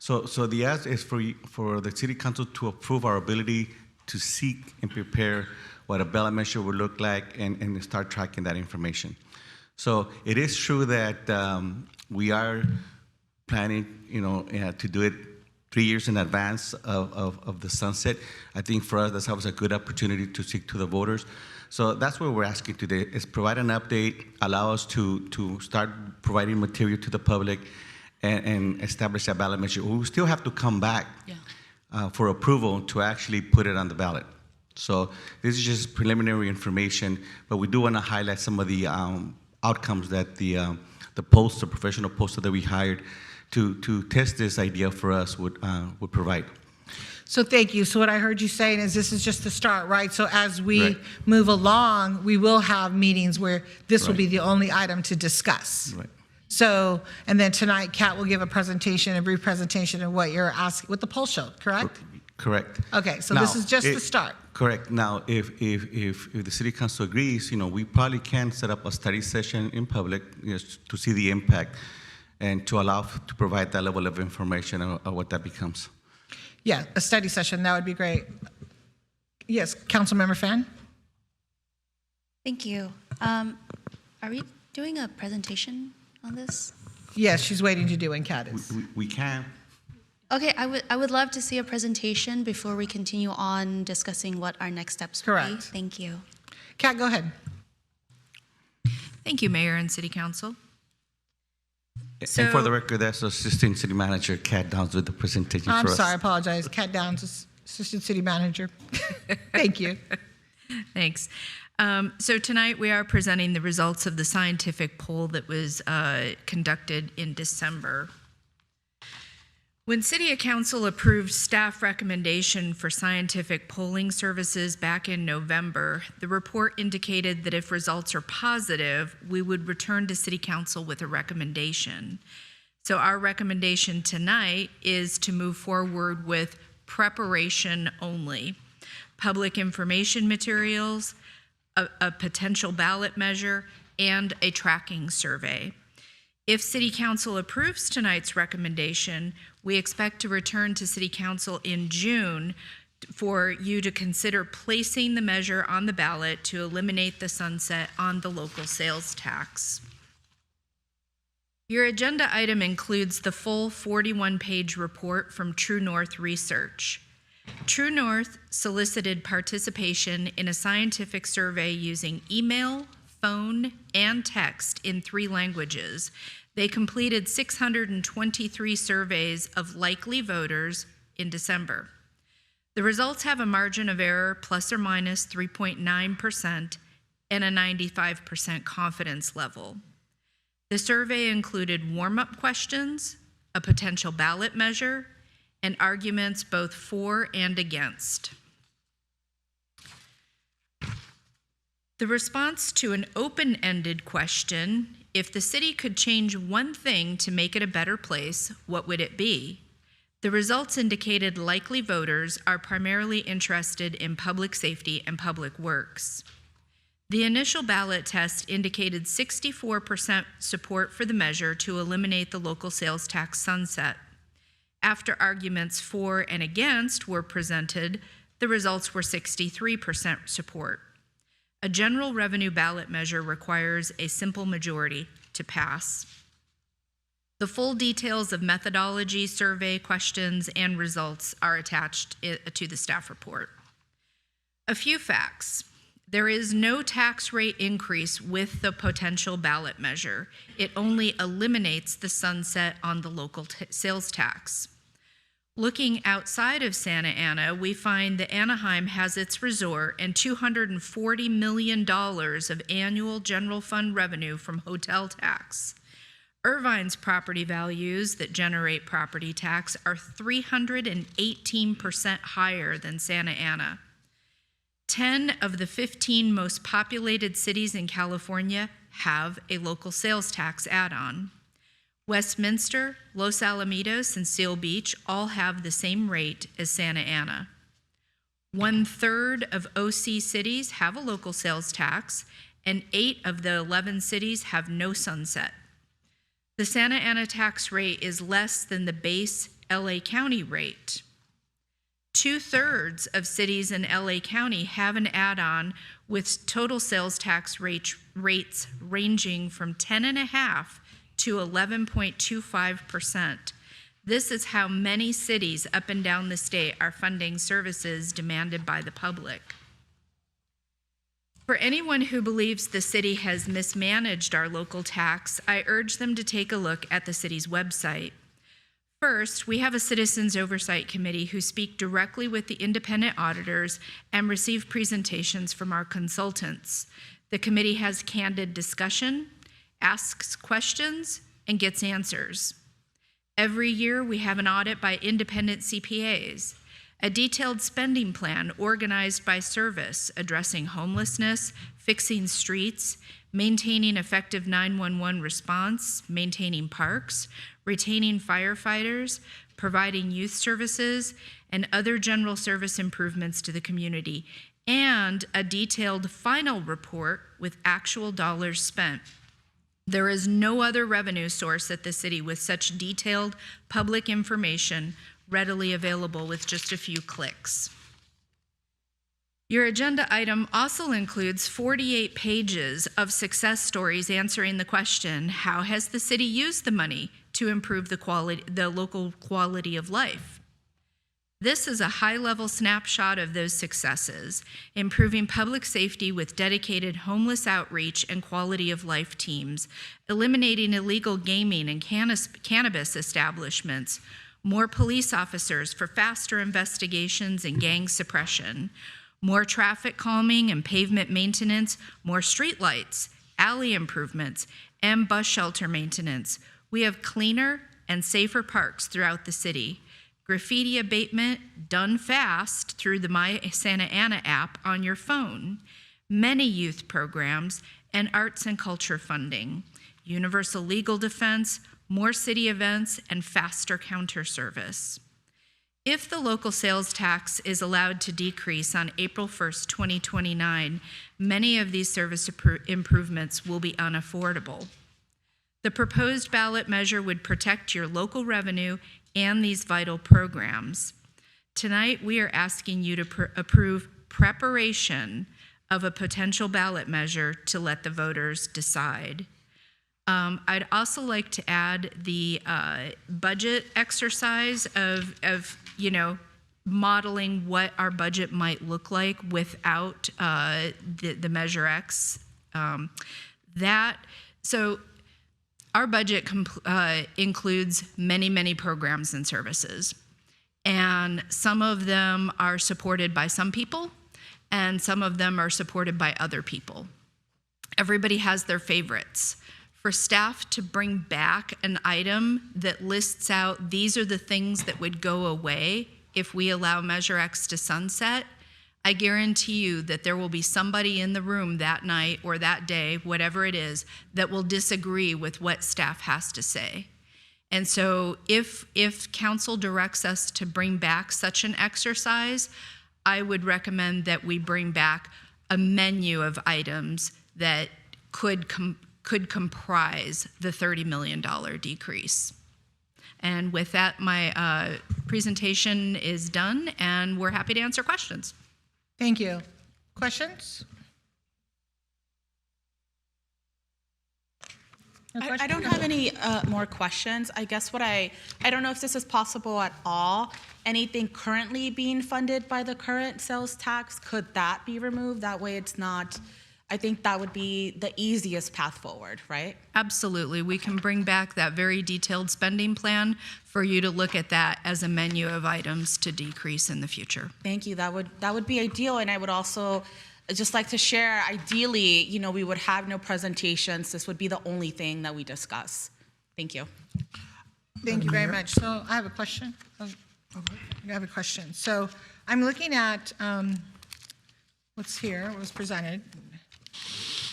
So the ask is for the City Council to approve our ability to seek and prepare what a ballot measure would look like and start tracking that information. So it is true that we are planning, to do it 3 years in advance of the sunset. I think for us, that was a good opportunity to speak to the voters. So that's what we're asking today, is provide an update, allow us to start providing material to the public and establish a ballot measure. We still have to come back for approval to actually put it on the ballot. So this is just preliminary information, but we do want to highlight some of the outcomes that the professional poster that we hired to test this idea for us would provide. So thank you. So what I heard you saying is this is just the start, right? So as we move along, we will have meetings where this will be the only item to discuss. Right. So, and then tonight, Kat will give a brief presentation of what you're asking, what the poll showed, correct? Correct. Okay, so this is just the start. Correct. Now, if the City Council agrees, we probably can set up a study session in public to see the impact and to allow to provide that level of information of what that becomes. Yeah, a study session, that would be great. Yes, Councilmember Fan? Thank you. Are we doing a presentation on this? Yes, she's waiting to do when Kat is. We can. Okay, I would love to see a presentation before we continue on discussing what our next steps will be. Correct. Thank you. Kat, go ahead. Thank you, Mayor and City Council. And for the record, that's Assistant City Manager Kat Downs with the presentation I'm for us. sorry, I apologize. Kat Downs, Assistant City Manager. Thank you. Thanks. So tonight we are presenting the results of the scientific poll that was conducted in December. When City Council approved staff recommendation for scientific polling services back in November, the report indicated that if results are positive, we would return to City Council with a recommendation. So our recommendation tonight is to move forward with preparation only, public information materials, a potential ballot measure, and a tracking survey. If City Council approves tonight's recommendation, we expect to return to City Council in June for you to consider placing the measure on the ballot to eliminate the sunset on the local sales tax. Your agenda item includes the full 41-page report from True North Research. True North solicited participation in a scientific survey using email, phone, and text in 3 languages. They completed 623 surveys of likely voters in December. The results have a margin of error plus or minus 3.9% and a 95% confidence level. The survey included warm-up questions, a potential ballot measure, and arguments both for and against. The response to an open-ended question, if the city could change one thing to make it a better place, what would it be? The results indicated likely voters are primarily interested in public safety and public works. The initial ballot test indicated 64% support for the measure to eliminate the local sales tax sunset. After arguments for and against were presented, the results were 63% support. A general revenue ballot measure requires a simple majority to pass. The full details of methodology, survey questions, and results are attached to the staff report. A few facts. There is no tax rate increase with the potential ballot measure. It only eliminates the sunset on the local sales tax. Looking outside of Santa Ana, we find that Anaheim has its resort and $240 million of annual general fund revenue from hotel tax. Irvine's property values that generate property tax are 318% higher than Santa Ana. 10 of the 15 most populated cities in California have a local sales tax add-on. Westminster, Los Alamitos, and Seal Beach all have the same rate as Santa Ana. 1/3 of OC cities have a local sales tax, and 8 of the 11 cities have no sunset. The Santa Ana tax rate is less than the base LA County rate. 2/3 of cities in LA County have an add-on with total sales tax rates ranging from 10.5% to 11.25%. This is how many cities up and down the state are funding services demanded by the public. For anyone who believes the city has mismanaged our local tax, I urge them to take a look at the city's website. First, we have a Citizens Oversight Committee who speak directly with the independent auditors and receive presentations from our consultants. The committee has candid discussion, asks questions, and gets answers. Every year, we have an audit by independent CPAs, a detailed spending plan organized by service addressing homelessness, fixing streets, maintaining effective 911 response, maintaining parks, retaining firefighters, providing youth services, and other general service improvements to the community, and a detailed final report with actual dollars spent. There is no other revenue source at the city with such detailed public information readily available with just a few clicks. Your agenda item also includes 48 pages of success stories answering the question, how has the city used the money to improve the local quality of life? This is a high-level snapshot of those successes, improving public safety with dedicated homeless outreach and quality of life teams, eliminating illegal gaming and cannabis establishments, more police officers for faster investigations and gang suppression, more traffic calming and pavement maintenance, more streetlights, alley improvements, and bus shelter maintenance. We have cleaner and safer parks throughout the city. Graffiti abatement done fast through the My Santa Ana app on your phone. Many youth programs and arts and culture funding. Universal legal defense, more city events, and faster counter service. If the local sales tax is allowed to decrease on April 1st, 2029, many of these service improvements will be unaffordable. The proposed ballot measure would protect your local revenue and these vital programs. Tonight, we are asking you to approve preparation of a potential ballot measure to let the voters decide. I'd also like to add the budget exercise of modeling what our budget might look like without the Measure X. So our budget includes many, many programs and services. And some of them are supported by some people, and some of them are supported by other people. Everybody has their favorites. For staff to bring back an item that lists out, these are the things that would go away if we allow Measure X to sunset, I guarantee you that there will be somebody in the room that night or that day, whatever it is, that will disagree with what staff has to say. And so if council directs us to bring back such an exercise, I would recommend that we bring back a menu of items that could comprise the $30 million decrease. And with that, my presentation is done, and we're happy to answer questions. Thank you. Questions? I don't have any more questions. I guess I don't know if this is possible at all. Anything currently being funded by the current sales tax, could that be removed? That way it's not, I think that would be the easiest path forward, right? Absolutely. We can bring back that very detailed spending plan for you to look at that as a menu of items to decrease in the future. Thank you. That would be ideal. And I would also just like to share, ideally, we would have no presentations. This would be the only thing that we discuss. Thank you. Thank you very much. So I have a question. So I'm looking at what's here, what was presented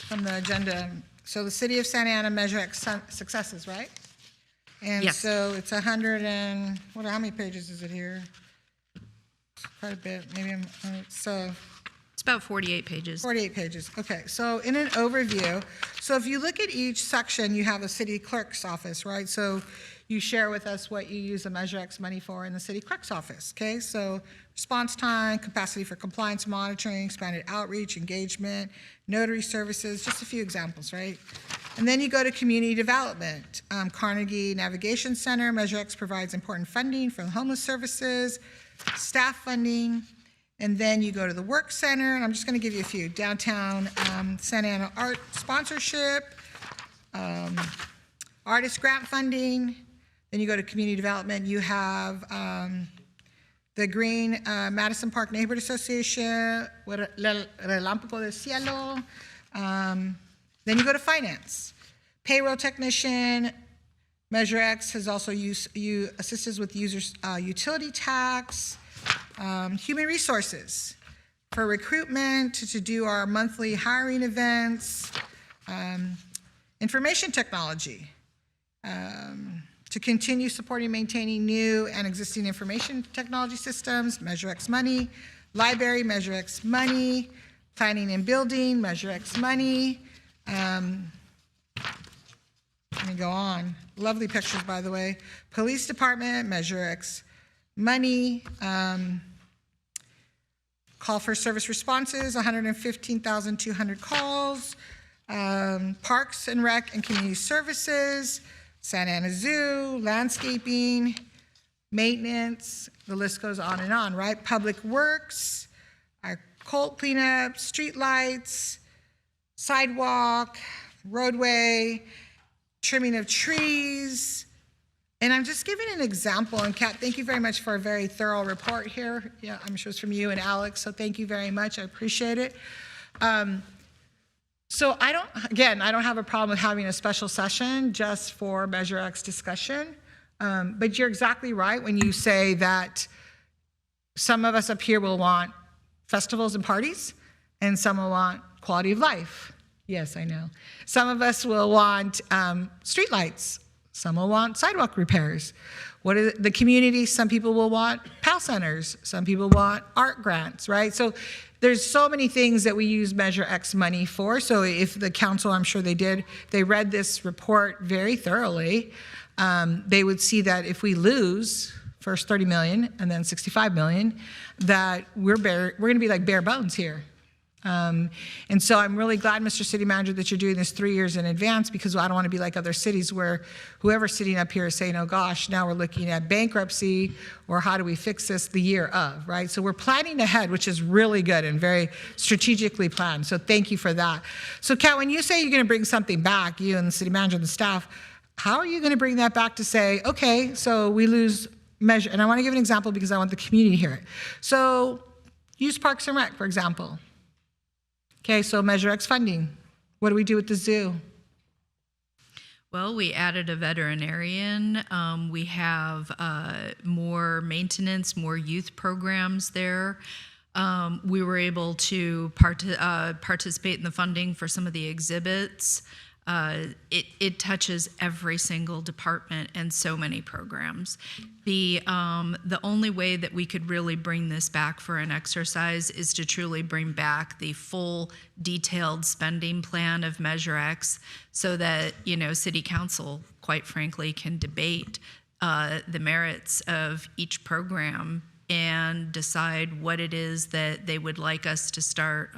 from the agenda. So the City of Santa Ana Measure X successes, right? And Yes. so it's 100 and, how many pages is it here? Quite a bit, maybe It's about 48 pages. 48 pages, okay. So in an overview, so if you look at each section, you have the city clerk's office, right? So you share with us what you use the Measure X money for in the city clerk's office, okay? So response time, capacity for compliance monitoring, expanded outreach, engagement, notary services, just a few examples, right? And then you go to community development. Carnegie Navigation Center, Measure X provides important funding for homeless services, staff funding, and then you go to the work center, and I'm just going to give you a few. Downtown Santa Ana art sponsorship, artist grant funding. Then you go to community development. You have the Green Madison Park Neighborhood Association, Relámpago del Cielo. Then you go to finance. Payroll technician. Measure X has also assisted with users' utility tax. Human resources for recruitment, to do our monthly hiring events, information technology, to continue supporting, maintaining new and existing information technology systems, Measure X money, library, Measure X money, planning and building, Measure X money. Let me go on. Lovely pictures, by the way. Police department, Measure X money, call for service responses, 115,200 calls, parks and rec and community services, Santa Ana Zoo, landscaping, maintenance, the list goes on, right? Public works, our cold cleanup, street lights, sidewalk, roadway, trimming of trees. And I'm just giving an example, and Kat, thank you very much for a very thorough report here. Yeah, I'm sure it's from you and Alex, so thank you very much, I appreciate it. So I don't have a problem with having a special session just for Measure X discussion, but you're exactly right when you say that some of us up here will want festivals and parties, and some will want quality of life. Yes, I know. Some of us will want streetlights. Some will want sidewalk repairs. What is the community? Some people will want PAL centers. Some people want art grants, right? So there's so many things that we use Measure X money for. So if the council, I'm sure they read this report very thoroughly, they would see that if we lose first 30 million and then 65 million, that we're going to be like bare bones here. And so I'm really glad, Mr. City Manager, that you're doing this 3 years in advance, because I don't want to be like other cities where whoever's sitting up here is saying, oh gosh, now we're looking at bankruptcy, or how do we fix this the year of, right? So we're planning ahead, which is really good and very strategically planned. So thank you for that. So Kat, when you say you're going to bring something back, you and the City Manager and the staff, how are you going to bring that back to say, okay, so we lose measure, and I want to give an example because I want the community to hear it. So use Parks and Rec, for example. Okay, so Measure X funding. What do we do with the zoo? Well, we added a veterinarian. We have more maintenance, more youth programs there. We were able to participate in the funding for some of the exhibits. It touches every single department and so many programs. The only way that we could really bring this back for an exercise is to truly bring back the full detailed spending plan of Measure X, so that, you know, City Council, quite frankly, can debate the merits of each program and decide what it is that they would like us to start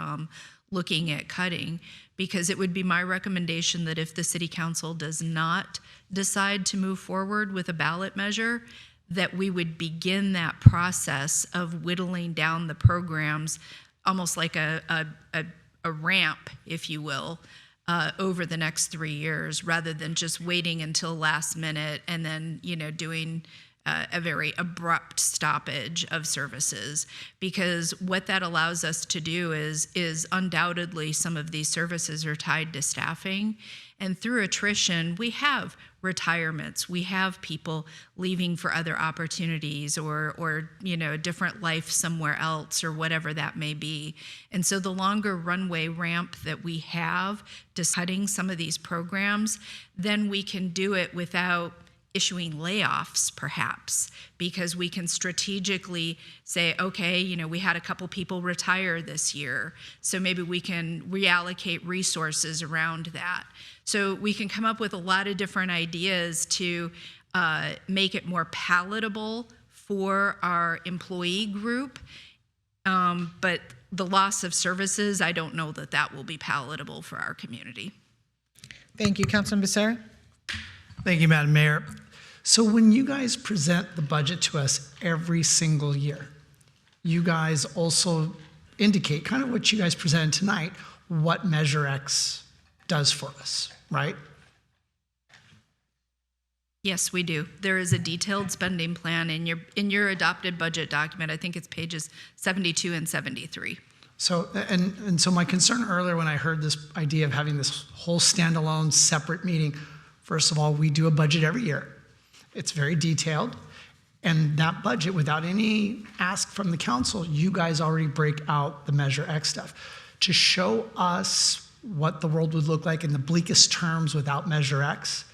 looking at cutting. Because it would be my recommendation that if the City Council does not decide to move forward with a ballot measure, that we would begin that process of whittling down the programs, almost like a ramp, if you will, over the next 3 years, rather than just waiting until last minute and then, you know, doing a very abrupt stoppage of services. Because what that allows us to do is undoubtedly some of these services are tied to staffing, and through attrition we have retirements, we have people leaving for other opportunities, or you know, a different life somewhere else, or whatever that may be. And so the longer runway ramp that we have to cutting some of these programs, then we can do it without issuing layoffs, perhaps, because we can strategically say, okay, you know, we had a couple people retire this year, so maybe we can reallocate resources around that. So we can come up with a lot of different ideas to make it more palatable for our employee group, but the loss of services, I don't know that that will be palatable for our community. Thank you, Councilman Becerra. Thank you, Madam Mayor. So when you guys present the budget to us every single year, you guys also indicate kind of what you guys presented tonight, what Measure X does for us, right? Yes, we do. There is a detailed spending plan in your adopted budget document. I think it's pages 72 and 73. So, and so my concern earlier when I heard this idea of having this whole standalone separate meeting, first of all, we do a budget every year. It's very detailed. And that budget, without any ask from the council, you guys already break out the Measure X stuff. To show us what the world would look like in the bleakest terms without Measure X,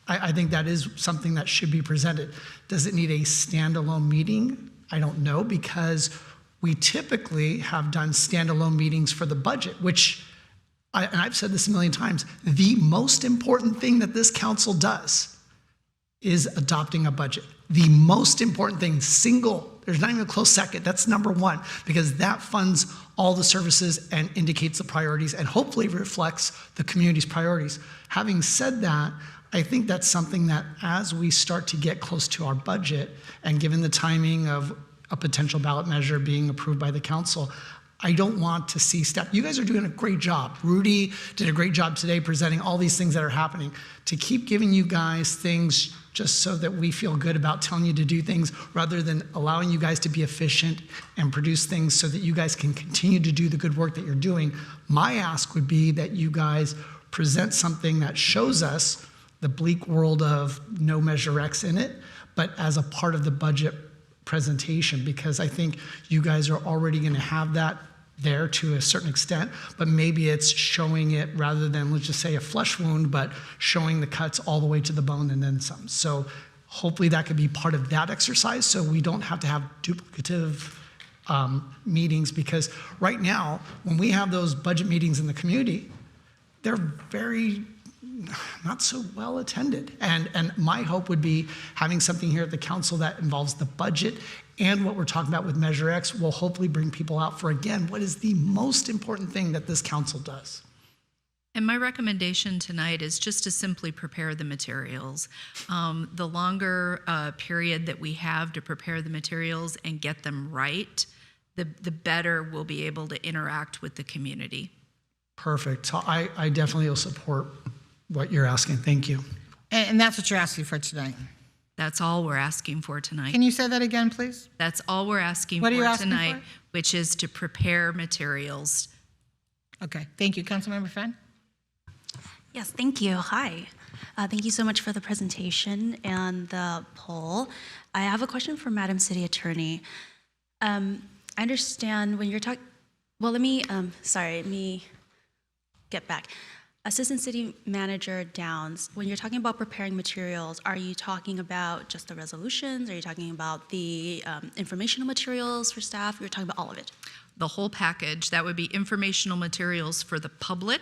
I think that is something that should be presented. Does it need a standalone meeting? I don't know, because we typically have done standalone meetings for the budget, which, and I've said this a million times, the most important thing that this council does is adopting a budget. The most important thing, there's not even a close second, that's number one, because that funds all the services and indicates the priorities and hopefully reflects the community's priorities. Having said that, I think that's something that as we start to get close to our budget, and given the timing of a potential ballot measure being approved by the council, I don't want to see you guys are doing a great job. Rudy did a great job today presenting all these things that are happening. To keep giving you guys things just so that we feel good about telling you to do things, rather than allowing you guys to be efficient and produce things so that you guys can continue to do the good work that you're doing, my ask would be that you guys present something that shows us the bleak world of no Measure X in it, but as a part of the budget presentation, because I think you guys are already going to have that there to a certain extent, but maybe it's showing it rather than, let's just say, a flesh wound, but showing the cuts all the way to the bone and then some. So hopefully that could be part of that exercise, so we don't have to have duplicative meetings, because right now, when we have those budget meetings in the community, they're very not so well attended. And my hope would be having something here at the council that involves the budget and what we're talking about with Measure X will hopefully bring people out for, again, what is the most important thing that this council does. And my recommendation tonight is just to simply prepare the materials. The longer period that we have to prepare the materials and get them right, the better we'll be able to interact with the community. Perfect. So I definitely will support what you're asking. Thank you. And that's what you're asking for tonight. That's all we're asking for tonight. Can you say that again, please? That's all we're asking What are for you asking tonight, for? which is to prepare materials. Okay, thank you. Councilmember Fenn? Yes, thank you. Hi. Thank you so much for the presentation and the poll. I have a question for Madam City Attorney. I understand when you're talking, well, let me get back. Assistant City Manager Downs, when you're talking about preparing materials, are you talking about just the resolutions? Are you talking about the informational materials for staff? You're talking about all of it? The whole package, that would be informational materials for the public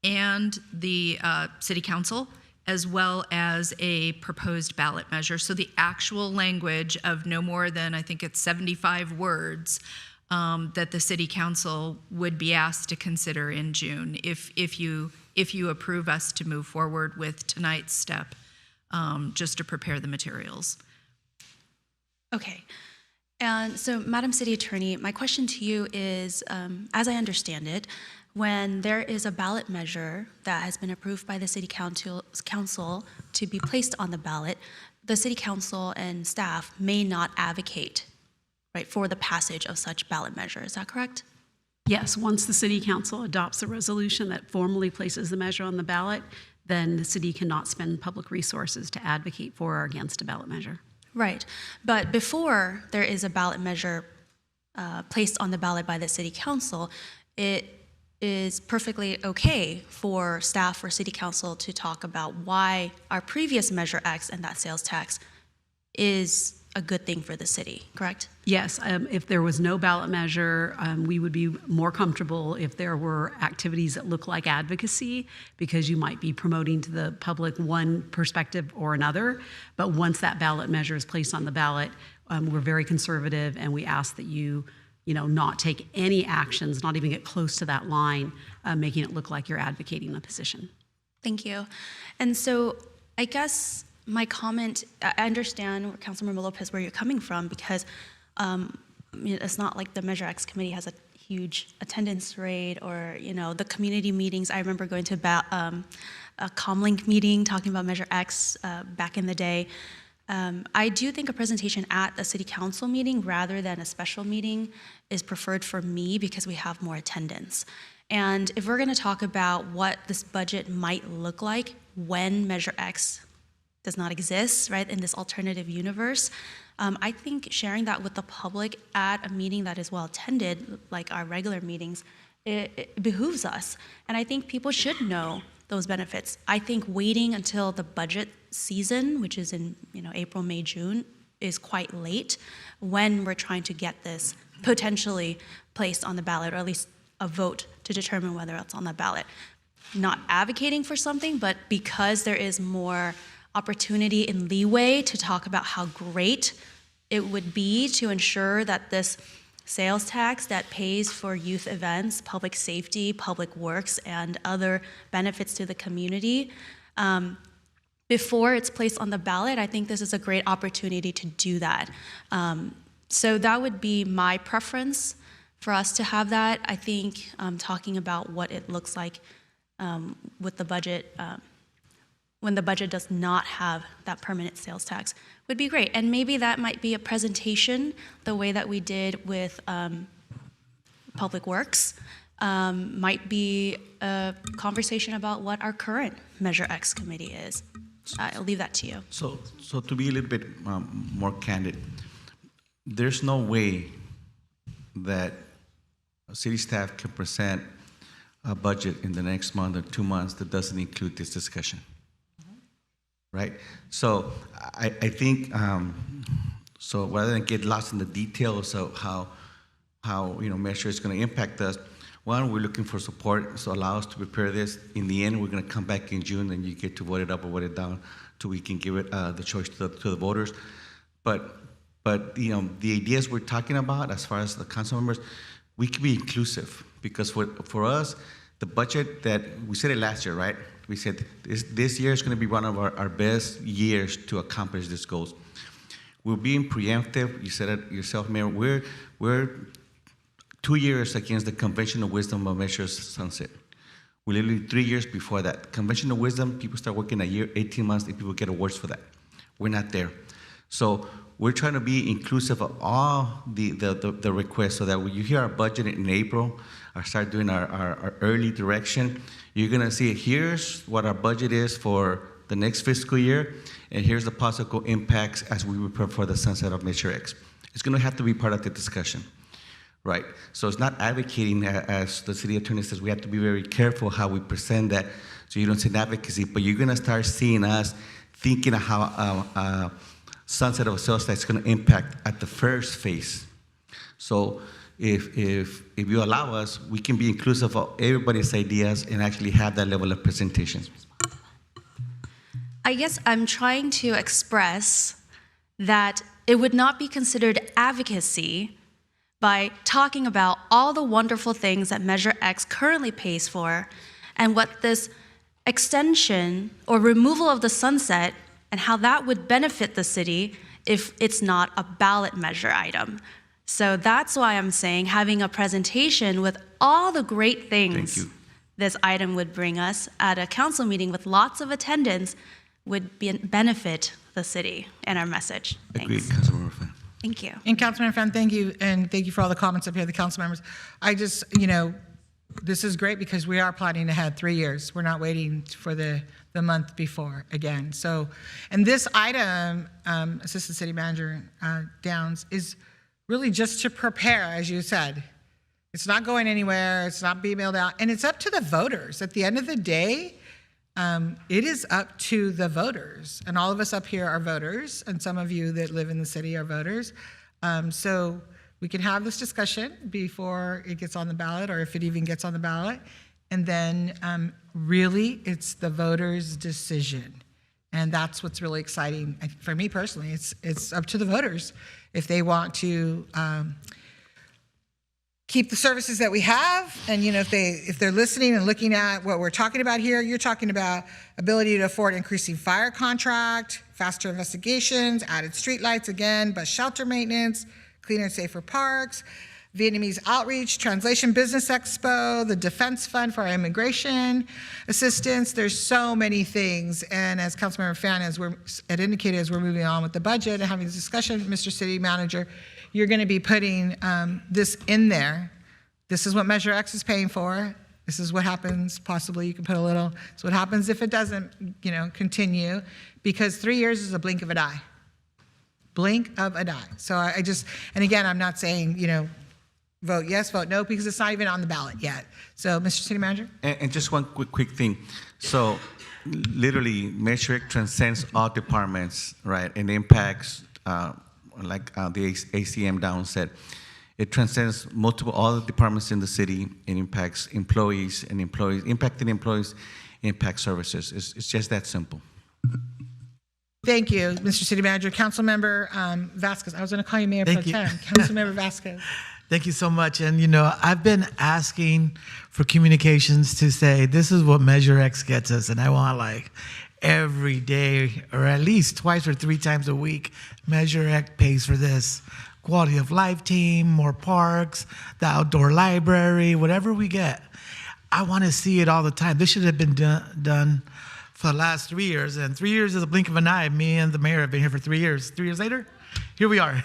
and the city council, as well as a proposed ballot measure. So the actual language of no more than, I think it's 75 words, that the city council would be asked to consider in June if you approve us to move forward with tonight's step, just to prepare the materials. Okay. And so, Madam City Attorney, my question to you is, as I understand it, when there is a ballot measure that has been approved by the City Council to be placed on the ballot, the City Council and staff may not advocate, right, for the passage of such ballot measure. Is that correct? Yes, once the city council adopts a resolution that formally places the measure on the ballot, then the city cannot spend public resources to advocate for or against a ballot measure. Right. But before there is a ballot measure placed on the ballot by the city council, it is perfectly okay for staff or city council to talk about why our previous Measure X and that sales tax is a good thing for the city, correct? Yes, if there was no ballot measure, we would be more comfortable if there were activities that look like advocacy, because you might be promoting to the public one perspective or another. But once that ballot measure is placed on the ballot, we're very conservative, and we ask that you not take any actions, not even get close to that line, making it look like you're advocating a position. Thank you. And so I guess my comment, I understand, Councilmember Lopez, where you're coming from, because it's not like the Measure X committee has a huge attendance rate, or the community meetings. I remember going to a Comlink meeting talking about Measure X back in the day. I do think a presentation at a city council meeting rather than a special meeting is preferred for me, because we have more attendance. And if we're going to talk about what this budget might look like when Measure X does not exist, right, in this alternative universe, I think sharing that with the public at a meeting that is well attended, like our regular meetings, it behooves us. And I think people should know those benefits. I think waiting until the budget season, which is in April, May, June, is quite late when we're trying to get this potentially placed on the ballot, or at least a vote to determine whether it's on the ballot. Not advocating for something, but because there is more opportunity and leeway to talk about how great it would be to ensure that this sales tax that pays for youth events, public safety, public works, and other benefits to the community, before it's placed on the ballot, I think this is a great opportunity to do that. So that would be my preference for us to have that. I think talking about what it looks like with the budget, when the budget does not have that permanent sales tax, would be great. And maybe that might be a presentation, the way that we did with Public Works, might be a conversation about what our current Measure X committee is. I'll leave that to you. So to be a little bit more candid, there's no way that city staff can present a budget in the next month or 2 months that doesn't include this discussion. Right? So I think, so rather than get lost in the details of how Measure is going to impact us, One, we're looking for support, so allow us to prepare this. In the end, we're going to come back in June, and you get to vote it up or vote it down, so we can give it the choice to the voters. But you know, the ideas we're talking about, as far as the council members, we can be inclusive, because for us, the budget that we said it last year, right? We said this year is going to be one of our best years to accomplish these goals. We're being preemptive. You said it yourself, Mayor. We're 2 years against the conventional wisdom of measures sunset. We're literally 3 years before that. Conventional wisdom, people start working a year, 18 months, and people get awards for that. We're not there. So we're trying to be inclusive of all the requests, so that when you hear our budget in April, or start doing our early direction, you're gonna see here's what our budget is for the next fiscal year, and here's the possible impacts as we prepare for the sunset of Measure X. It's gonna have to be part of the discussion, right? So it's not advocating, as the city attorney says, we have to be very careful how we present that, so you don't say advocacy, but you're gonna start seeing us thinking of how sunset of sales tax is gonna impact at the first phase. So if you allow us, we can be inclusive of everybody's ideas and actually have that level of presentation. I guess I'm trying to express that it would not be considered advocacy by talking about all the wonderful things that Measure X currently pays for, and what this extension or removal of the sunset and how that would benefit the city if it's not a ballot measure item. So that's why I'm saying having a presentation with all the great things this item would bring us at a council meeting with lots of attendance would benefit the city and our message. Agreed, Thanks. Councilmember Fan. Thank you. And Councilmember Fan, thank you, and thank you for all the comments up here, the council members. I just, you know, this is great because we are planning ahead 3 years. We're not waiting for the month before again. So, and this item, Assistant City Manager Downs, is really just to prepare, as you said. It's not going anywhere, it's not being mailed out, and it's up to the voters. At the end of the day, it is up to the voters, and all of us up here are voters, and some of you that live in the city are voters. So we can have this discussion before it gets on the ballot, or if it even gets on the ballot, and then really it's the voters' decision. And that's what's really exciting for me personally. It's up to the voters if they want to keep the services that we have, and you know, if they're listening and looking at what we're talking about here, you're talking about ability to afford increasing fire contract, faster investigations, added streetlights again, bus shelter maintenance, cleaner and safer parks, Vietnamese outreach, translation business expo, the defense fund for our immigration assistance. There's so many things, and as Councilmember Fan had indicated, as we're moving on with the budget and having this discussion, Mr. City Manager, you're going to be putting this in there. This is what Measure X is paying for. This is what happens. Possibly you can put a little. So what happens if it doesn't, you know, continue? Because 3 years is a blink of an eye. Blink of an eye. So I just, and again, I'm not saying, you know, vote yes, vote no, because it's not even on the ballot yet. So, Mr. City Manager? And just one quick thing. So literally, Measure X transcends all departments, right? And impacts, like the ACM Down said, it transcends all the departments in the city and impacts employees, impacting employees, impact services. It's just that simple. Thank you, Mr. City Manager. Councilmember Vasquez. I was going to call you Mayor Pro Tem. Councilmember Vasquez. Thank you so much. And, you know, I've been asking for communications to say, this is what Measure X gets us. And I want, like, every day, or at least twice or 3 times a week, Measure X pays for this. Quality of life team, more parks, the outdoor library, whatever we get. I want to see it all the time. This should have been done for the last 3 years. And 3 years is a blink of an eye. Me and the mayor have been here for 3 years. 3 years later, here we are.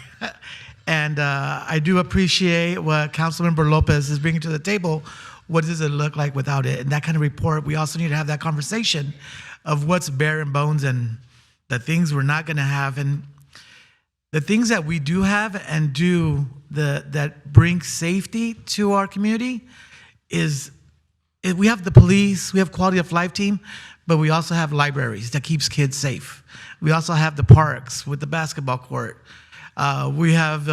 And I do appreciate what Councilmember Lopez is bringing to the table. What does it look like without it? And that kind of report, we also need to have that conversation of what's bare and bones and the things we're not going to have. And the things that we do have and do that bring safety to our community is we have the police, we have quality of life team, but we also have libraries that keeps kids safe. We also have the parks with the basketball court. We have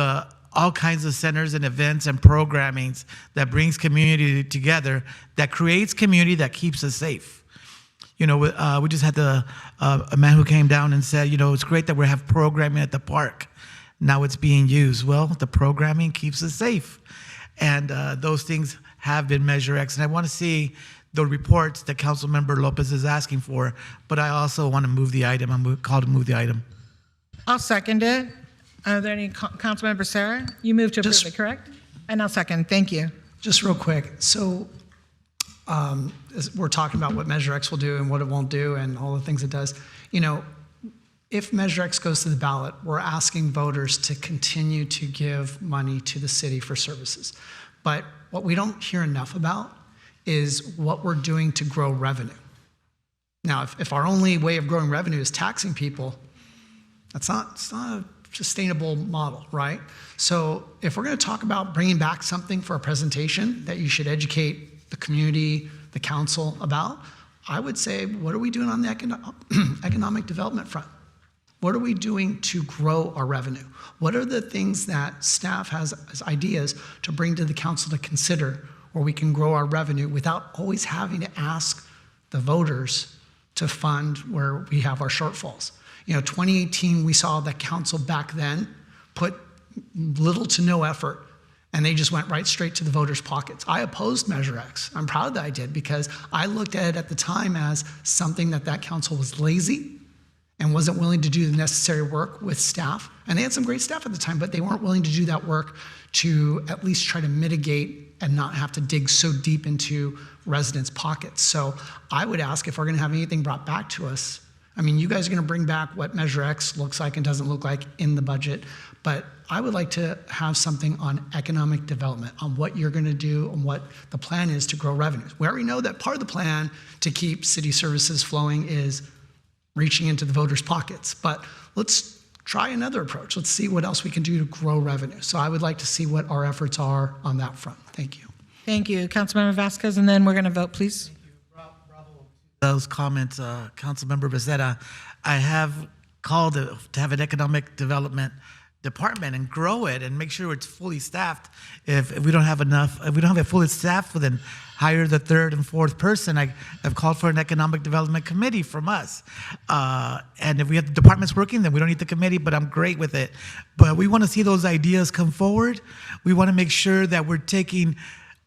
all kinds of centers and events and programmings that brings community together, that creates community, that keeps us safe. You know, we just had a man who came down and said, you know, it's great that we have programming at the park. Now it's being used. Well, the programming keeps us safe. And those things have been Measure X. And I want to see the reports that Councilmember Lopez is asking for, but I also want to move the item. I'm called to move the item. I'll second it. Are there any, Councilmember Sarah? You moved to approve it, correct? And I'll second, thank you. Just real quick, so as we're talking about what Measure X will do and what it won't do and all the things it does. You know, if Measure X goes to the ballot, we're asking voters to continue to give money to the city for services. But what we don't hear enough about is what we're doing to grow revenue. Now, if our only way of growing revenue is taxing people, it's not a sustainable model, right? So if we're going to talk about bringing back something for a presentation that you should educate the community, the council about, I would say, what are we doing on the economic development front? What are we doing to grow our revenue? What are the things that staff has as ideas to bring to the council to consider where we can grow our revenue without always having to ask the voters to fund where we have our shortfalls? You know, 2018, we saw the council back then put little to no effort, and they just went right straight to the voters' pockets. I opposed Measure X. I'm proud that I did, because I looked at it at the time as something that council was lazy and wasn't willing to do the necessary work with staff. And they had some great staff at the time, but they weren't willing to do that work to at least try to mitigate and not have to dig so deep into residents' pockets. So I would ask, if we're gonna have anything brought back to us, I mean, you guys are going to bring back what Measure X looks like and doesn't look like in the budget, but I would like to have something on economic development, on what you're going to do and what the plan is to grow revenues. We already know that part of the plan to keep city services flowing is reaching into the voters' pockets, but let's try another approach. Let's see what else we can do to grow revenue. So I would like to see what our efforts are on that front. Thank you. Thank you, Councilmember Vasquez, and then we're going to vote, please. Those comments, Councilmember Becerra, I have called to have an economic development department and grow it and make sure it's fully staffed. If we don't have enough, if we don't have it fully staffed, then hire the third and fourth person. I've called for an economic development committee from us. And if we have the departments working, then we don't need the committee, but I'm great with it. But we want to see those ideas come forward. We want to make sure that we're taking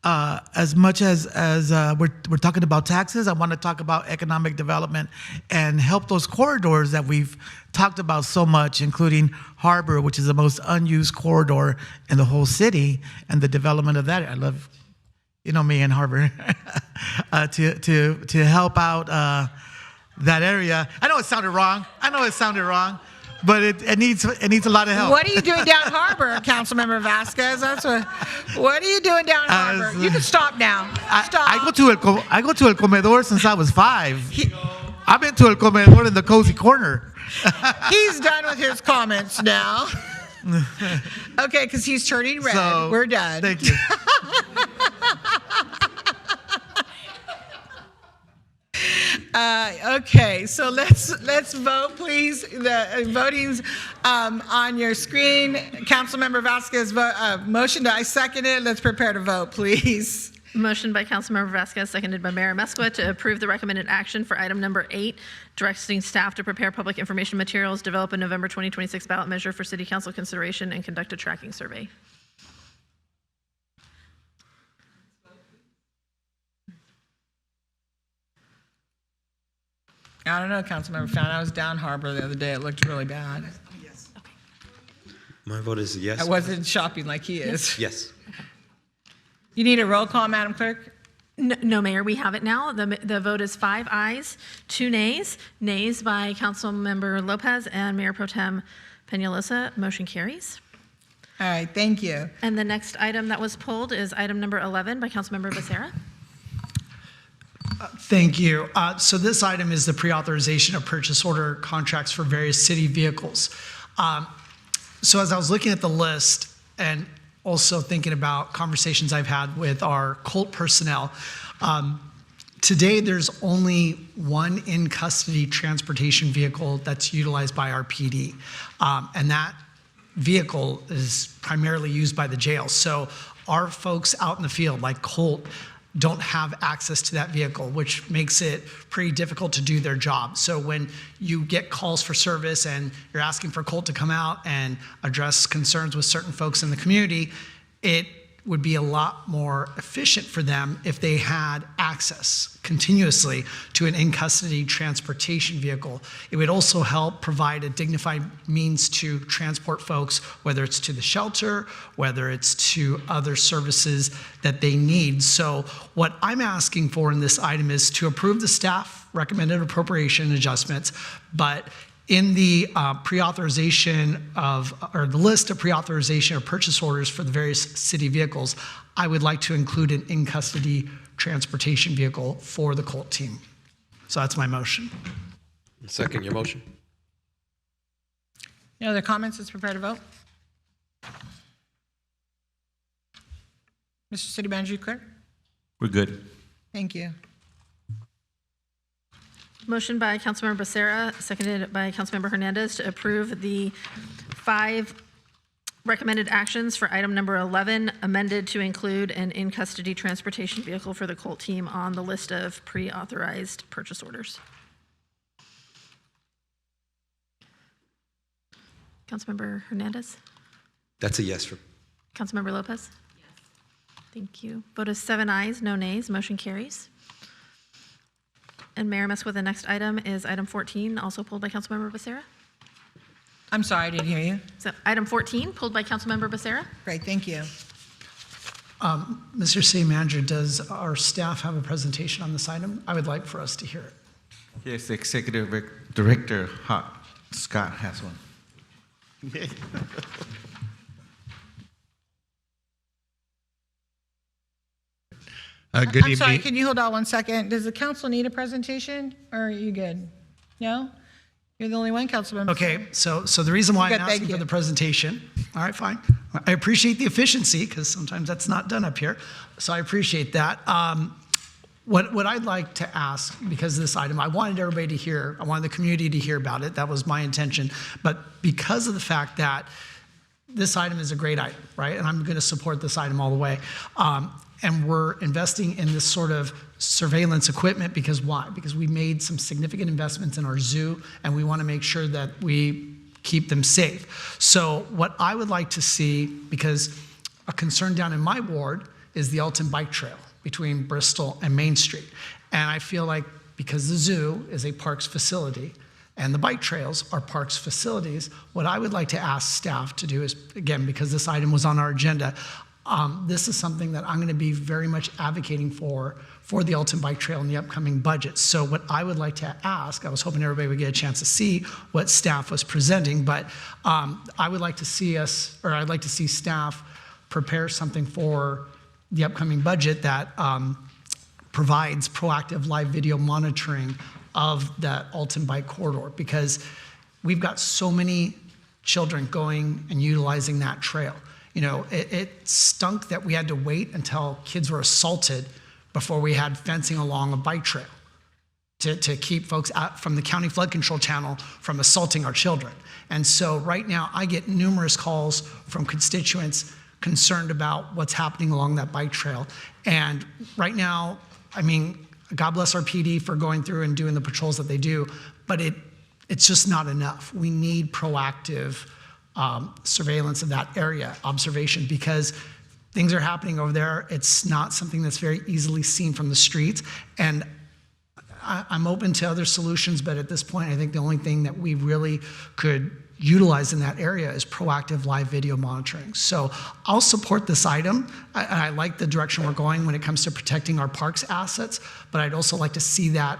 as much as we're talking about taxes, I want to talk about economic development and help those corridors that we've talked about so much, including Harbor, which is the most unused corridor in the whole city, and the development of that. I love, you know, me and Harbor, to help out that area. I know it sounded wrong. But it needs a lot of help. What are you doing down Harbor, Councilmember Vasquez? What are you doing down Harbor? You can stop now. Stop. I go to El Comedor since I was 5. I've been to El Comedor in the cozy corner. He's done with his comments now. Okay, because he's turning red. So, we're done. Thank you. Okay, so let's vote, please. The voting's on your screen. Councilmember Vasquez, motion. I second it. Let's prepare to vote, please. Motion by Councilmember Vasquez, seconded by Mayor Mescua, to approve the recommended action for item number 8, directing staff to prepare public information materials, develop a November 2026 ballot measure for City Council consideration, and conduct a tracking survey. I don't know, Councilmember Fountain. I was down Harbor the other day. It looked really bad. My vote is yes. I wasn't shopping like he is. Yes. You need a roll call, Madam Clerk? No, Mayor, we have it now. The vote is 5 ayes, 2 nays. Nays by Councilmember Lopez and Mayor Pro Tem Peñalosa. Motion carries. All right, thank you. And the next item that was pulled is item number 11 by Councilmember Becerra. Thank you. So this item is the pre-authorization of purchase order contracts for various city vehicles. So as I was looking at the list and also thinking about conversations I've had with our Colt personnel, today there's only one in-custody transportation vehicle that's utilized by our PD. And that vehicle is primarily used by the jail. So our folks out in the field, like Colt, don't have access to that vehicle, which makes it pretty difficult to do their job. So when you get calls for service and you're asking for Colt to come out and address concerns with certain folks in the community, it would be a lot more efficient for them if they had access continuously to an in-custody transportation vehicle. It would also help provide a dignified means to transport folks, whether it's to the shelter, whether it's to other services that they need. So what I'm asking for in this item is to approve the staff recommended appropriation adjustments, but in the pre-authorization of, or the list of pre-authorization of purchase orders for the various city vehicles, I would like to include an in-custody transportation vehicle for the Colt team. So that's my motion. Second your motion. Any other comments? Let's prepare to vote. Mr. City Manager, you clear? We're good. Thank you. Motion by Councilmember Becerra, seconded by Councilmember Hernandez to approve the 5 recommended actions for item number 11, amended to include an in-custody transportation vehicle for the Colt team on the list of pre-authorized purchase orders. Councilmember Hernandez? That's a yes for. Councilmember Lopez? Yes. Thank you. Vote is 7 ayes, no nays. Motion carries. And Mayor Mesqua, the next item is item 14, also pulled by Councilmember Becerra. I'm sorry, I didn't hear you. So item 14, pulled by Councilmember Becerra. Great, thank you. Mr. City Manager, does our staff have a presentation on this item? I would like for us to hear it. Yes, the Executive Director, Scott, has one. Good I'm sorry, evening. can you hold on one second? Does the council need a presentation, or are you good? No? You're the only one, Councilmember. Okay, so the reason why Good, I'm thank asking you. for the presentation, all right, fine. I appreciate the efficiency, because sometimes that's not done up here, so I appreciate that. What I'd like to ask, because of this item, I wanted everybody to hear, I wanted the community to hear about it, that was my intention, but because of the fact that this item is a great item, right, and I'm gonna support this item all the way, and we're investing in this sort of surveillance equipment because why? Because we made some significant investments in our zoo and we want to make sure that we keep them safe. So what I would like to see, because a concern down in my ward is the Alton Bike Trail between Bristol and Main Street. And I feel like because the zoo is a parks facility and the bike trails are parks facilities, what I would like to ask staff to do is, again, because this item was on our agenda, this is something that I'm going to be very much advocating for the Alton Bike Trail in the upcoming budget. So what I would like to ask, I was hoping everybody would get a chance to see what staff was presenting, but I would like to see us, or I'd like to see staff prepare something for the upcoming budget that provides proactive live video monitoring of that Alton Bike Corridor, because we've got so many children going and utilizing that trail. You know, it stunk that we had to wait until kids were assaulted before we had fencing along a bike trail to keep folks out from the county flood control channel from assaulting our children. And so right now I get numerous calls from constituents concerned about what's happening along that bike trail. And right now, I mean, God bless our PD for going through and doing the patrols that they do, but it's just not enough. We need proactive surveillance of that area, observation, because things are happening over there. It's not something that's very easily seen from the streets. And I'm open to other solutions, but at this point, I think the only thing that we really could utilize in that area is proactive live video monitoring. So I'll support this item. I like the direction we're going when it comes to protecting our parks assets, but I'd also like to see that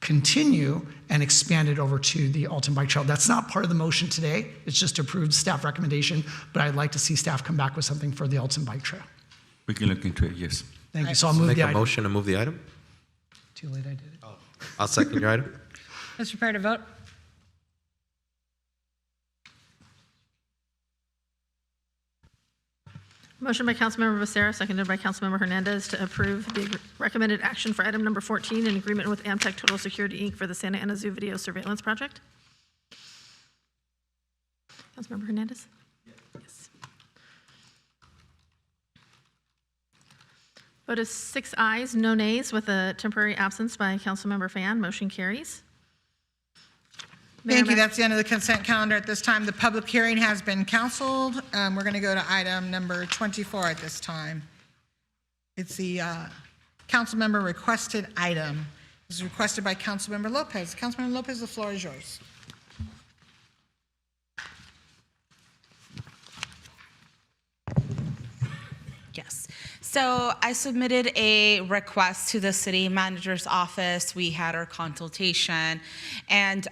continue and expand it over to the Alton Bike Trail. That's not part of the motion today. It's just approved staff recommendation, but I'd like to see staff come back with something for the Alton Bike Trail. We can look into it, yes. Thank you. So I'll move Make the a item. motion to move the item. Too late, I did it. I'll second your item. Let's prepare to vote. Motion by Councilmember Becerra, seconded by Councilmember Hernandez to approve the recommended action for item number 14 in agreement with Amtech Total Security, Inc. for the Santa Ana Zoo Video Surveillance Project. Councilmember Hernandez? Vote is 6 ayes, no nays, with a temporary absence by Councilmember Fan. Motion carries. Thank you. That's the end of the consent calendar. At this time, the public hearing has been canceled. We're going to go to item number 24 at this time. It's the council member requested item. It was requested by Councilmember Lopez. Councilmember Lopez, the floor is yours. Yes. So I submitted a request to the city manager's office. We had our consultation. And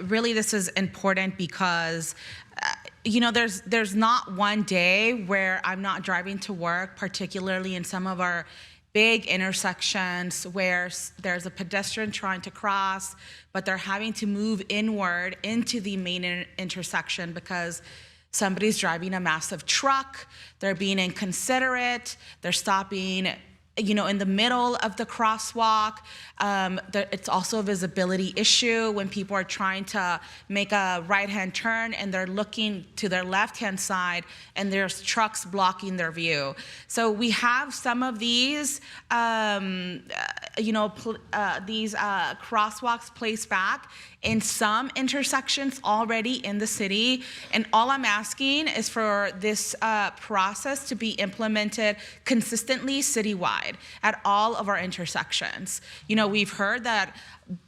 really this is important because there's not one day where I'm not driving to work, particularly in some of our big intersections where there's a pedestrian trying to cross, but they're having to move inward into the main intersection because somebody's driving a massive truck, they're being inconsiderate, they're stopping in the middle of the crosswalk. It's also a visibility issue when people are trying to make a right-hand turn and they're looking to their left-hand side and there's trucks blocking their view. So we have some of these, crosswalks placed back in some intersections already in the city. And all I'm asking is for this process to be implemented consistently citywide at all of our intersections. We've heard that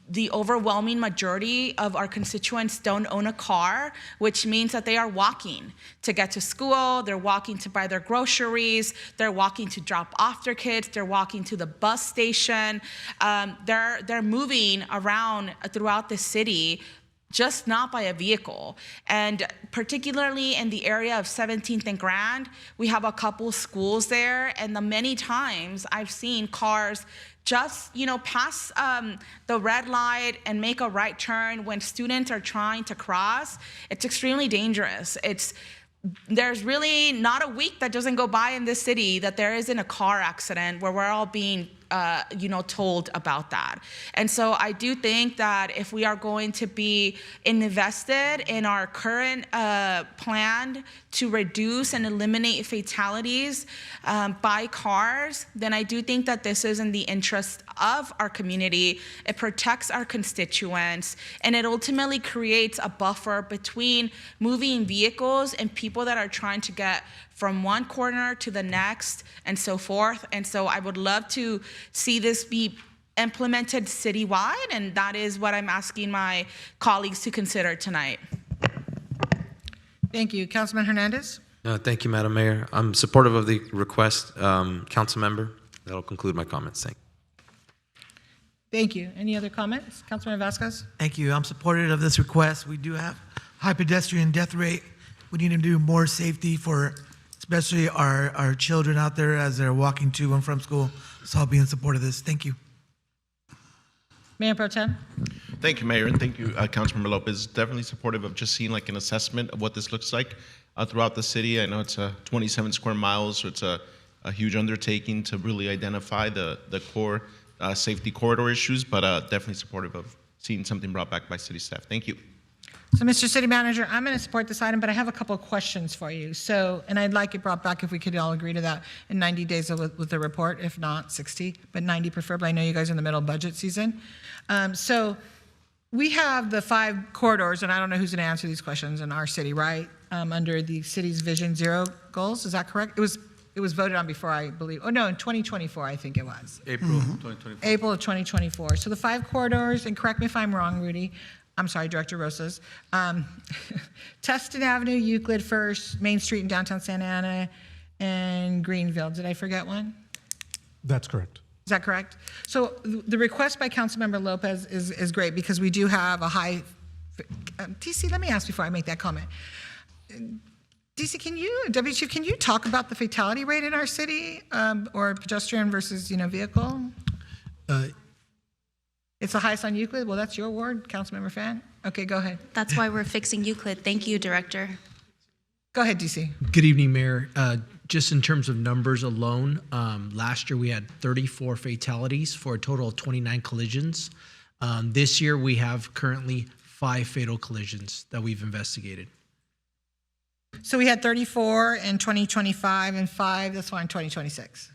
the overwhelming majority of our constituents don't own a car, which means that they are walking to get to school, they're walking to buy their groceries, they're walking to drop off their kids, they're walking to the bus station. They're moving around throughout the city, just not by a vehicle. And particularly in the area of 17th and Grand, we have a couple schools there, and the many times I've seen cars just pass the red light and make a right turn when students are trying to cross. It's extremely dangerous. There's really not a week that doesn't go by in this city that there isn't a car accident where we're all being told about that. And so I do think that if we are going to be invested in our current plan to reduce and eliminate fatalities by cars, then I do think that this is in the interest of our community. It protects our constituents, and it ultimately creates a buffer between moving vehicles and people that are trying to get from one corner to the next and so forth. And so I would love to see this be implemented citywide, and that is what I'm asking my colleagues to consider tonight. Thank you. Councilman Hernandez? Thank you, Madam Mayor. I'm supportive of the request, Council Member. That'll conclude my comments. Thank you. Thank you. Any other comments? Councilman Vasquez? Thank you. I'm supportive of this request. We do have high pedestrian death rate. We need to do more safety for especially our children out there as they're walking to and from school. So I'll be in support of this. Thank you. Mayor Pro Tem? Thank you, Mayor, and thank you, Councilmember Lopez. Definitely supportive of just seeing like an assessment of what this looks like throughout the city. I know it's 27 square miles, so it's a huge undertaking to really identify the core safety corridor issues, but definitely supportive of seeing something brought back by city staff. Thank you. So, Mr. City Manager, I'm going to support this item, but I have a couple of questions for you. So, and I'd like it brought back if we could all agree to that in 90 days with the report, if not 60, but 90 preferably. I know you guys are in the middle of budget season. So we have the 5 corridors, and I don't know who's going to answer these questions in our city, right? Under the city's Vision Zero goals, is that correct? It was voted on before, I believe. Oh, no, in 2024, I think it was. April 2024. April of 2024. So the 5 corridors, and correct me if I'm wrong, Rudy, I'm sorry, Director Rosas. Tustin Avenue, Euclid First, Main Street in downtown Santa Ana, and Greenville. Did I forget one? That's correct. Is that correct? So the request by Councilmember Lopez is great because we do have a high, DC, let me ask before I make that comment. DC, Deputy Chief, can you talk about the fatality rate in our city or pedestrian versus, vehicle? It's the highest on Euclid? Well, that's your ward, Councilmember Fan. Okay, go ahead. That's why we're fixing Euclid. Thank you, Director. Go ahead, DC. Good evening, Mayor. Just in terms of numbers alone, last year we had 34 fatalities for a total of 29 collisions. This year we have currently 5 fatal collisions that we've investigated. So we had 34 in 2025 and 5 this one in 2026.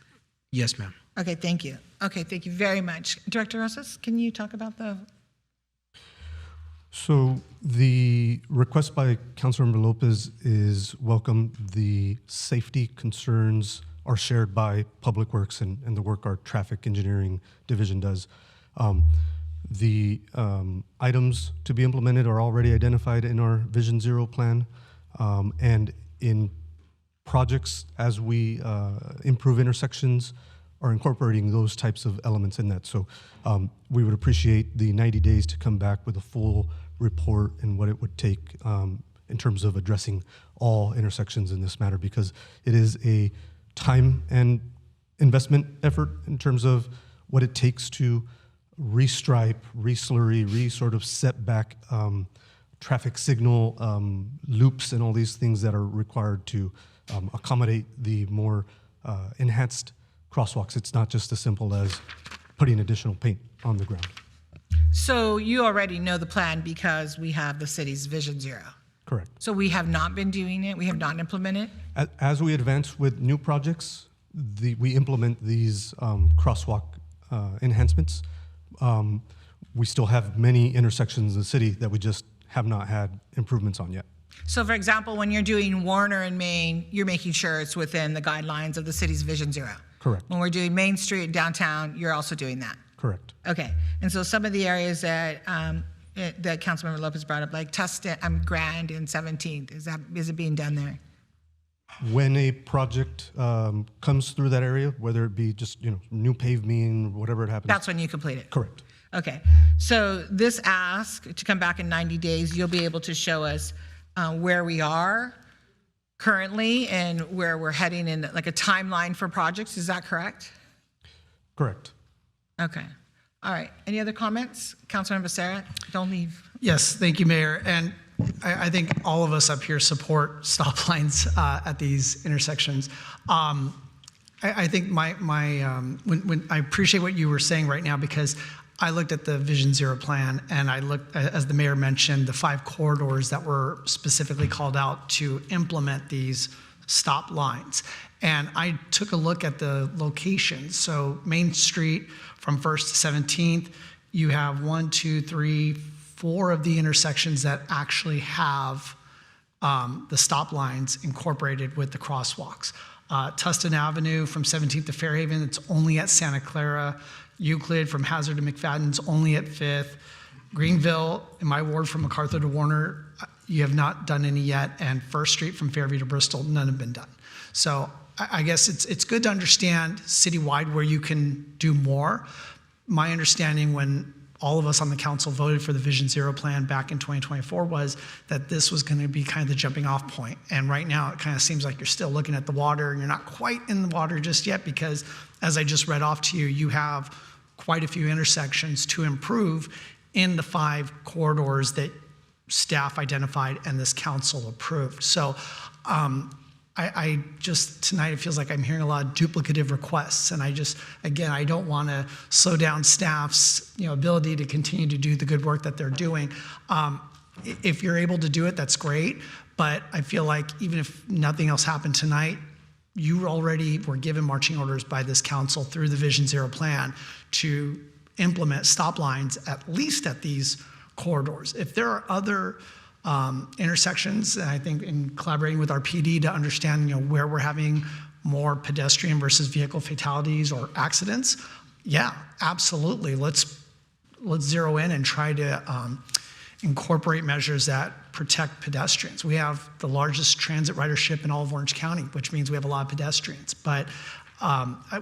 Yes, ma'am. Okay, thank you. Okay, thank you very much. Director Rosas, can you talk about the? So the request by Councilmember Lopez is welcome. The safety concerns are shared by Public Works and the work our traffic engineering division does. The items to be implemented are already identified in our Vision Zero plan, and in projects as we improve intersections are incorporating those types of elements in that. So we would appreciate the 90 days to come back with a full report and what it would take in terms of addressing all intersections in this matter, because it is a time and investment effort in terms of what it takes to restripe, reslurry, sort of set back traffic signal loops and all these things that are required to accommodate the more enhanced crosswalks. It's not just as simple as putting additional paint on the ground. So you already know the plan because we have the city's Vision Zero. Correct. So we have not been doing it, we have not implemented? As we advance with new projects, we implement these crosswalk enhancements. We still have many intersections in the city that we just have not had improvements on yet. So for example, when you're doing Warner and Main, you're making sure it's within the guidelines of the city's Vision Zero. Correct. When we're doing Main Street downtown, you're also doing that. Correct. Okay. And so some of the areas that that Councilmember Lopez brought up, like Tustin, Grand and 17th, is it being done there? When a project comes through that area, whether it be just new pavement, whatever it happens. That's when you complete it. Correct. Okay. So this ask to come back in 90 days, you'll be able to show us where we are currently and where we're heading in, like a timeline for projects. Is that correct? Correct. Okay. All right. Any other comments? Councilmember Sarah, don't leave. Yes, thank you, Mayor. And I think all of us up here support stop lines at these intersections. I think when I appreciate what you were saying right now, because I looked at the Vision Zero plan and I looked, as the mayor mentioned, the 5 corridors that were specifically called out to implement these stop lines. And I took a look at the locations. So Main Street from 1st to 17th, you have 1, 2, 3, 4 of the intersections that actually have the stop lines incorporated with the crosswalks. Tustin Avenue from 17th to Fairhaven, it's only at Santa Clara. Euclid from Hazard to McFadden's only at 5th. Greenville, in my ward from MacArthur to Warner, you have not done any yet. And 1st Street from Fairview to Bristol, none have been done. So I guess it's good to understand citywide where you can do more. My understanding when all of us on the council voted for the Vision Zero plan back in 2024 was that this was going to be kind of the jumping off point. And right now it kind of seems like you're still looking at the water and you're not quite in the water just yet because, as I just read off to you, you have quite a few intersections to improve in the 5 corridors that staff identified and this council approved. So I just, tonight it feels like I'm hearing a lot of duplicative requests, and I don't want to slow down staff's ability to continue to do the good work that they're doing. If you're able to do it, that's great, but I feel like even if nothing else happened tonight, you already were given marching orders by this council through the Vision Zero plan to implement stop lines at least at these corridors. If there are other intersections, and I think in collaborating with our PD to understand where we're having more pedestrian versus vehicle fatalities or accidents, yeah, absolutely. Let's zero in and try to incorporate measures that protect pedestrians. We have the largest transit ridership in all of Orange County, which means we have a lot of pedestrians. But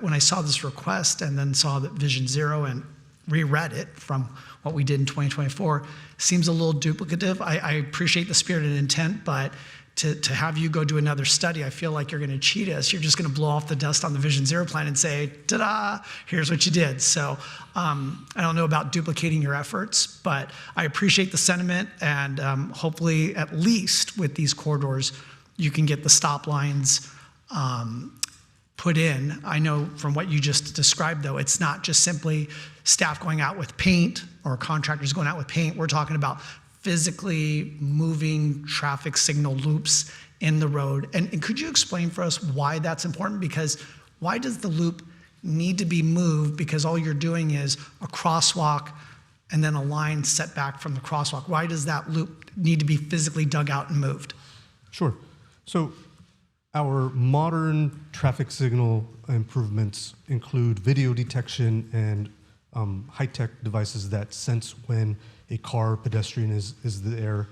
when I saw this request and then saw that Vision Zero and reread it from what we did in 2024, seems a little duplicative. I appreciate the spirit and intent, but to have you go do another study, I feel like you're going to cheat us. You're just going to blow off the dust on the Vision Zero plan and say, ta-da, here's what you did. So I don't know about duplicating your efforts, but I appreciate the sentiment, and hopefully at least with these corridors, you can get the stop lines put in. I know from what you just described, though, it's not just simply staff going out with paint or contractors going out with paint. We're talking about physically moving traffic signal loops in the road. And could you explain for us why that's important? Because why does the loop need to be moved because all you're doing is a crosswalk and then a line set back from the crosswalk? Why does that loop need to be physically dug out and moved? Sure. So our modern traffic signal improvements include video detection and high-tech devices that sense when a car or pedestrian is there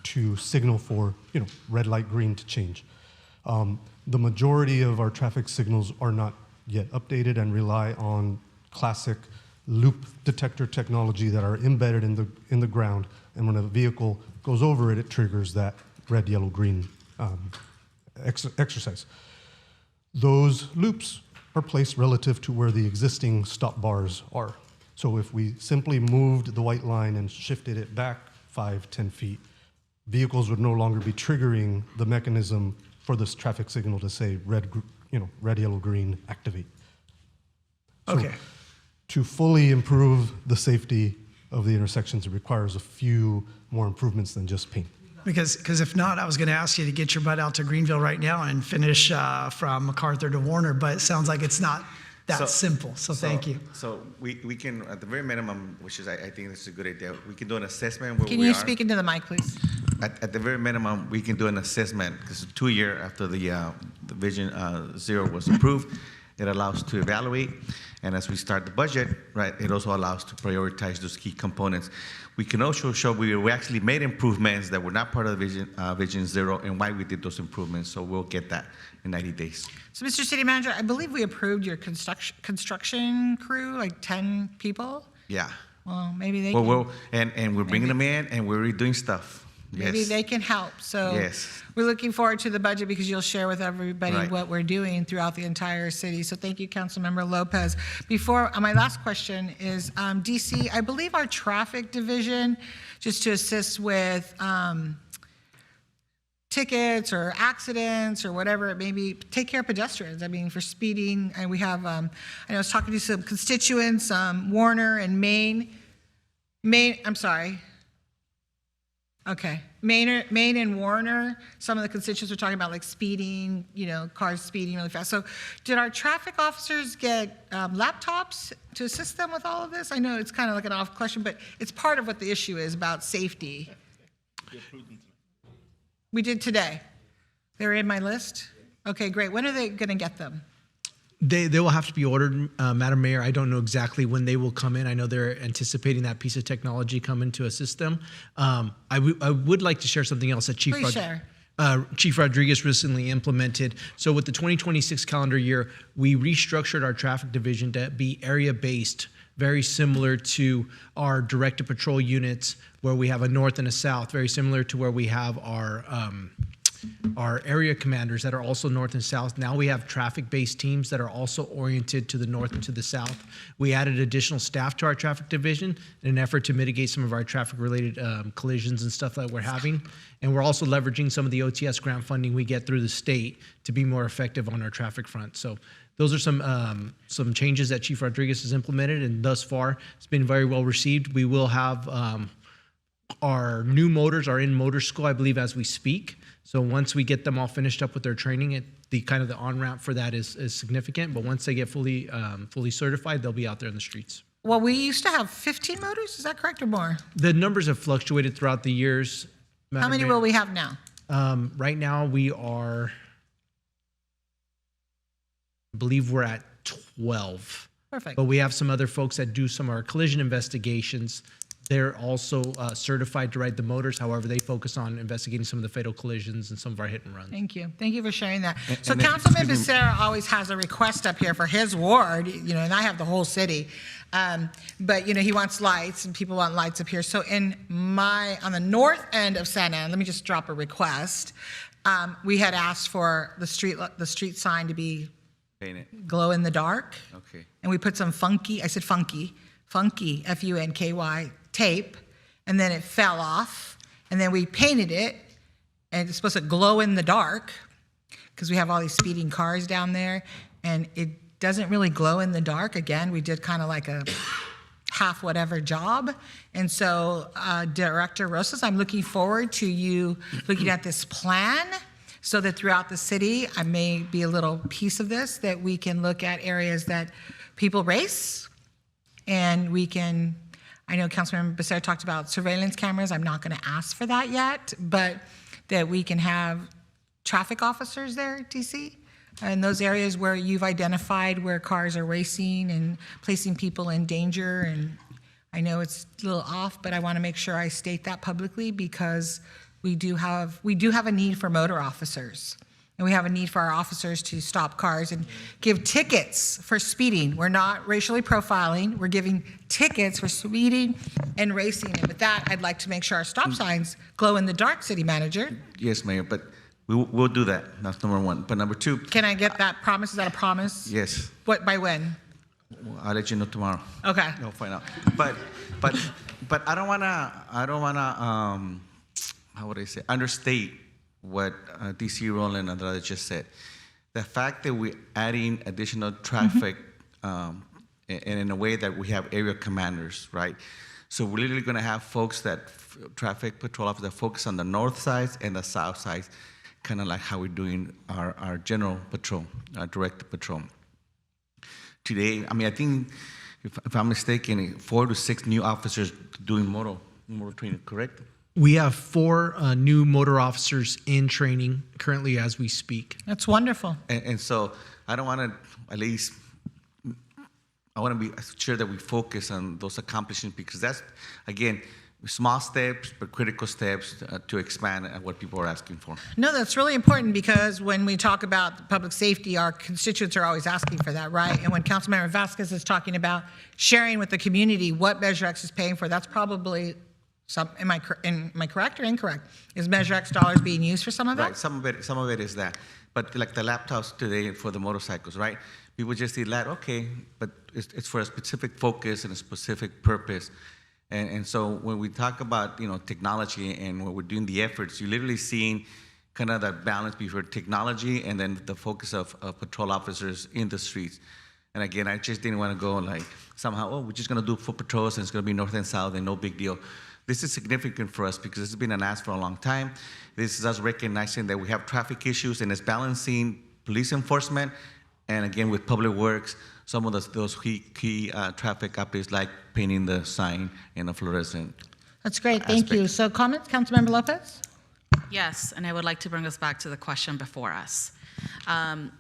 to signal for red light, green to change. The majority of our traffic signals are not yet updated and rely on classic loop detector technology that are embedded in the ground, and when a vehicle goes over it, it triggers that red, yellow, green exercise. Those loops are placed relative to where the existing stop bars are. So if we simply moved the white line and shifted it back 5-10 feet, vehicles would no longer be triggering the mechanism for this traffic signal to say red, yellow, green, activate. So Okay. to fully improve the safety of the intersections, it requires a few more improvements than just paint. Because if not, I was going to ask you to get your butt out to Greenville right now and finish from MacArthur to Warner, but it sounds like it's not that simple. So thank you. So we can, at the very minimum, which is I think this is a good idea, we can do an assessment where Can we you are. speak into the mic, please? At the very minimum, we can do an assessment because 2 years after the Vision Zero was approved, it allows to evaluate, and as we start the budget, right, it also allows to prioritize those key components. We can also show we actually made improvements that were not part of the Vision Zero and why we did those improvements. So we'll get that in 90 days. So, Mr. City Manager, I believe we approved your construction crew, like 10 people. Yeah. Well, maybe they Well, can, and we're bringing them in, and we're redoing stuff. maybe Yes. they can help. So Yes. we're looking forward to the budget because you'll share with everybody Right. what we're doing throughout the entire city. So thank you, Councilmember Lopez. Before, my last question is, DC, I believe our traffic division, just to assist with tickets or accidents or whatever it may be, take care of pedestrians. I mean, for speeding, and we have, I was talking to some constituents, Warner and Maine, I'm sorry. Okay, Maine and Warner, some of the constituents were talking about like speeding, cars speeding really fast. So did our traffic officers get laptops to assist them with all of this? I know it's kind of like an off question, but it's part of what the issue is about safety. We did today. They were in my list? Okay, great. When are they gonna get them? They will have to be ordered, Madam Mayor. I don't know exactly when they will come in. I know they're anticipating that piece of technology coming to assist them. I would like to share something else that Please share. Chief Rodriguez recently implemented. So with the 2026 calendar year, we restructured our traffic division to be area-based, very similar to our directed patrol units where we have a north and a south, very similar to where we have our area commanders that are also north and south. Now we have traffic-based teams that are also oriented to the north and to the south. We added additional staff to our traffic division in an effort to mitigate some of our traffic-related collisions and stuff that we're having. And we're also leveraging some of the OTS grant funding we get through the state to be more effective on our traffic front. So those are some changes that Chief Rodriguez has implemented, and thus far it's been very well received. We will have our new motors are in motor school, I believe, as we speak. So once we get them all finished up with their training, the on-ramp for that is significant. But once they get fully certified, they'll be out there in the streets. Well, we used to have 15 motors, is that correct, or more? The numbers have fluctuated throughout the years. How many will we have now? Right now, we are, I believe we're at 12. Perfect. But we have some other folks that do some of our collision investigations. They're also certified to ride the motors. However, they focus on investigating some of the fatal collisions and some of our hit and runs. Thank you. Thank you for sharing that. So and then- Councilman Becerra always has a request up here for his ward, and I have the whole city. But, he wants lights and people want lights up here. So on the north end of Santa Ana, let me just drop a request. We had asked for the street sign to be Paint it. glow in the dark. Okay. And we put some funky, F-U-N-K-Y, tape, and then it fell off, and then we painted it, and it's supposed to glow in the dark, because we have all these speeding cars down there, and it doesn't really glow in the dark. Again, we did kind of like a half whatever job, and so Director Rosas, I'm looking forward to you looking at this plan so that throughout the city, I may be a little piece of this, that we can look at areas that people race, and we can, I know Councilmember Becerra talked about surveillance cameras. I'm not going to ask for that yet, but that we can have traffic officers there, DC, in those areas where you've identified where cars are racing and placing people in danger. And I know it's a little off, but I want to make sure I state that publicly, because we do have a need for motor officers. And we have a need for our officers to stop cars and give tickets for speeding. We're not racially profiling. We're giving tickets for speeding and racing. And with that, I'd like to make sure our stop signs glow in the dark, City Manager. Yes, Mayor, but we'll do that. That's number one. But number two, Can I get that promise? Is that a promise? yes, What, by when? I'll let you know tomorrow. Okay. You'll find out. But I don't wanna how would I say, understate what DC Roland and Andrade just said. The fact that we're adding additional traffic and in a way that we have area commanders, right? So we're literally gonna have folks traffic patrol officers that focus on the north sides and the south sides, kind of like how we're doing our general patrol, our direct patrol. Today, I mean, I think, if I'm mistaken, 4 to 6 new officers doing motor training, correct? We have 4 new motor officers in training currently as we speak. That's wonderful. And so I don't want to, at least, I want to be sure that we focus on those accomplishments, because that's, again, small steps, but critical steps to expand what people are asking for. No, that's really important, because when we talk about public safety, our constituents are always asking for that, right? And when Councilmember Vasquez is talking about sharing with the community what Measure X is paying for, that's probably am I correct or incorrect? Is Measure X dollars being used for some of that? Right, some of it is that. But like the laptops today for the motorcycles, right? People just see that, okay, but it's for a specific focus and a specific purpose. And so when we talk about, technology and when we're doing the efforts, you're literally seeing kind of that balance between technology and then the focus of patrol officers in the streets. And again, I just didn't want to go like somehow, we're just going to do foot patrols and it's going to be north and south and no big deal. This is significant for us because this has been an ask for a long time. This is us recognizing that we have traffic issues, and it's balancing police enforcement and, again, with public works, some of those key traffic updates like painting the sign in a fluorescent. That's great. Thank you. So comments, Councilmember Lopez? Yes, and I would like to bring us back to the question before us.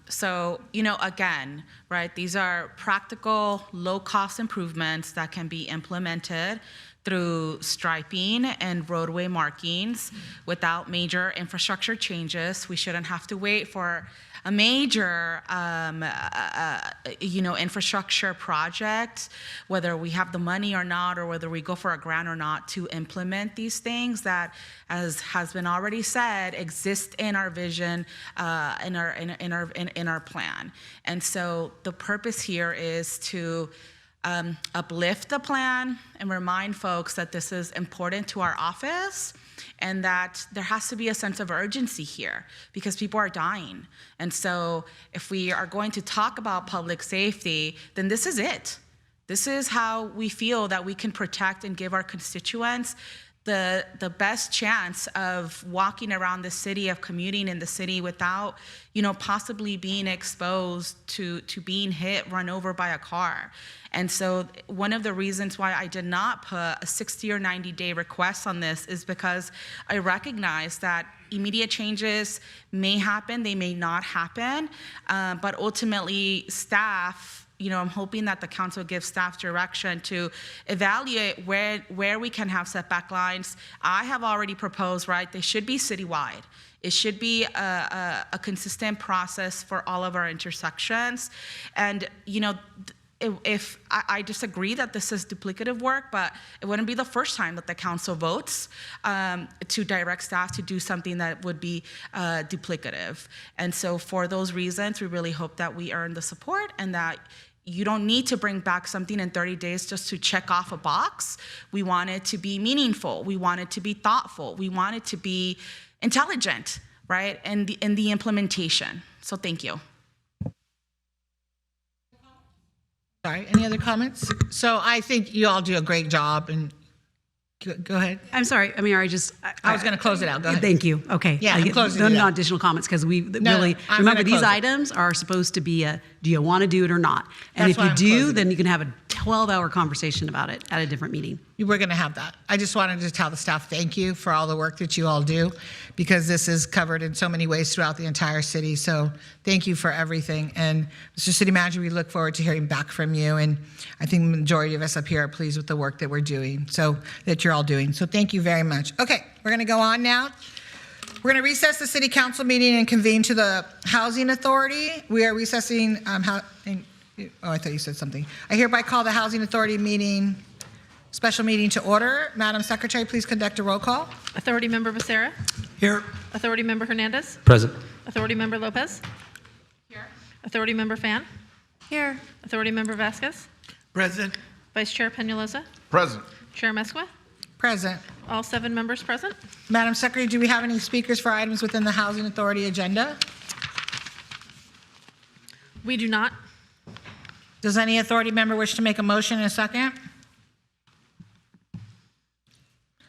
So, again, right, these are practical, low-cost improvements that can be implemented through striping and roadway markings without major infrastructure changes. We shouldn't have to wait for a major, infrastructure project, whether we have the money or not, or whether we go for a grant or not, to implement these things that, as has been already said, exist in our vision, in our plan. And so the purpose here is to uplift the plan and remind folks that this is important to our office and that there has to be a sense of urgency here because people are dying. And so if we are going to talk about public safety, then this is it. This is how we feel that we can protect and give our constituents the best chance of walking around the city, of commuting in the city without, possibly being exposed to being hit, run over by a car. And so one of the reasons why I did not put a 60 or 90-day request on this is because I recognize that immediate changes may happen, they may not happen, but ultimately staff, I'm hoping that the council gives staff direction to evaluate where we can have setback lines. I have already proposed, right, they should be citywide. It should be a consistent process for all of our intersections. And, if I disagree that this is duplicative work, but it wouldn't be the first time that the council votes to direct staff to do something that would be duplicative. And so for those reasons, we really hope that we earn the support and that you don't need to bring back something in 30 days just to check off a box. We want it to be meaningful. We want it to be thoughtful. We want it to be intelligent, right, in the implementation. So thank you. Sorry, Any other comments? So I think you all do a great job, and Go ahead. I'm sorry, Amir, I was going to close it out. Go ahead. Thank you. Okay. Yeah, I'm closing no it out. additional comments because we No, really, I'm remember, gonna these close it. items are supposed to be do you want to do it or not? And That's if why you I'm do, closing then you can have a 12-hour conversation about it at a different meeting. We're going to have that. I just wanted to tell the staff thank you for all the work that you all do, because this is covered in so many ways throughout the entire city. So thank you for everything. And Mr. City Manager, we look forward to hearing back from you. And I think the majority of us up here are pleased with the work that we're doing, so that you're all doing. So thank you very much. Okay, we're going to go on now. We're going to recess the City Council meeting and convene to the Housing Authority. We are recessing. I thought you said something. I hereby call the Housing Authority special meeting to order. Madam Secretary, please conduct a roll call. Authority Member Becerra. Here. Authority Member Hernandez. Present. Authority Member Lopez. Here. Authority Member Fan. Here. Authority Member Vasquez. Present. Vice Chair Peñalosa. Present. Chair Mesqua. Present. All 7 members present. Madam Secretary, do we have any speakers for items within the Housing Authority agenda? We do not. Does any authority member wish to make a motion in a second?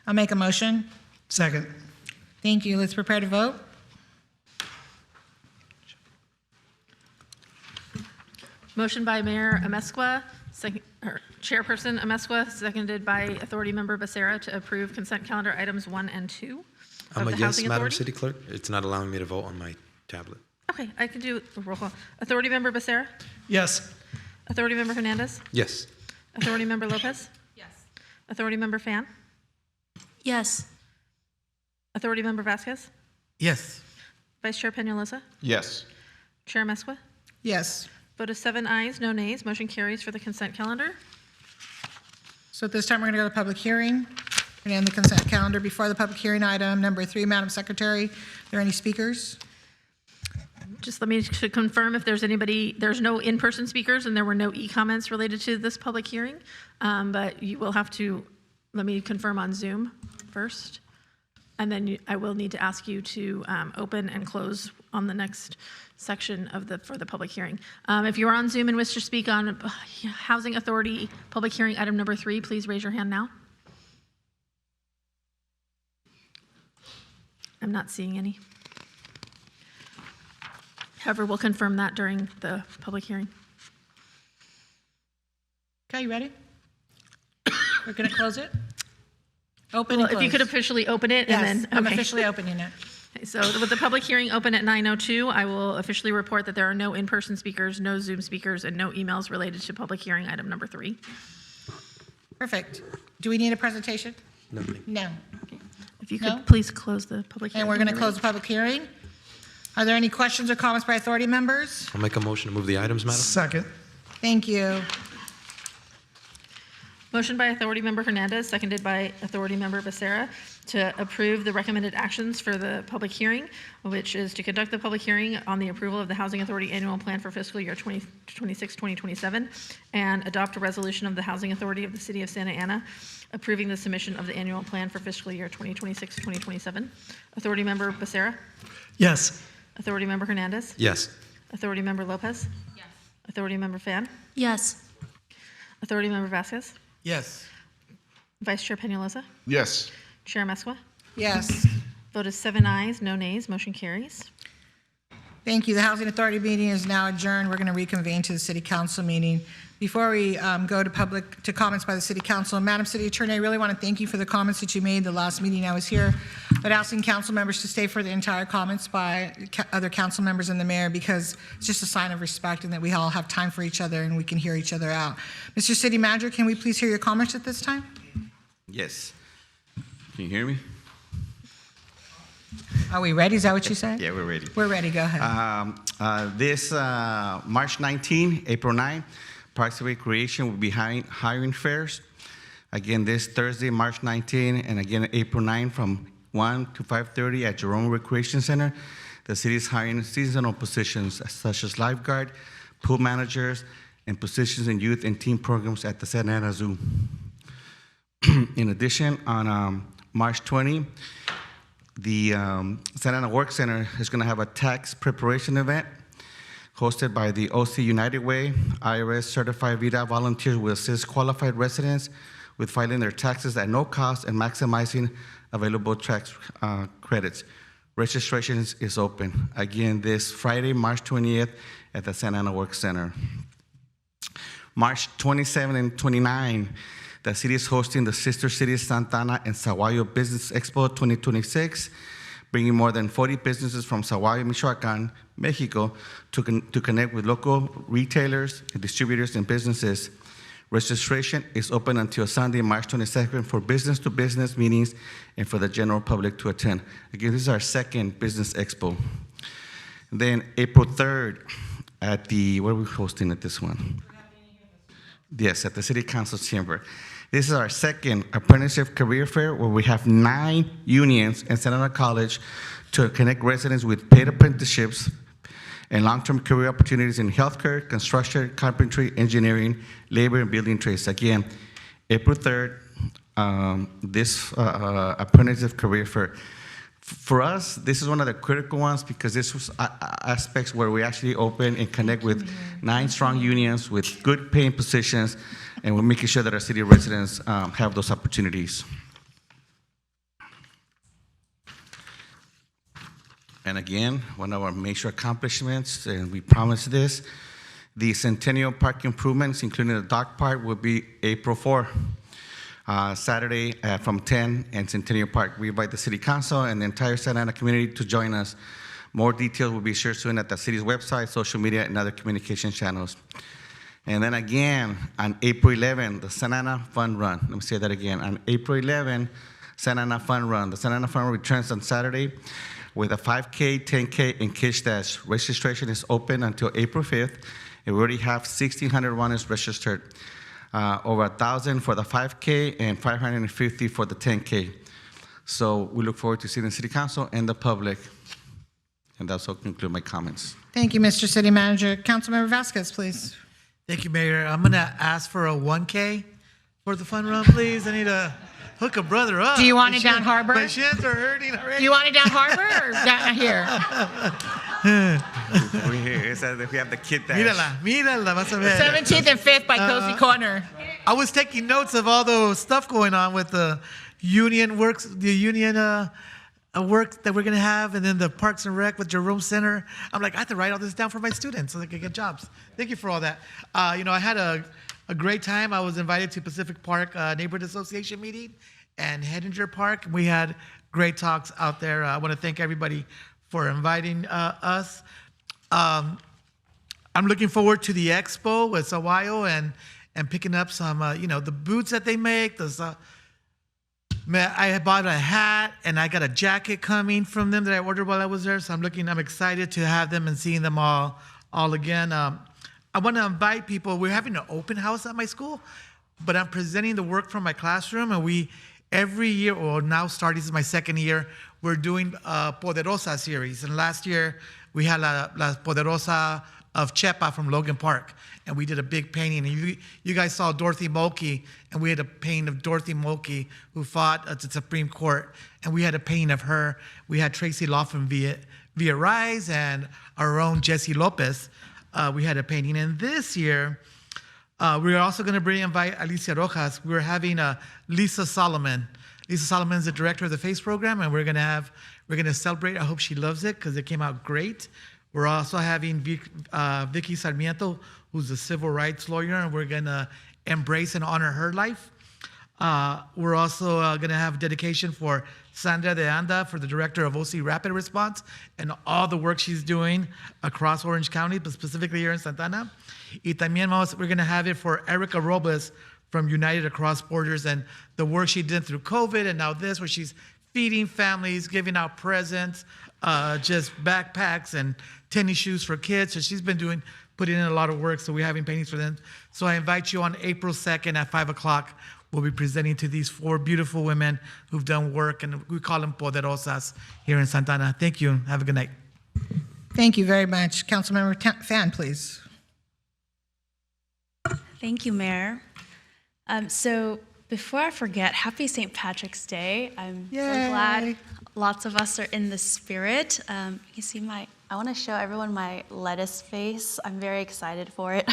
I'll make a motion. Second. Thank you. Let's prepare to vote. Motion by Mayor Amesqua, Chairperson Amesqua, seconded by Authority Member Becerra to approve consent calendar items 1 and 2 of I'm a the yes, Housing Madam Authority. City Clerk. It's not allowing me to vote on my tablet. Okay, I can do a roll call. Authority Member Becerra. Yes. Authority Member Hernandez. Yes. Authority Member Lopez. Yes. Authority Member Fan. Yes. Authority Member Vasquez. Yes. Vice Chair Peñalosa. Yes. Chair Mesqua. Yes. Vote of 7 ayes, no nays. Motion carries for the consent calendar. So at this time, we're going to go to the public hearing. We're going to end the consent calendar. Before the public hearing, item number 3, Madam Secretary, are there any speakers? Just let me to confirm if there's no in-person speakers and there were no e-comments related to this public hearing. But you will have to, let me confirm on Zoom first. And then I will need to ask you to open and close on the next section for the public hearing. If you're on Zoom and wish to speak on Housing Authority public hearing item number 3, please raise your hand now. I'm not seeing any. However, we'll confirm that during the public hearing. Okay, you ready? We're going to close it? Open Well, and if you could close. officially open it Yes, and then. I'm okay. officially opening it. Okay, so with the public hearing open at 9:02, I will officially report that there are no in-person speakers, no Zoom speakers, and no emails related to public hearing item number 3. Perfect. Do we need a presentation? No. No. If you could No? please close the public hearing. And we're going to when close you're the public hearing. Are there any questions or comments by authority members? I'll make a motion to move the items, Madam. Second. Thank you. ready. Motion by Authority Member Hernandez, seconded by Authority Member Becerra, to approve the recommended actions for the public hearing, which is to conduct the public hearing on the approval of the Housing Authority Annual Plan for fiscal year 2026-2027, and adopt a resolution of the Housing Authority of the City of Santa Ana approving the submission of the annual plan for fiscal year 2026-2027. Authority Member Becerra. Yes. Authority Member Hernandez. Yes. Authority Member Lopez. Yes. Authority Member Fan. Yes. Authority Member Vasquez. Yes. Vice Chair Peñalosa. Yes. Chair Mesqua. Yes. Vote is 7 ayes, no nays. Motion carries. Thank you. The Housing Authority meeting is now adjourned. We're going to reconvene to the City Council meeting. Before we go to comments by the City Council, Madam City Attorney, I really want to thank you for the comments that you made the last meeting I was here, but asking council members to stay for the entire comments by other council members and the mayor, because it's just a sign of respect and that we all have time for each other and we can hear each other out. Mr. City Manager, can we please hear your comments at this time? Yes. Can you hear me? Are we ready? Is that what you said? Yeah, we're ready. We're ready. Go ahead. This March 19, April 9, Parks and Recreation will be hiring fairs. Again, this Thursday, March 19, and again April 9 from 1 to 5:30 at Jerome Recreation Center. The city is hiring seasonal positions such as lifeguard, pool managers, and positions in youth and teen programs at the Santa Ana Zoo. In addition, on March 20, the Santa Ana Work Center is going to have a tax preparation event hosted by the OC United Way. IRS certified VDOT volunteers will assist qualified residents with filing their taxes at no cost and maximizing available tax credits. Registration is open. Again, this Friday, March 20th at the Santa Ana Work Center. March 27 and 29, the city is hosting the Sister Cities Santa Ana and Saguayo Business Expo 2026, bringing more than 40 businesses from Saguayo, Michoacan, Mexico, to connect with local retailers, and distributors, and businesses. Registration is open until Sunday, March 22nd for business-to-business meetings and for the general public to attend. Again, this is our second business expo. Then April 3rd at the, where are we hosting at this one? Yes, at the City Council Chamber. This is our second apprenticeship career fair where we have 9 unions in Santa Ana College to connect residents with paid apprenticeships and long-term career opportunities in healthcare, construction, carpentry, engineering, labor, and building trades. Again, April 3rd, this apprenticeship career fair. For us, this is one of the critical ones because this was aspects where we actually open and connect with 9 strong unions with good paying positions, and we're making sure that our city residents have those opportunities. And again, one of our major accomplishments, and we promised this, the Centennial Park improvements, including the dog park, will be April 4, Saturday from 10 in Centennial Park. We invite the City Council and the entire Santa Ana community to join us. More details will be shared soon at the city's website, social media, and other communication channels. And then again, on April 11, the Santa Ana Fun Run. Let me say that again. On April 11, Santa Ana Fun Run. The Santa Ana Fun Run returns on Saturday with a 5K, 10K, and Kids Dash. Registration is open until April 5th, and we already have 1,600 runners registered. Over 1,000 for the 5K and 550 for the 10K. So we look forward to seeing the City Council and the public. And that's will conclude my comments. Thank you, Mr. City Manager. Councilmember Vasquez, please. Thank you, Mayor. I'm going to ask for a 1K for the fun run, please. I need to hook a brother up. Do you want it down Harbor? My shins are hurting already. Do you want it down Harbor or down here? We have the Kid Dash. Mírala, vas a ver. 17th and 5th by Cozy Corner. I was taking notes of all the stuff going on with the union works, the union work that we're going to have, and then the Parks and Rec with Jerome Center. I'm like, I have to write all this down for my students so they can get jobs. Thank you for all that. I had a great time. I was invited to Pacific Park Neighborhood Association meeting and Hedinger Park. We had great talks out there. I want to thank everybody for inviting us. I'm looking forward to the expo with Saguayo and picking up some, the boots that they make. I bought a hat and I got a jacket coming from them that I ordered while I was there. So I'm excited to have them and seeing them all again. I want to invite people. We're having an open house at my school, but I'm presenting the work from my classroom, and every year, or now starting, this is my second year, we're doing a Poderosa series. And last year, we had La Poderosa of Chepa from Logan Park, and we did a big painting. And you guys saw Dorothy Mulkey, and we had a painting of Dorothy Mulkey, who fought at the Supreme Court, and we had a painting of her. We had Tracy Laughlin via Rise and our own Jesse Lopez. We had a painting. And this year, we're also going to invite Alicia Rojas. We're having Lisa Solomon. Lisa Solomon is the director of the FACE program, and we're going to celebrate. I hope she loves it because it came out great. We're also having Vicky Sarmiento, who's a civil rights lawyer, and we're going to embrace and honor her life. We're also going to have dedication for Sandra de Anda, for the director of OC Rapid Response, and all the work she's doing across Orange County, but specifically here in Santa Ana. Y también we're going to have it for Erica Robles from United Across Borders, and the work she did through COVID, and now this, where she's feeding families, giving out presents, just backpacks and tennis shoes for kids. So she's been putting in a lot of work, so we're having paintings for them. So I invite you on April 2nd at 5 o'clock. We'll be presenting to these 4 beautiful women who've done work, and we call them Poderosas here in Santa Ana. Thank you. Have a good night. Thank you very much. Councilmember Fan, please. Thank you, Mayor. So before I forget, happy St. Patrick's Day. I'm so glad lots of us are in the spirit. You see I want to show everyone my lettuce face. I'm very excited for it.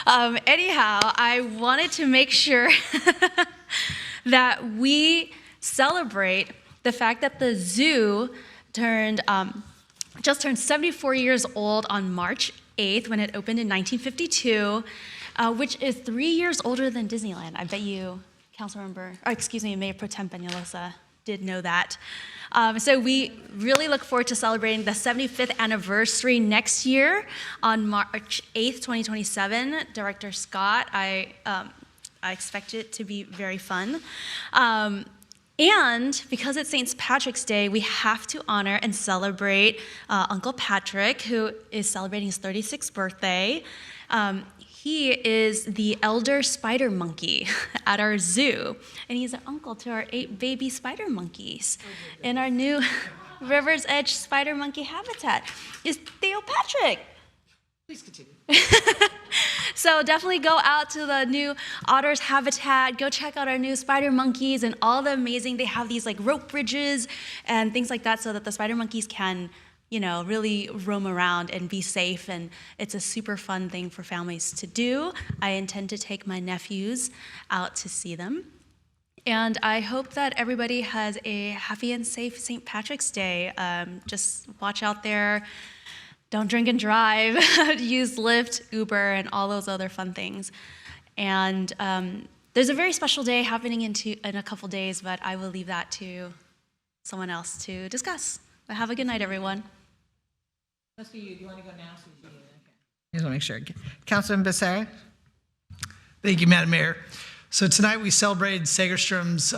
Anyhow, I wanted to make sure that we celebrate the fact that the zoo just turned 74 years old on March 8th when it opened in 1952, which is 3 years older than Disneyland. I bet you, Mayor Pro Tem Peñalosa did know that. So we really look forward to celebrating the 75th anniversary next year on March 8th, 2027. Director Scott, I expect it to be very fun. And because it's St. Patrick's Day, we have to honor and celebrate Uncle Patrick, who is celebrating his 36th birthday. He is the elder spider monkey at our zoo, and he's an uncle to our 8 baby spider monkeys in our new River's Edge spider monkey habitat. Is Theo Patrick. Please continue. So definitely go out to the new Otters habitat, go check out our new spider monkeys and all the amazing, they have these like rope bridges and things like that so that the spider monkeys can, really roam around and be safe, and it's a super fun thing for families to do. I intend to take my nephews out to see them. And I hope that everybody has a happy and safe St. Patrick's Day. Just watch out there. Don't drink and drive. Use Lyft, Uber, and all those other fun things. And there's a very special day happening in a couple days, but I will leave that to someone else to discuss. But have a good night, everyone. Let's do you. Do you want to go now? I just want to make sure. Councilman Becerra. Thank you, Madam Mayor. So tonight we celebrated Segerstrom's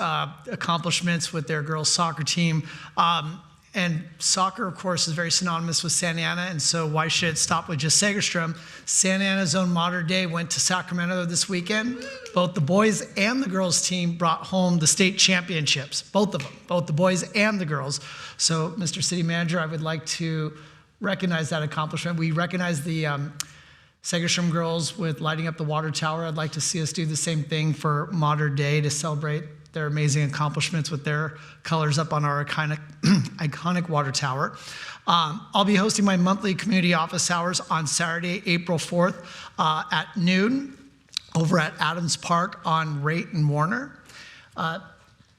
accomplishments with their girls soccer team. And soccer, of course, is very synonymous with Santa Ana, and so why should it stop with just Segerstrom? Santa Ana's own Modern Day went to Sacramento this weekend. Both the boys and the girls team brought home the state championships, both of them, both the boys and the girls. So, Mr. City Manager, I would like to recognize that accomplishment. We recognize the Segerstrom girls with lighting up the water tower. I'd like to see us do the same thing for Modern Day to celebrate their amazing accomplishments with their colors up on our iconic water tower. I'll be hosting my monthly community office hours on Saturday, April 4th at noon over at Adams Park on Raitt and Warner.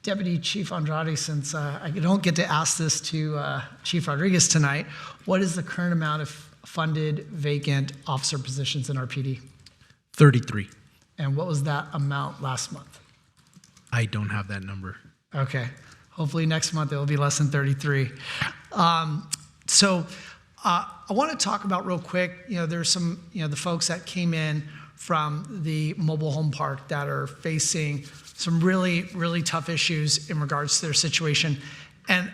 Deputy Chief Andrade, since I don't get to ask this to Chief Rodriguez tonight, what is the current amount of funded vacant officer positions in our PD? 33. And what was that amount last month? I don't have that number. Okay. Hopefully next month it will be less than 33. So I want to talk about real quick, there's some, the folks that came in from the mobile home park that are facing some really, really tough issues in regards to their situation. And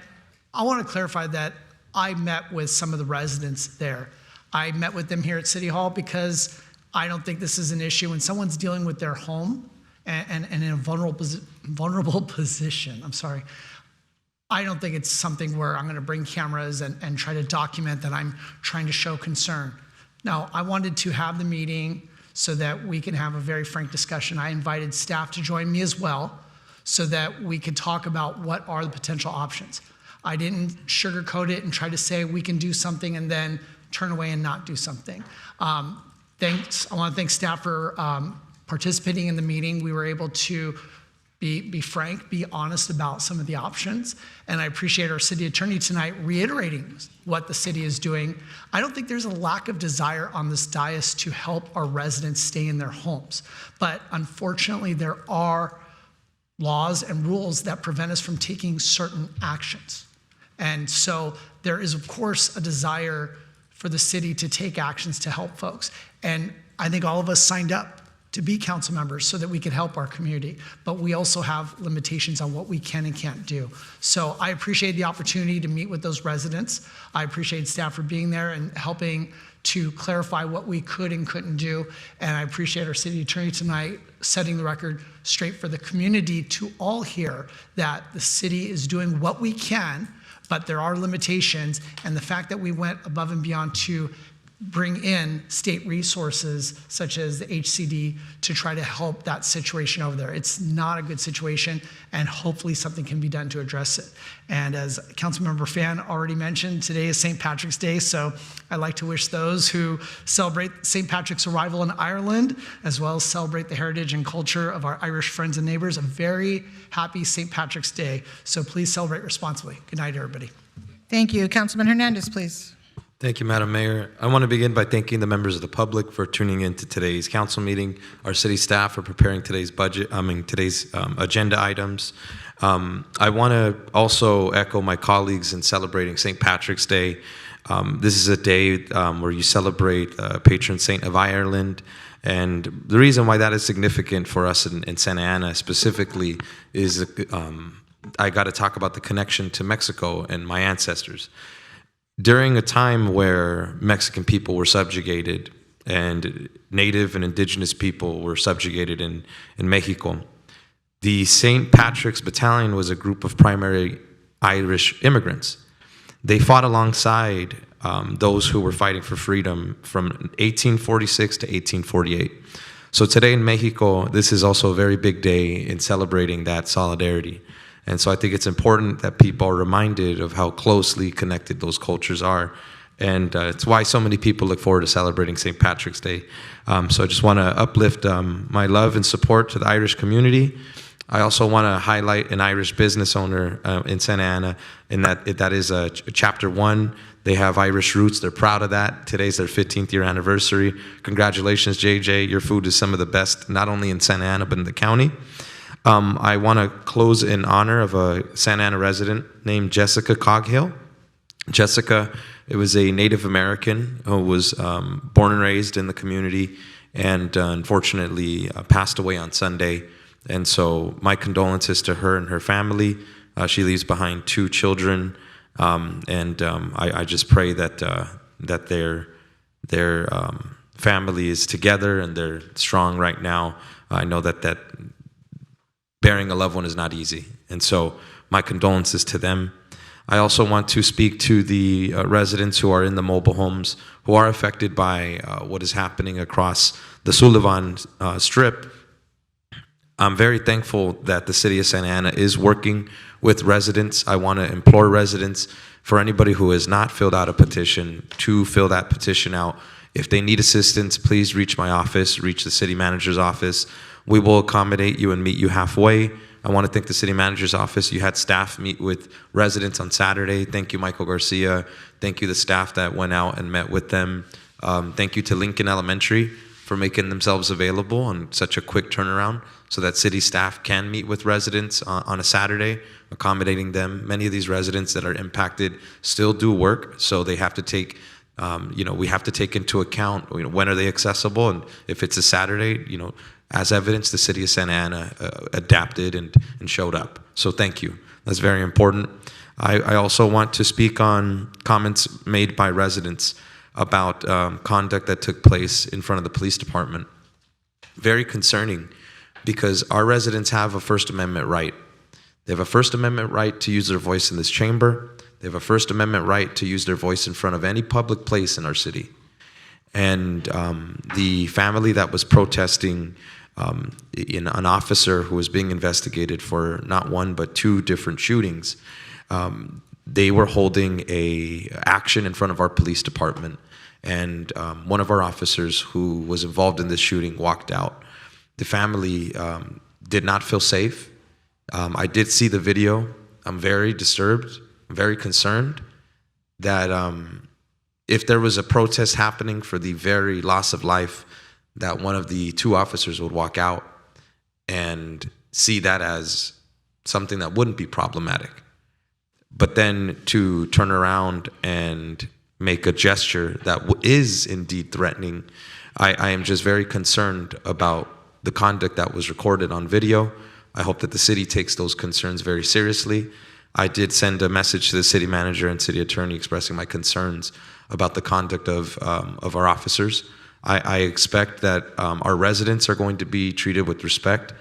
I want to clarify that I met with some of the residents there. I met with them here at City Hall because I don't think this is an issue when someone's dealing with their home and in a vulnerable position. I don't think it's something where I'm going to bring cameras and try to document that I'm trying to show concern. No, I wanted to have the meeting so that we can have a very frank discussion. I invited staff to join me as well so that we could talk about what are the potential options. I didn't sugarcoat it and try to say we can do something and then turn away and not do something. I want to thank staff for participating in the meeting. We were able to be frank, be honest about some of the options. And I appreciate our city attorney tonight reiterating what the city is doing. I don't think there's a lack of desire on this dais to help our residents stay in their homes. But unfortunately, there are laws and rules that prevent us from taking certain actions. And so there is, of course, a desire for the city to take actions to help folks. And I think all of us signed up to be council members so that we could help our community. But we also have limitations on what we can and can't do. So I appreciate the opportunity to meet with those residents. I appreciate staff for being there and helping to clarify what we could and couldn't do. And I appreciate our city attorney tonight setting the record straight for the community to all hear that the city is doing what we can, but there are limitations. And the fact that we went above and beyond to bring in state resources such as the HCD to try to help that situation over there. It's not a good situation, and hopefully something can be done to address it. And as Councilmember Fan already mentioned, today is St. Patrick's Day, so I'd like to wish those who celebrate St. Patrick's arrival in Ireland, as well as celebrate the heritage and culture of our Irish friends and neighbors, a very happy St. Patrick's Day. So please celebrate responsibly. Good night, everybody. Thank you. Councilman Hernandez, please. Thank you, Madam Mayor. I want to begin by thanking the members of the public for tuning into today's council meeting, our city staff for preparing today's agenda items. I want to also echo my colleagues in celebrating St. Patrick's Day. This is a day where you celebrate patron saint of Ireland. And the reason why that is significant for us in Santa Ana specifically is I got to talk about the connection to Mexico and my ancestors. During a time where Mexican people were subjugated and native and indigenous people were subjugated in Mexico, the St. Patrick's Battalion was a group of primary Irish immigrants. They fought alongside those who were fighting for freedom from 1846 to 1848. So today in Mexico, this is also a very big day in celebrating that solidarity. And so I think it's important that people are reminded of how closely connected those cultures are. And it's why so many people look forward to celebrating St. Patrick's Day. So I just want to uplift my love and support to the Irish community. I also want to highlight an Irish business owner in Santa Ana, in that is Chapter 1. They have Irish roots. They're proud of that. Today's their 15th year anniversary. Congratulations, JJ. Your food is some of the best, not only in Santa Ana, but in the county. I want to close in honor of a Santa Ana resident named Jessica Coghill. Jessica, it was a Native American who was born and raised in the community and unfortunately passed away on Sunday. And so my condolences to her and her family. She leaves behind 2 children. I just pray that their family is together and they're strong right now. I know that bearing a loved one is not easy. And so my condolences to them. I also want to speak to the residents who are in the mobile homes who are affected by what is happening across the Sullivan Strip. I'm very thankful that the city of Santa Ana is working with residents. I want to implore residents, for anybody who has not filled out a petition, to fill that petition out. If they need assistance, please reach my office, reach the city manager's office. We will accommodate you and meet you halfway. I want to thank the city manager's office. You had staff meet with residents on Saturday. Thank you, Michael Garcia. Thank you, the staff that went out and met with them. Thank you to Lincoln Elementary for making themselves available on such a quick turnaround so that city staff can meet with residents on a Saturday, accommodating them. Many of these residents that are impacted still do work, so they have to take we have to take into account when are they accessible, and if it's a Saturday, as evidence, the city of Santa Ana adapted and showed up. So thank you. That's very important. I also want to speak on comments made by residents about conduct that took place in front of the police department. Very concerning, because our residents have a First Amendment right. They have a First Amendment right to use their voice in this chamber. They have a First Amendment right to use their voice in front of any public place in our city. And the family that was protesting in an officer who was being investigated for not 1 but 2 different shootings, they were holding a action in front of our police department, and one of our officers who was involved in this shooting walked out. The family did not feel safe. I did see the video. I'm very disturbed, I'm very concerned that if there was a protest happening for the very loss of life, that one of the 2 officers would walk out and see that as something that wouldn't be problematic. But then to turn around and make a gesture that is indeed threatening, I am just very concerned about the conduct that was recorded on video. I hope that the city takes those concerns very seriously. I did send a message to the city manager and city attorney expressing my concerns about the conduct of our officers. I expect that our residents are going to be treated with respect,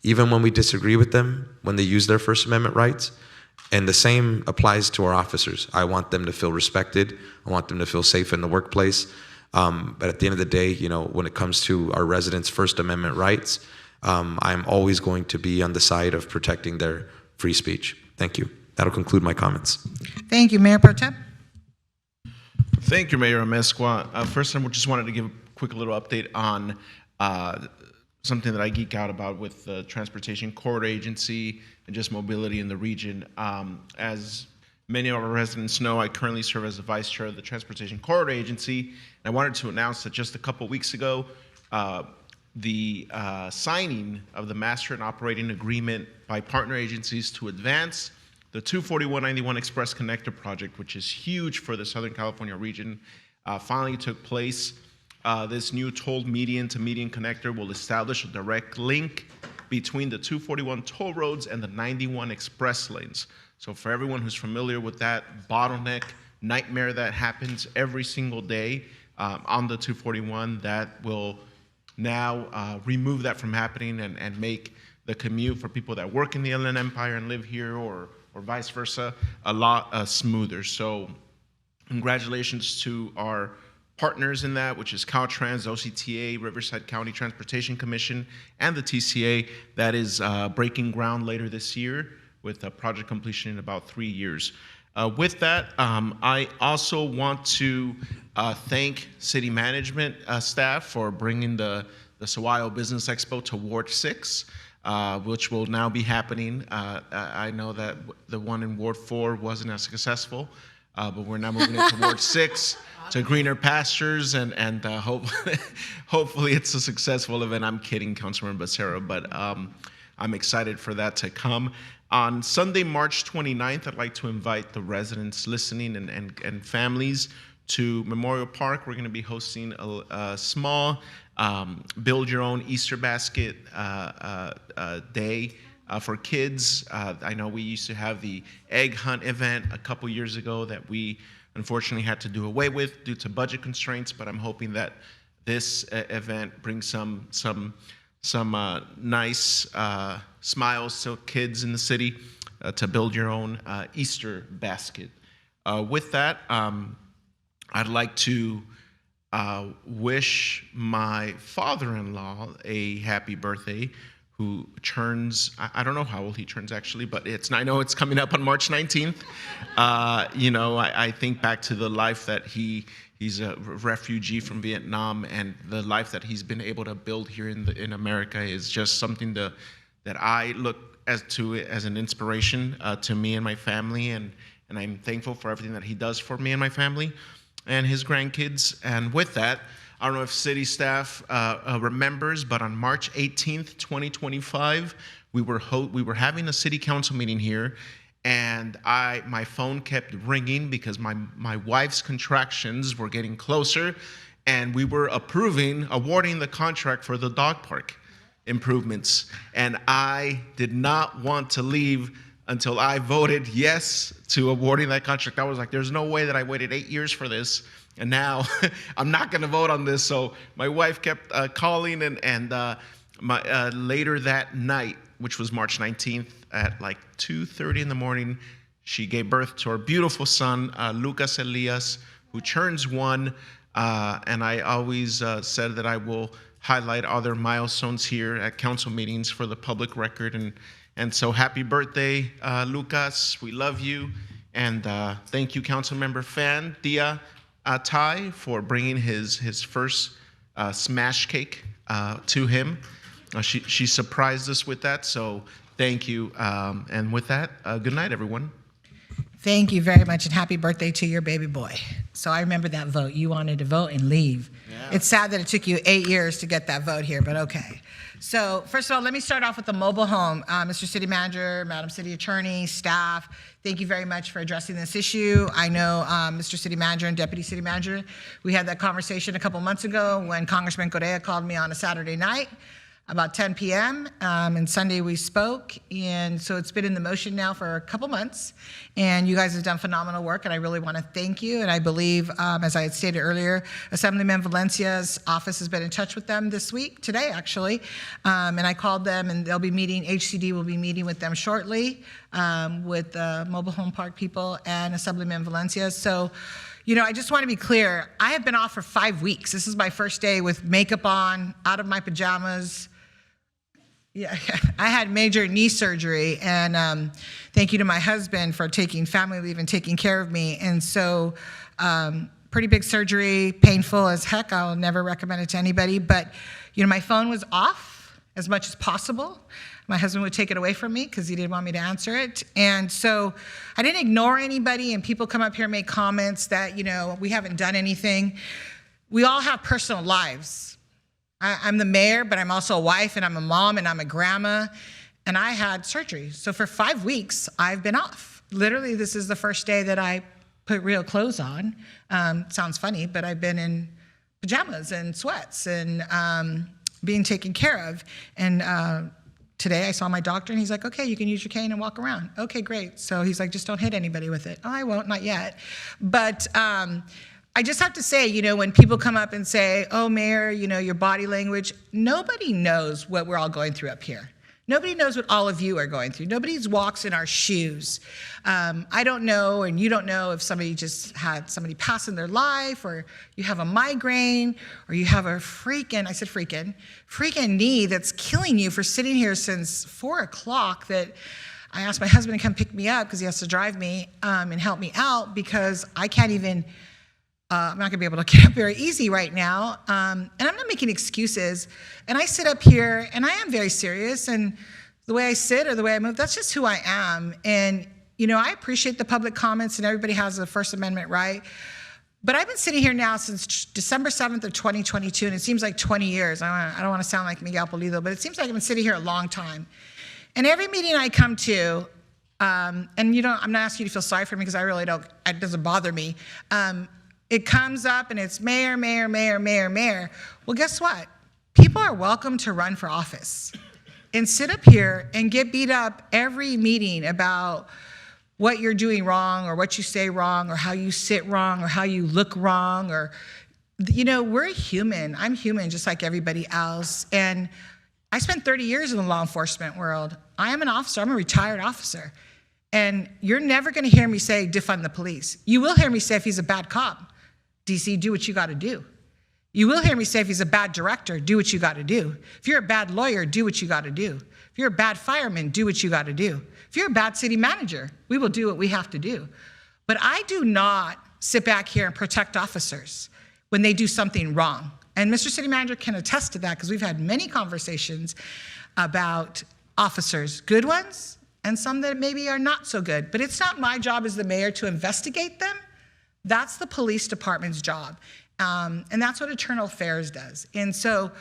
even when we disagree with them, when they use their First Amendment rights. And the same applies to our officers. I want them to feel respected. I want them to feel safe in the workplace. But at the end of the day, when it comes to our residents' First Amendment rights, I'm always going to be on the side of protecting their free speech. Thank you. That'll conclude my comments. Thank you, Mayor Pro Tem. Thank you, Mayor Amezcua. First, I just wanted to give a quick little update on something that I geek out about with the Transportation Corridor Agency and just mobility in the region. As many of our residents know, I currently serve as the Vice Chair of the Transportation Corridor Agency. And I wanted to announce that just a couple weeks ago, the signing of the Master and Operating Agreement by partner agencies to advance the 24191 Express Connector project, which is huge for the Southern California region, finally took place. This new toll median to median connector will establish a direct link between the 241 toll roads and the 91 express lanes. So for everyone who's familiar with that bottleneck nightmare that happens every single day on the 241, that will now remove that from happening and make the commute for people that work in the Inland Empire and live here or vice versa a lot smoother. So congratulations to our partners in that, which is Caltrans, OCTA, Riverside County Transportation Commission, and the TCA. That is breaking ground later this year with a project completion in about 3 years. With that, I also want to thank city management staff for bringing the Saguayo Business Expo to Ward 6, which will now be happening. I know that the one in Ward 4 wasn't as successful, but we're now moving it to Ward 6 to greener pastures, and hopefully it's a successful event. I'm kidding, Councilman Becerra, but I'm excited for that to come. On Sunday, March 29th, I'd like to invite the residents listening and families to Memorial Park. We're going to be hosting a small build your own Easter basket day for kids. I know we used to have the egg hunt event a couple years ago that we unfortunately had to do away with due to budget constraints, but I'm hoping that this event brings some nice smiles to kids in the city to build your own Easter basket. With that, I'd like to wish my father-in-law a happy birthday, who turns, I don't know how old he turns actually, but I know it's coming up on March 19th. I think back to the life that he's a refugee from Vietnam, and the life that he's been able to build here in America is just something that I look as an inspiration to me and my family, and I'm thankful for everything that he does for me and my family and his grandkids. And with that, I don't know if city staff remembers, but on March 18th, 2025, we were having a city council meeting here, and my phone kept ringing because my wife's contractions were getting closer, and we were awarding the contract for the dog park improvements. And I did not want to leave until I voted yes to awarding that contract. I was like, there's no way that I waited 8 years for this, and now I'm not going to vote on this. So my wife kept calling, and later that night, which was March 19th, at like 2:30 in the morning, she gave birth to our beautiful son, Lucas Elias, who turns 1. And I always said that I will highlight other milestones here at council meetings for the public record. And so happy birthday, Lucas. We love you. And thank you, Councilmember Fan Dia Tai, for bringing his first smash cake to him. She surprised us with that, so thank you. And with that, good night, everyone. Thank you very much, and happy birthday to your baby boy. So I remember that vote. You wanted to vote and leave. Yeah. It's sad that it took you 8 years to get that vote here, but okay. So first of all, let me start off with the mobile home. Mr. City Manager, Madam City Attorney, staff, thank you very much for addressing this issue. I know Mr. City Manager and Deputy City Manager, we had that conversation a couple months ago when Congressman Correa called me on a Saturday night about 10 p.m. And Sunday we spoke, and so it's been in the motion now for a couple months, and you guys have done phenomenal work, and I really want to thank you. And I believe, as I had stated earlier, Assemblyman Valencia's office has been in touch with them today actually, and I called them, and they'll be meeting, HCD will be meeting with them shortly with the mobile home park people and Assemblyman Valencia. So, I just want to be clear. I have been off for 5 weeks. This is my first day with makeup on, out of my pajamas. Yeah, I had major knee surgery, and thank you to my husband for taking family leave and taking care of me. And so, pretty big surgery, painful as heck. I'll never recommend it to anybody. But, my phone was off as much as possible. My husband would take it away from me because he didn't want me to answer it. And so I didn't ignore anybody, and people come up here and make comments that, we haven't done anything. We all have personal lives. I'm the mayor, but I'm also a wife, and I'm a mom, and I'm a grandma, and I had surgery. So for 5 weeks, I've been off. Literally, this is the first day that I put real clothes on. Sounds funny, but I've been in pajamas and sweats and being taken care of. And today I saw my doctor, and he's like, okay, you can use your cane and walk around. Okay, great. So he's like, just don't hit anybody with it. Oh, I won't, not yet. But I just have to say, when people come up and say, oh, Mayor, your body language, nobody knows what we're all going through up here. Nobody knows what all of you are going through. Nobody walks in our shoes. I don't know, and you don't know if somebody just had somebody pass in their life, or you have a migraine, or you have a freaking knee that's killing you for sitting here since 4 o'clock that I asked my husband to come pick me up because he has to drive me and help me out because I can't even, I'm not gonna be able to get up very easy right now. And I'm not making excuses. And I sit up here and I am very serious, and the way I sit or the way I move, that's just who I am. And, I appreciate the public comments, and everybody has a First Amendment right. But I've been sitting here now since December 7th of 2022, and it seems like 20 years. I don't wanna sound like Miguel Pulido, but it seems like I've been sitting here a long time. And every meeting I come to, and I'm not asking you to feel sorry for me because I really don't, it doesn't bother me. It comes up and it's mayor, mayor, mayor, mayor, mayor. Well, guess what? People are welcome to run for office and sit up here and get beat up every meeting about what you're doing wrong or what you say wrong or how you sit wrong or how you look wrong or, we're human. I'm human just like everybody else. And I spent 30 years in the law enforcement world. I am an officer. I'm a retired officer. And you're never going to hear me say defund the police. You will hear me say if he's a bad cop, DC, do what you got to do. You will hear me say if he's a bad director, do what you got to do. If you're a bad lawyer, do what you got to do. If you're a bad fireman, do what you got to do. If you're a bad city manager, we will do what we have to do. But I do not sit back here and protect officers when they do something wrong. And Mr. City Manager can attest to that because we've had many conversations about officers, good ones and some that maybe are not so good. But it's not my job as the mayor to investigate them. That's the police department's job. And that's what Internal Affairs does. And so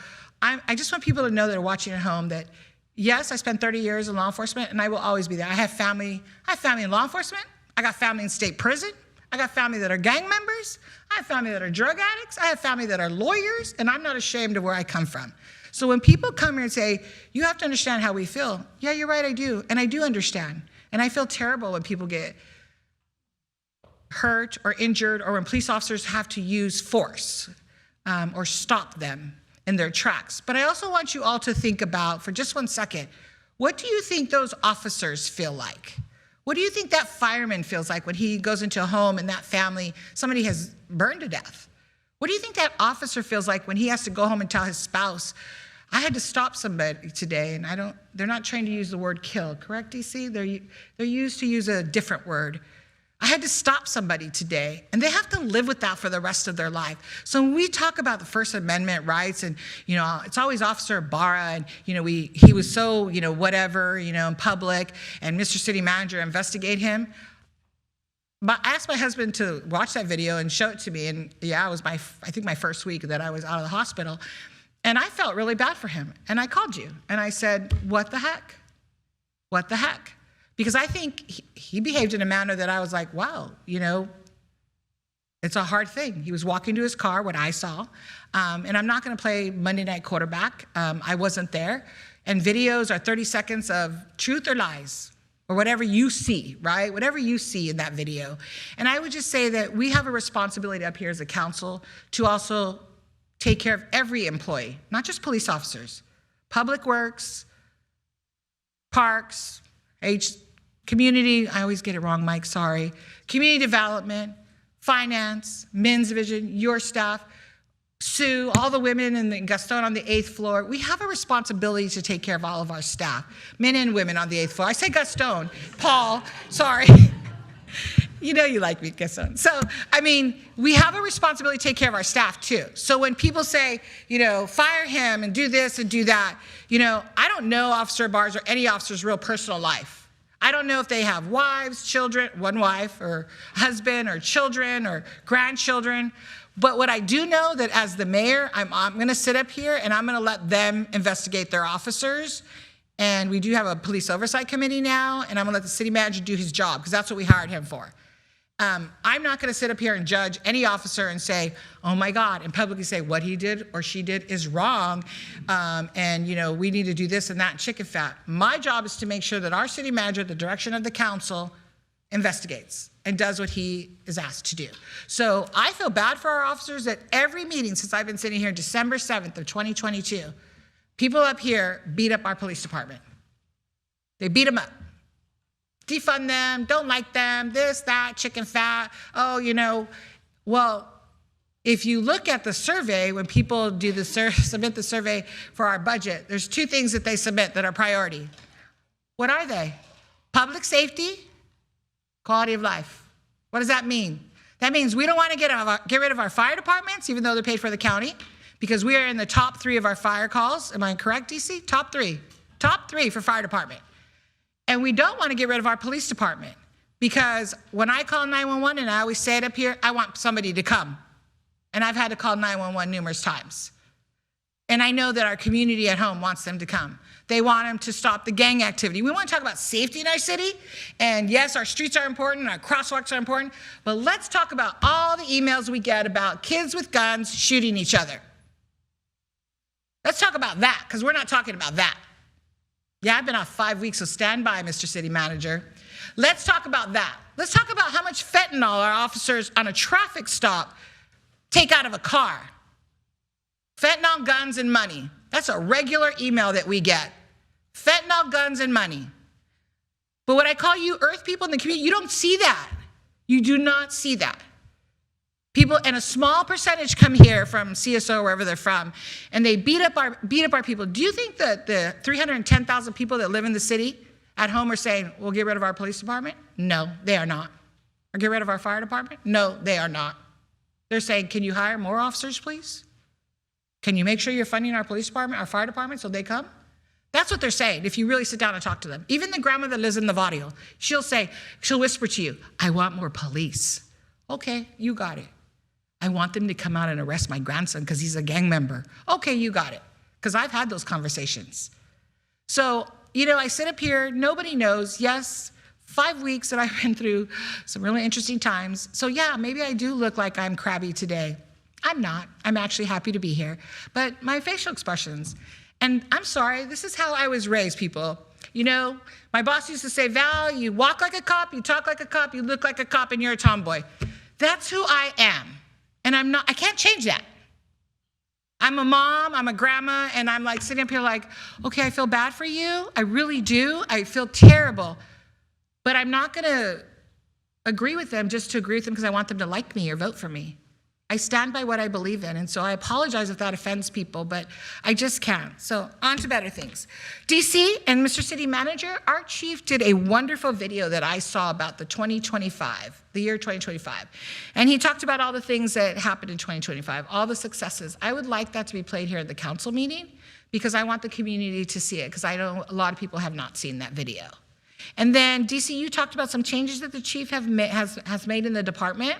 I just want people to know that are watching at home that, yes, I spent 30 years in law enforcement, and I will always be there. I have family in law enforcement. I got family in state prison. I got family that are gang members. I have family that are drug addicts. I have family that are lawyers, and I'm not ashamed of where I come from. So when people come here and say, you have to understand how we feel, yeah, you're right, I do. And I do understand. And I feel terrible when people get hurt or injured or when police officers have to use force or stop them in their tracks. But I also want you all to think about, for just 1 second, what do you think those officers feel like? What do you think that fireman feels like when he goes into a home and that family, somebody has burned to death? What do you think that officer feels like when he has to go home and tell his spouse, I had to stop somebody today, and they're not trained to use the word kill, correct, DC? They're used to use a different word. I had to stop somebody today, and they have to live with that for the rest of their life. So when we talk about the First Amendment rights, and it's always Officer Barra, and he was so whatever in public, and Mr. City Manager investigate him. But I asked my husband to watch that video and show it to me, and yeah, it was I think my first week that I was out of the hospital, and I felt really bad for him. And I called you, and I said, "What the heck? What the heck?" Because I think he behaved in a manner that I was like, wow, it's a hard thing. He was walking to his car, what I saw. And I'm not going to play Monday Night Quarterback. I wasn't there. And videos are 30 seconds of truth or lies, or whatever you see, right? Whatever you see in that video. And I would just say that we have a responsibility up here as a council to also take care of every employee, not just police officers, public works, parks, community, I always get it wrong, Mike, sorry. Community development, finance, men's division, your staff, Sue, all the women in Gaston on the 8th floor. We have a responsibility to take care of all of our staff, men and women on the 8th floor. I say Gaston, Paul, sorry. You know you like me, Gaston. So, I mean, we have a responsibility to take care of our staff too. So when people say, you know, fire him and do this and do that, you know, I don't know Officer Barrs or any officer's real personal life. I don't know if they have wives, children, one wife, or husband, or children, or grandchildren. But what I do know that as the mayor, I'm going to sit up here and I'm going to let them investigate their officers. And we do have a police oversight committee now, and I'm going to let the city manager do his job because that's what we hired him for. I'm not going to sit up here and judge any officer and say, oh my God, and publicly say what he did or she did is wrong, and you know we need to do this and that and chicken fat. My job is to make sure that our city manager, at the direction of the council, investigates and does what he is asked to do. So I feel bad for our officers at every meeting since I've been sitting here December 7th of 2022. People up here beat up our police department. They beat them up. Defund them, don't like them, this, that, chicken fat. Oh, you know, well, if you look at the survey, when people do the submit the survey for our budget, there's two things that they submit that are priority. What are they? Public safety, quality of life. What does that mean? That means we don't want to get rid of our fire departments, even though they're paid for the county, because we are in the top 3 of our fire calls. Am I correct, DC? Top 3. Top 3 for fire department. And we don't want to get rid of our police department because when I call 911, and I always say it up here, I want somebody to come. And I've had to call 911 numerous times. And I know that our community at home wants them to come. They want them to stop the gang activity. We want to talk about safety in our city. And yes, our streets are important, our crosswalks are important, but let's talk about all the emails we get about kids with guns shooting each other. Let's talk about that, because we're not talking about that. Yeah, I've been off 5 weeks, so stand by, Mr. City Manager. Let's talk about that. Let's talk about how much fentanyl our officers on a traffic stop take out of a car. Fentanyl, guns, and money. That's a regular email that we get. Fentanyl, guns, and money. But what I call you earth people in the community, you don't see that. You do not see that. People, and a small percentage come here from CSO, wherever they're from, and they beat up our people. Do you think that the 310,000 people that live in the city at home are saying, we'll get rid of our police department? No, they are not. Or get rid of our fire department? No, they are not. They're saying, can you hire more officers, please? Can you make sure you're funding our police department, our fire department, so they come? That's what they're saying if you really sit down and talk to them. Even the grandma that lives in Navajo, she'll whisper to you, I want more police. Okay, you got it. I want them to come out and arrest my grandson because he's a gang member. Okay, you got it. Because I've had those conversations. So, you know, I sit up here, nobody knows. Yes, 5 weeks that I've been through some really interesting times. So yeah, maybe I do look like I'm crabby today. I'm not. I'm actually happy to be here. But my facial expressions, and I'm sorry, this is how I was raised, people. You know, my boss used to say, Val, you walk like a cop, you talk like a cop, you look like a cop, and you're a tomboy. That's who I am. And I can't change that. I'm a mom, I'm a grandma, and I'm like sitting up here like, okay, I feel bad for you. I really do. I feel terrible. But I'm not going to agree with them just to agree with them because I want them to like me or vote for me. I stand by what I believe in, and so I apologize if that offends people, but I just can't. So on to better things. DC and Mr. City Manager, our chief did a wonderful video that I saw about the year 2025. And he talked about all the things that happened in 2025, all the successes. I would like that to be played here at the council meeting because I want the community to see it because I know a lot of people have not seen that video. And then DC, you talked about some changes that the chief has made in the department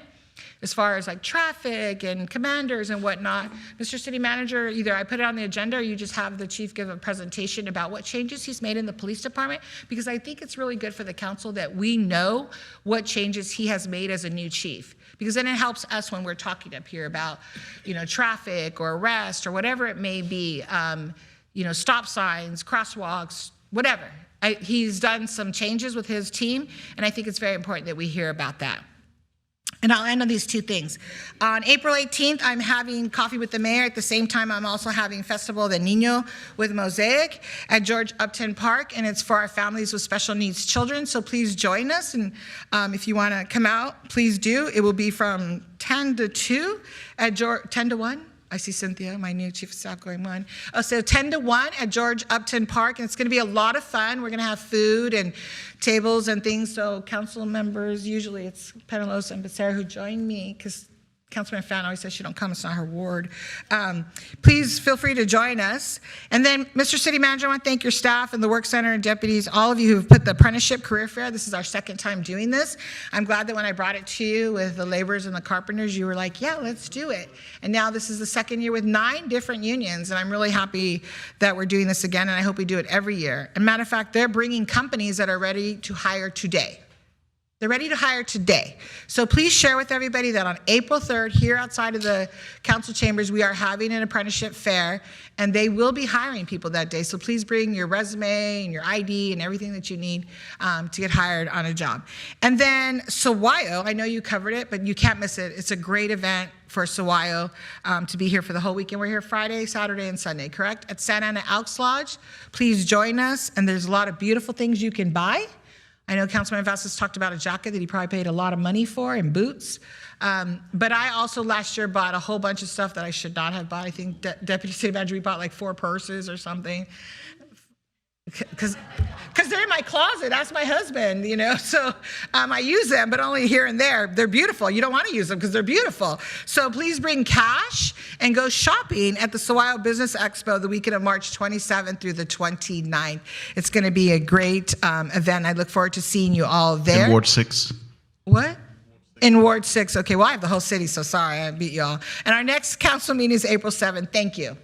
as far as like traffic and commanders and whatnot. Mr. City Manager, either I put it on the agenda or you just have the chief give a presentation about what changes he's made in the police department, because I think it's really good for the council that we know what changes he has made as a new chief, because then it helps us when we're talking up here about, you know, traffic or arrest or whatever it may be, you know, stop signs, crosswalks, whatever. He's done some changes with his team, and I think it's very important that we hear about that. And I'll end on these two things. On April 18th, I'm having Coffee with the Mayor. At the same time, I'm also having Festival de Niño with Mosaic at George Upton Park, and it's for our families with special needs children. So please join us, and if you want to come out, please do. It will be from 10 to 2 at 10 to 1. I see Cynthia, my new chief of staff, going 1. Oh, so 10 to 1 at George Upton Park, and it's going to be a lot of fun. We're going to have food and tables and things. So council members, usually it's Penelosa and Becerra who join me, because Councilman Fan always says she don't come, it's not her ward. Please feel free to join us. And then, Mr. City Manager, I want to thank your staff and the Work Center and deputies, all of you who've put the apprenticeship career fair. This is our second time doing this. I'm glad that when I brought it to you with the laborers and the carpenters, you were like, yeah, let's do it. And now this is the second year with 9 different unions, and I'm really happy that we're doing this again, and I hope we do it every year. And matter of fact, they're bringing companies that are ready to hire today. They're ready to hire today. So please share with everybody that on April 3rd, here outside of the council chambers, we are having an apprenticeship fair, and they will be hiring people that day. So please bring your resume and your ID and everything that you need to get hired on a job. And then Sawayo, I know you covered it, but you can't miss it. It's a great event for Sawayo to be here for the whole weekend. We're here Friday, Saturday, and Sunday, correct? At Santa Ana Elks Lodge. Please join us, and there's a lot of beautiful things you can buy. I know Councilman Vasquez talked about a jacket that he probably paid a lot of money for, and boots. But I also last year bought a whole bunch of stuff that I should not have bought. I think Deputy City Manager, we bought like 4 purses or something. Because they're in my closet. Ask my husband, you know. So I use them, but only here and there. They're beautiful. You don't want to use them because they're beautiful. So please bring cash and go shopping at the Sawayo Business Expo the weekend of March 27th through the 29th. It's going to be a great event. I look forward to seeing you all there. In Ward 6. What? In Ward 6. Okay, well, I have the whole city, so sorry, I beat you all. And our next council meeting is April 7th. Thank you.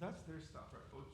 That's their stuff, right? Oh,